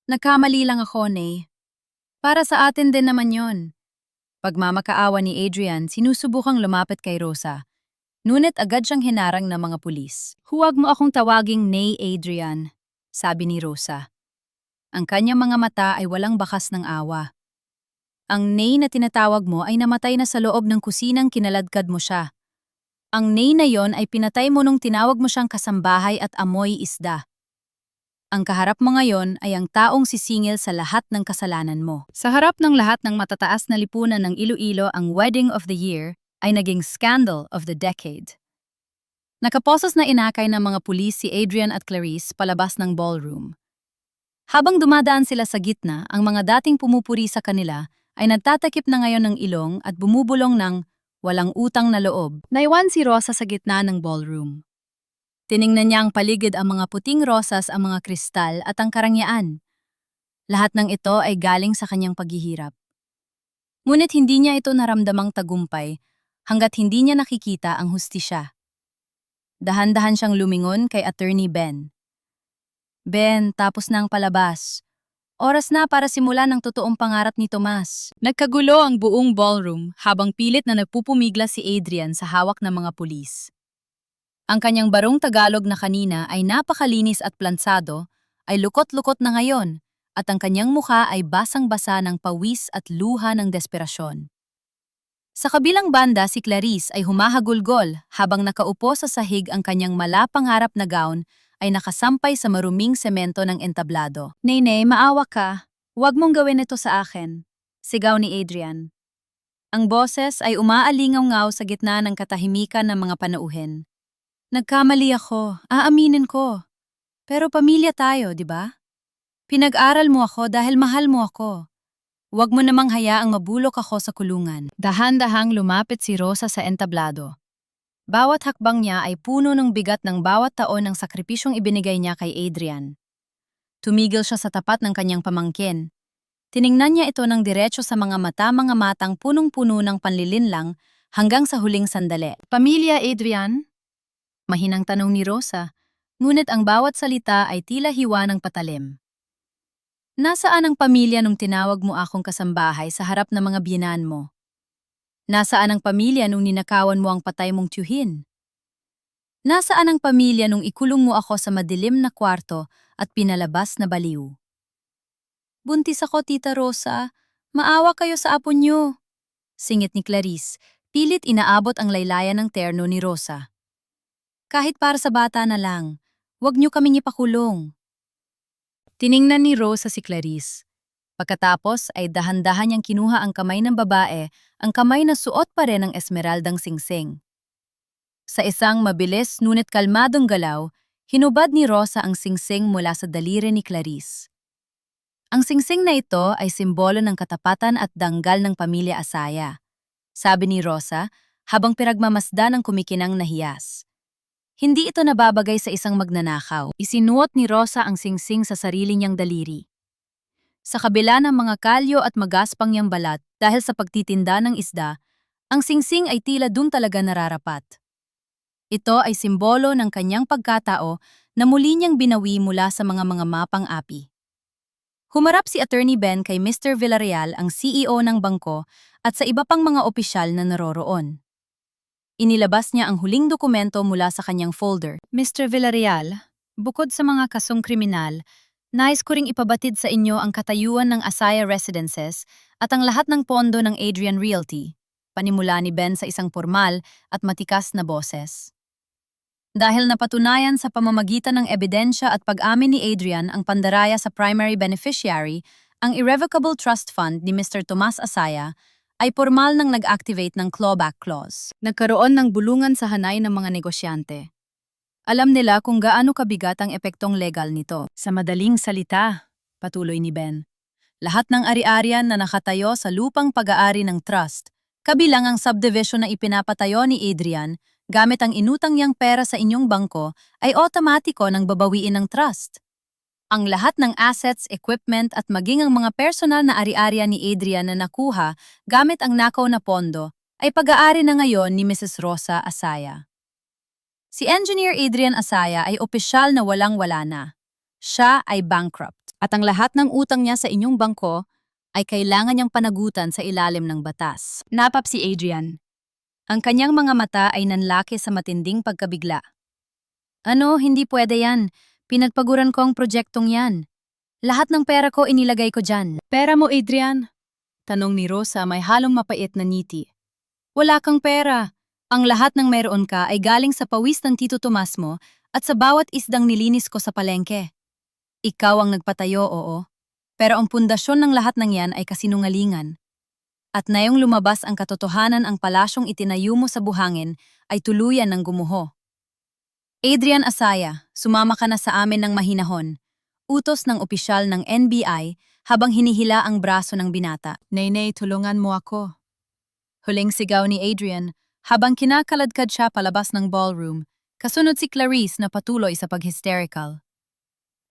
Nagkamali lang ako, Nay. Para sa atin din naman yon. Pagmamakaawa ni Adrian, sinusubukang lumapit kay Rosa. Ngunit agad siyang hinarang ng mga pulis. Huwag mo akong tawaging Nay, Adrian, sabi ni Rosa. Ang kanyang mga mata ay walang bakas ng awa. Ang Nay na tinatawag mo ay namatay na sa loob ng kusinang kinaladkad mo siya. Ang Nay na yon ay pinatay mo nung tinawag mo siyang kasambahay at amoy isda. Ang kaharap mo ngayon ay ang taong sisingil sa lahat ng kasalanan mo. Sa harap ng lahat ng matataas na lipunan ng Iloilo, ang wedding of the year ay naging scandal of the decade. Nakaposos na inakay ng mga pulis si Adrian at Clarice palabas ng ballroom. Habang dumadaan sila sa gitna, ang mga dating pumupuri sa kanila ay nagtatakip na ngayon ng ilong at bumubulong ng walang utang na loob. Naiwan si Rosa sa gitna ng ballroom. Tiningnan niya ang paligid, ang mga puting rosas, ang mga kristal at ang karangyaan. Lahat ng ito ay galing sa kanyang paghihirap. Ngunit hindi niya ito naramdamang tagumpay hanggat hindi niya nakikita ang hustisya. Dahan-dahan siyang lumingon kay Attorney Ben. Ben, tapos na ang palabas. Oras na para simulan ang totoong pangarap ni Tomas. Nagkagulo ang buong ballroom habang pilit na nagpupumigla si Adrian sa hawak ng mga pulis. Ang kanyang barong Tagalog na kanina ay napakalinis at plansado, ay lukot-lukot na ngayon, at ang kanyang mukha ay basang-basa ng pawis at luha ng desperasyon. Sa kabilang banda, si Clarice ay humahagulgol habang nakaupo sa sahig, ang kanyang malapangarap na gown ay nakasampay sa maruming semento ng entablado. Nene, maawa ka. Huwag mong gawin ito sa akin, sigaw ni Adrian. Ang boses ay umaalingaw-ngaw sa gitna ng katahimikan ng mga panauhin. Nagkamali ako, aaminin ko. Pero pamilya tayo, di ba? Pinag-aral mo ako dahil mahal mo ako. Huwag mo namang hayaang mabulok ako sa kulungan. Dahan-dahang lumapit si Rosa sa entablado. Bawat hakbang niya ay puno ng bigat ng bawat taon ng sakripisyong ibinigay niya kay Adrian. Tumigil siya sa tapat ng kanyang pamangkin. Tiningnan niya ito ng diretso sa mga matang punong-puno ng panlilinlang hanggang sa huling sandali. Pamilya, Adrian? Mahinang tanong ni Rosa, ngunit ang bawat salita ay tila hiwa ng patalim. Nasaan ang pamilya nung tinawag mo akong kasambahay sa harap ng mga biyenan mo? Nasaan ang pamilya nung ninakawan mo ang patay mong tiyuhin? Nasaan ang pamilya nung ikulong mo ako sa madilim na kwarto at pinalabas na baliw? Buntis ako, Tita Rosa. Maawa kayo sa apo niyo. Singit ni Clarice, pilit inaabot ang laylayan ng terno ni Rosa. Kahit para sa bata na lang, huwag niyo kaming ipakulong. Tiningnan ni Rosa si Clarice. Pagkatapos ay dahan-dahan niyang kinuha ang kamay ng babae, ang kamay na suot pa rin ng esmeraldang singsing. Sa isang mabilis ngunit kalmadong galaw, hinubad ni Rosa ang singsing mula sa daliri ni Clarice. Ang singsing na ito ay simbolo ng katapatan at danggal ng pamilya Asaya, sabi ni Rosa habang pinagmamasdan ng kumikinang na hiyas. Hindi ito nababagay sa isang magnanakaw. Isinuot ni Rosa ang singsing sa sarili niyang daliri. Sa kabila ng mga kalyo at magaspang niyang balat dahil sa pagtitinda ng isda, ang singsing ay tila dun talaga nararapat. Ito ay simbolo ng kanyang pagkatao na muli niyang binawi mula sa mga mapang api. Humarap si Attorney Ben kay Mr. Villarreal, ang CEO ng bangko, at sa iba pang mga opisyal na naroroon. Inilabas niya ang huling dokumento mula sa kanyang folder. Mr. Villarreal, bukod sa mga kasong kriminal, nais ko ring ipabatid sa inyo ang katayuan ng Asaya Residences at ang lahat ng pondo ng Adrian Realty, panimula ni Ben sa isang formal at matikas na boses. Dahil napatunayan sa pamamagitan ng ebidensya at pag-amin ni Adrian ang pandaraya sa primary beneficiary, ang Irrevocable Trust Fund ni Mr. Tomas Asaya ay formal nang nag-activate ng clawback clause. Nagkaroon ng bulungan sa hanay ng mga negosyante. Alam nila kung gaano kabigat ang epektong legal nito. Sa madaling salita, patuloy ni Ben, lahat ng ari-arian na nakatayo sa lupang pag-aari ng trust, kabilang ang subdivision na ipinapatayo ni Adrian, gamit ang inutang niyang pera sa inyong bangko, ay otomatiko nang babawiin ng trust. Ang lahat ng assets, equipment at maging ang mga personal na ari-arian ni Adrian na nakuha gamit ang nakaw na pondo ay pag-aari na ngayon ni Mrs. Rosa Asaya. Si Engineer Adrian Asaya ay opisyal na walang-wala na. Siya ay bankrupt at ang lahat ng utang niya sa inyong bangko ay kailangan niyang panagutan sa ilalim ng batas. Napap si Adrian. Ang kanyang mga mata ay nanlaki sa matinding pagkabigla. Ano, hindi pwede yan. Pinagpaguran ko ang proyektong yan. Lahat ng pera ko inilagay ko dyan. Pera mo, Adrian? Tanong ni Rosa may halong mapait na ngiti. Wala kang pera. Ang lahat ng meron ka ay galing sa pawis ng Tito Tomas mo at sa bawat isdang nilinis ko sa palengke. Ikaw ang nagpatayo, oo. Pero ang pundasyon ng lahat ng yan ay kasinungalingan. At ngayong lumabas ang katotohanan, ang palasyong itinayo mo sa buhangin ay tuluyan ng gumuho. Adrian Asaya, sumama ka na sa amin ng mahinahon. Utos ng opisyal ng NBI habang hinihila ang braso ng binata. Nay, tulungan mo ako. Huling sigaw ni Adrian habang kinakaladkad siya palabas ng ballroom, kasunod si Clarice na patuloy sa pag-hysterical.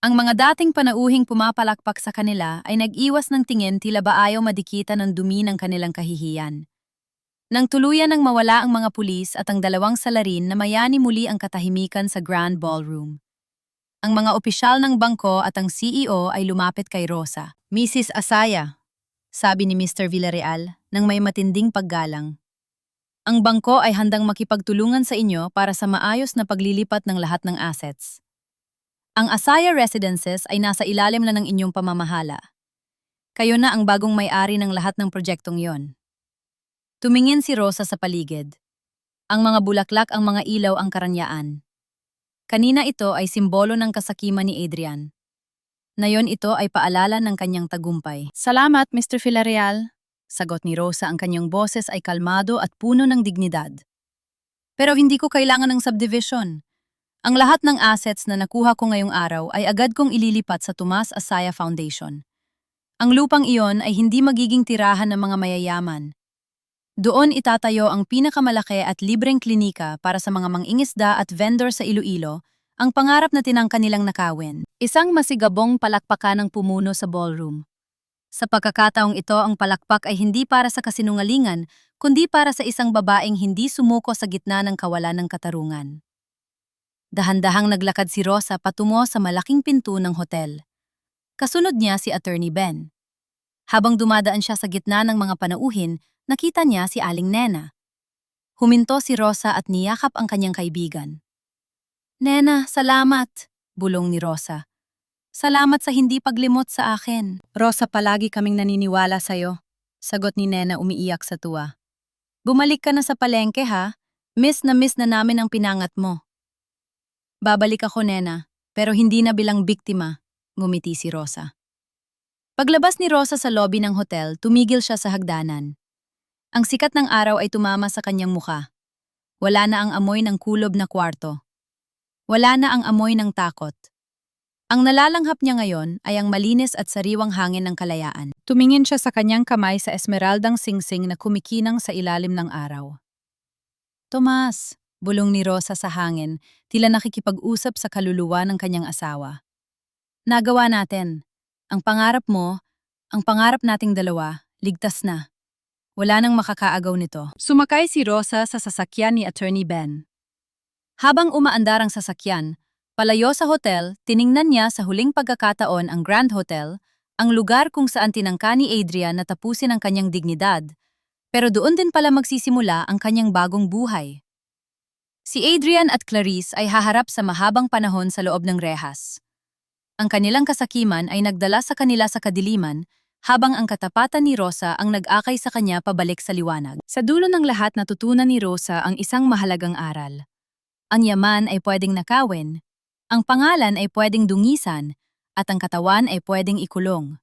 Ang mga dating panauhing pumapalakpak sa kanila ay nag-iwas ng tingin, tila ba ayaw madikitan ng dumi ng kanilang kahihiyan. Nang tuluyan ng mawala ang mga pulis at ang dalawang salarin, na mayani muli ang katahimikan sa Grand Ballroom. Ang mga opisyal ng bangko at ang CEO ay lumapit kay Rosa. Mrs. Asaya, sabi ni Mr. Villarreal nang may matinding paggalang. Ang bangko ay handang makipagtulungan sa inyo para sa maayos na paglilipat ng lahat ng assets. Ang Asaya Residences ay nasa ilalim na ng inyong pamamahala. Kayo na ang bagong may-ari ng lahat ng proyektong yon. Tumingin si Rosa sa paligid. Ang mga bulaklak, ang mga ilaw, ang karanyaan. Kanina ito ay simbolo ng kasakiman ni Adrian. Ngayon ito ay paalala ng kanyang tagumpay. Salamat, Mr. Villarreal. Sagot ni Rosa, ang kanyang boses ay kalmado at puno ng dignidad. Pero hindi ko kailangan ng subdivision. Ang lahat ng assets na nakuha ko ngayong araw ay agad kong ililipat sa Tomas Asaya Foundation. Ang lupang iyon ay hindi magiging tirahan ng mga mayayaman. Doon itatayo ang pinakamalaki at libreng klinika para sa mga mangingisda at vendor sa Iloilo, ang pangarap na tinangka nilang nakawin. Isang masigabong palakpakan ang pumuno sa ballroom. Sa pagkakataong ito, ang palakpak ay hindi para sa kasinungalingan, kundi para sa isang babaeng hindi sumuko sa gitna ng kawalan ng katarungan. Dahan-dahang naglakad si Rosa patungo sa malaking pinto ng hotel. Kasunod niya si Attorney Ben. Habang dumadaan siya sa gitna ng mga panauhin, nakita niya si Aling Nena. Huminto si Rosa at niyakap ang kanyang kaibigan. "Nena, salamat," bulong ni Rosa. "Salamat sa hindi paglimot sa akin." "Rosa, palagi kaming naniniwala sa'yo," sagot ni Nena umiiyak sa tuwa. "Bumalik ka na sa palengke ha, miss na namin ang pinangat mo." "Babalik ako, Nena, pero hindi na bilang biktima," ngumiti si Rosa. Paglabas ni Rosa sa lobby ng hotel, tumigil siya sa hagdanan. Ang sikat ng araw ay tumama sa kanyang mukha. Wala na ang amoy ng kulob na kwarto. Wala na ang amoy ng takot. Ang nalalanghap niya ngayon ay ang malinis at sariwang hangin ng kalayaan. Tumingin siya sa kanyang kamay sa esmeraldang singsing na kumikinang sa ilalim ng araw. "Tomas," bulong ni Rosa sa hangin, tila nakikipag-usap sa kaluluwa ng kanyang asawa. "Nagawa natin. Ang pangarap mo, ang pangarap nating dalawa, ligtas na. Wala nang makakaagaw nito." Sumakay si Rosa sa sasakyan ni Attorney Ben. Habang umaandar ang sasakyan, palayo sa hotel, tiningnan niya sa huling pagkakataon ang Grand Hotel, ang lugar kung saan tinangka ni Adrian na tapusin ang kanyang dignidad, pero doon din pala magsisimula ang kanyang bagong buhay. Si Adrian at Clarice ay haharap sa mahabang panahon sa loob ng rehas. Ang kanilang kasakiman ay nagdala sa kanila sa kadiliman, habang ang katapatan ni Rosa ang nag-akay sa kanya pabalik sa liwanag. Sa dulo ng lahat natutunan ni Rosa ang isang mahalagang aral. Ang yaman ay pwedeng nakawin, ang pangalan ay pwedeng dungisan, at ang katawan ay pwedeng ikulong.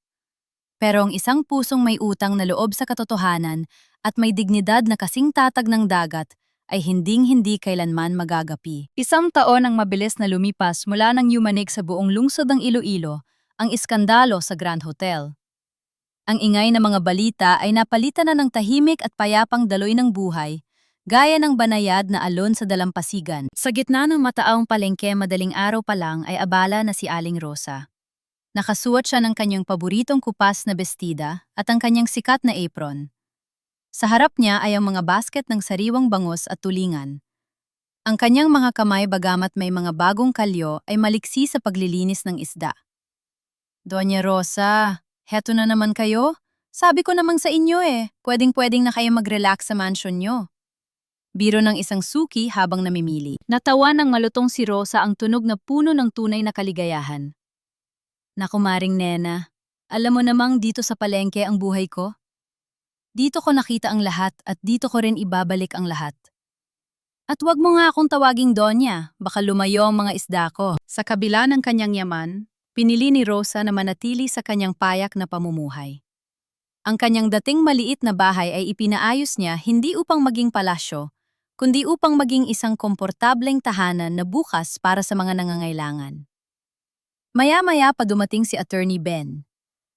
Pero ang isang pusong may utang na loob sa katotohanan at may dignidad na kasing tatag ng dagat ay hinding-hindi kailanman magagapi. Isang taon ang mabilis na lumipas mula nang yumanig sa buong lungsod ng Iloilo ang iskandalo sa Grand Hotel. Ang ingay ng mga balita ay napalitan na ng tahimik at payapang daloy ng buhay, gaya ng banayad na alon sa dalampasigan. Sa gitna ng mataong palengke madaling araw pa lang ay abala na si Aling Rosa. Nakasuot siya ng kanyang paboritong kupas na bestida at ang kanyang sikat na apron. Sa harap niya ay ang mga basket ng sariwang bangus at tulingan. Ang kanyang mga kamay bagamat may mga bagong kalyo ay maliksi sa paglilinis ng isda. "Doña Rosa, heto na naman kayo? Sabi ko namang sa inyo pwedeng-pwedeng na kayo mag-relax sa mansion nyo." Biro ng isang suki habang namimili. Natawa ng malutong si Rosa ang tunog na puno ng tunay na kaligayahan. "Naku Maring Nena, alam mo namang dito sa palengke ang buhay ko? Dito ko nakita ang lahat at dito ko rin ibabalik ang lahat. At wag mo nga akong tawaging Donya, baka lumayo ang mga isda ko." Sa kabila ng kanyang yaman, pinili ni Rosa na manatili sa kanyang payak na pamumuhay. Ang kanyang dating maliit na bahay ay ipinaayos niya hindi upang maging palasyo, kundi upang maging isang komportableng tahanan na bukas para sa mga nangangailangan. Maya-maya pa dumating si Attorney Ben.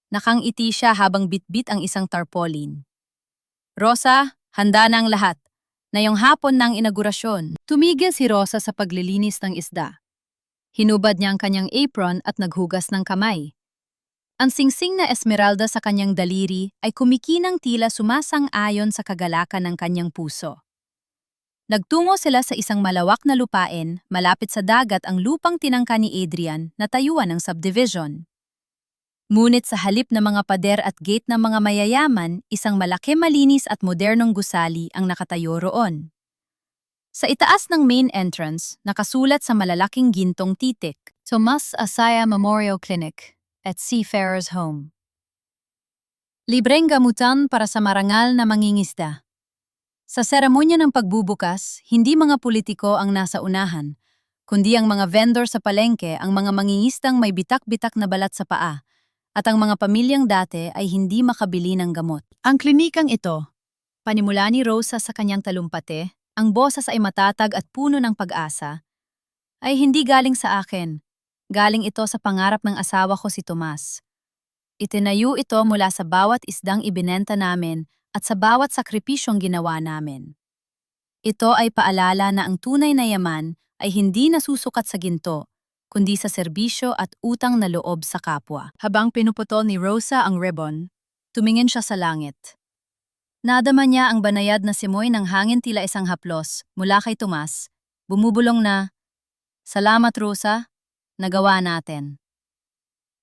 Nakangiti siya habang bitbit ang isang tarpaulin. "Rosa, handa na ang lahat. Ngayong hapon na ang inaugurasyon." Tumigil si Rosa sa paglilinis ng isda. Hinubad niya ang kanyang apron at naghugas ng kamay. Ang singsing na esmeralda sa kanyang daliri ay kumikinang tila sumasang-ayon sa kagalakan ng kanyang puso. Nagtungo sila sa isang malawak na lupain, malapit sa dagat ang lupang tinangka ni Adrian na tayuan ng subdivision. Ngunit sa halip na mga pader at gate ng mga mayayaman, isang malaki malinis at modernong gusali ang nakatayo roon. Sa itaas ng main entrance, nakasulat sa malalaking gintong titik, Tomas Asaya Memorial Clinic at Seafarer's Home. Libreng gamutan para sa marangal na mangingisda. Sa seremonya ng pagbubukas, hindi mga politiko ang nasa unahan, kundi ang mga vendor sa palengke, ang mga mangingistang may bitak-bitak na balat sa paa, at ang mga pamilyang dati ay hindi makabili ng gamot. Ang klinikang ito, panimula ni Rosa sa kanyang talumpate, ang boses ay matatag at puno ng pag-asa, ay hindi galing sa akin. Galing ito sa pangarap ng asawa ko si Tomas. Itinayo ito mula sa bawat isdang ibinenta namin at sa bawat sakripisyong ginawa namin. Ito ay paalala na ang tunay na yaman ay hindi nasusukat sa ginto, kundi sa serbisyo at utang na loob sa kapwa. Habang pinuputol ni Rosa ang ribbon, tumingin siya sa langit. Nadama niya ang banayad na simoy ng hangin tila isang haplos mula kay Tomas. Bumubulong na, "Salamat Rosa, nagawa natin."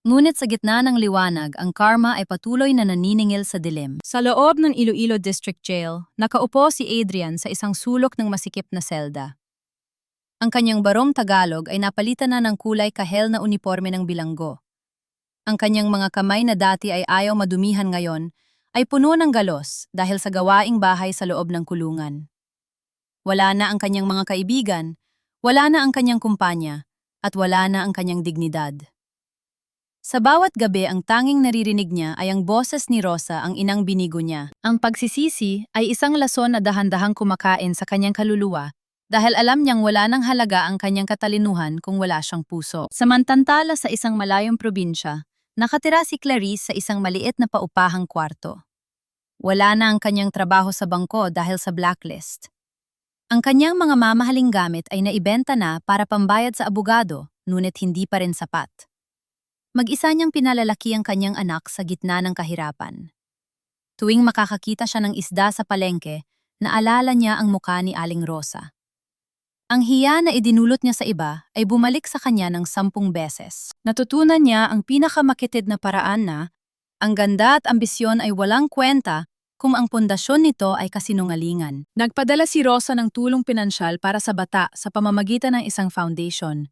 Ngunit sa gitna ng liwanag, ang karma ay patuloy na naniningil sa dilim. Sa loob ng Iloilo District Jail, nakaupo si Adrian sa isang sulok ng masikip na selda. Ang kanyang barong Tagalog ay napalitan na ng kulay kahel na uniforme ng bilanggo. Ang kanyang mga kamay na dati ay ayaw madumihan ngayon, ay puno ng galos dahil sa gawaing bahay sa loob ng kulungan. Wala na ang kanyang mga kaibigan, wala na ang kanyang kumpanya, at wala na ang kanyang dignidad. Sa bawat gabi ang tanging naririnig niya ay ang boses ni Rosa, ang inang binigo niya. Ang pagsisisi ay isang lason na dahan-dahang kumakain sa kanyang kaluluwa dahil alam niyang wala nang halaga ang kanyang katalinuhan kung wala siyang puso. Samantantala sa isang malayong probinsya, nakatira si Clarice sa isang maliit na paupahang kwarto. Wala na ang kanyang trabaho sa bangko dahil sa blacklist. Ang kanyang mga mamahaling gamit ay naibenta na para pambayad sa abogado, ngunit hindi pa rin sapat. Mag-isa niyang pinalalaki ang kanyang anak sa gitna ng kahirapan. Tuwing makakakita siya ng isda sa palengke, naalala niya ang muka ni Aling Rosa. Ang hiya na idinulot niya sa iba ay bumalik sa kanya ng 10 beses. Natutunan niya ang pinakamakitid na paraan na ang ganda at ambisyon ay walang kwenta kung ang pundasyon nito ay kasinungalingan. Nagpadala si Rosa ng tulong pinansyal para sa bata sa pamamagitan ng isang foundation.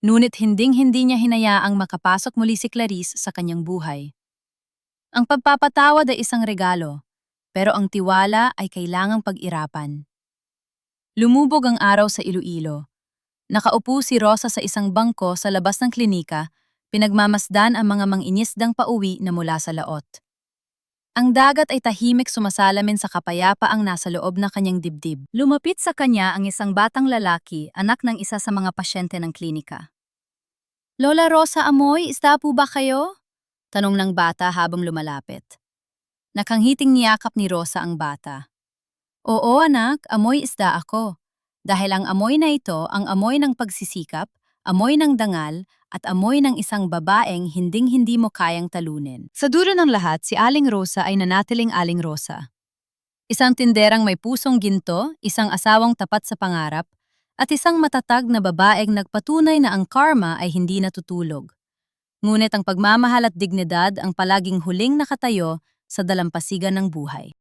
Ngunit hinding-hindi niya hinayaang makapasok muli si Clarice sa kanyang buhay. Ang pagpapatawad ay isang regalo, pero ang tiwala ay kailangang pag-irapan. Lumubog ang araw sa Iloilo. Nakaupo si Rosa sa isang bangko sa labas ng klinika, pinagmamasdan ang mga mangingisdang pauwi na mula sa laot. Ang dagat ay tahimik sumasalamin sa kapayapaang nasa loob na kanyang dibdib. Lumapit sa kanya ang isang batang lalaki, anak ng isa sa mga pasyente ng klinika. "Lola Rosa Amoy, isda po ba kayo?" tanong ng bata habang lumalapit. Nakanghiting niyakap ni Rosa ang bata. "Oo anak, amoy isda ako. Dahil ang amoy na ito ang amoy ng pagsisikap, amoy ng dangal, at amoy ng isang babaeng hinding-hindi mo kayang talunin." Sa dulo ng lahat, si Aling Rosa ay nanatiling Aling Rosa. Isang tinderang may pusong ginto, isang asawang tapat sa pangarap, at isang matatag na babaeng nagpatunay na ang karma ay hindi natutulog. Ngunit ang pagmamahal at dignidad ang palaging huling nakatayo sa dalampasigan ng buhay.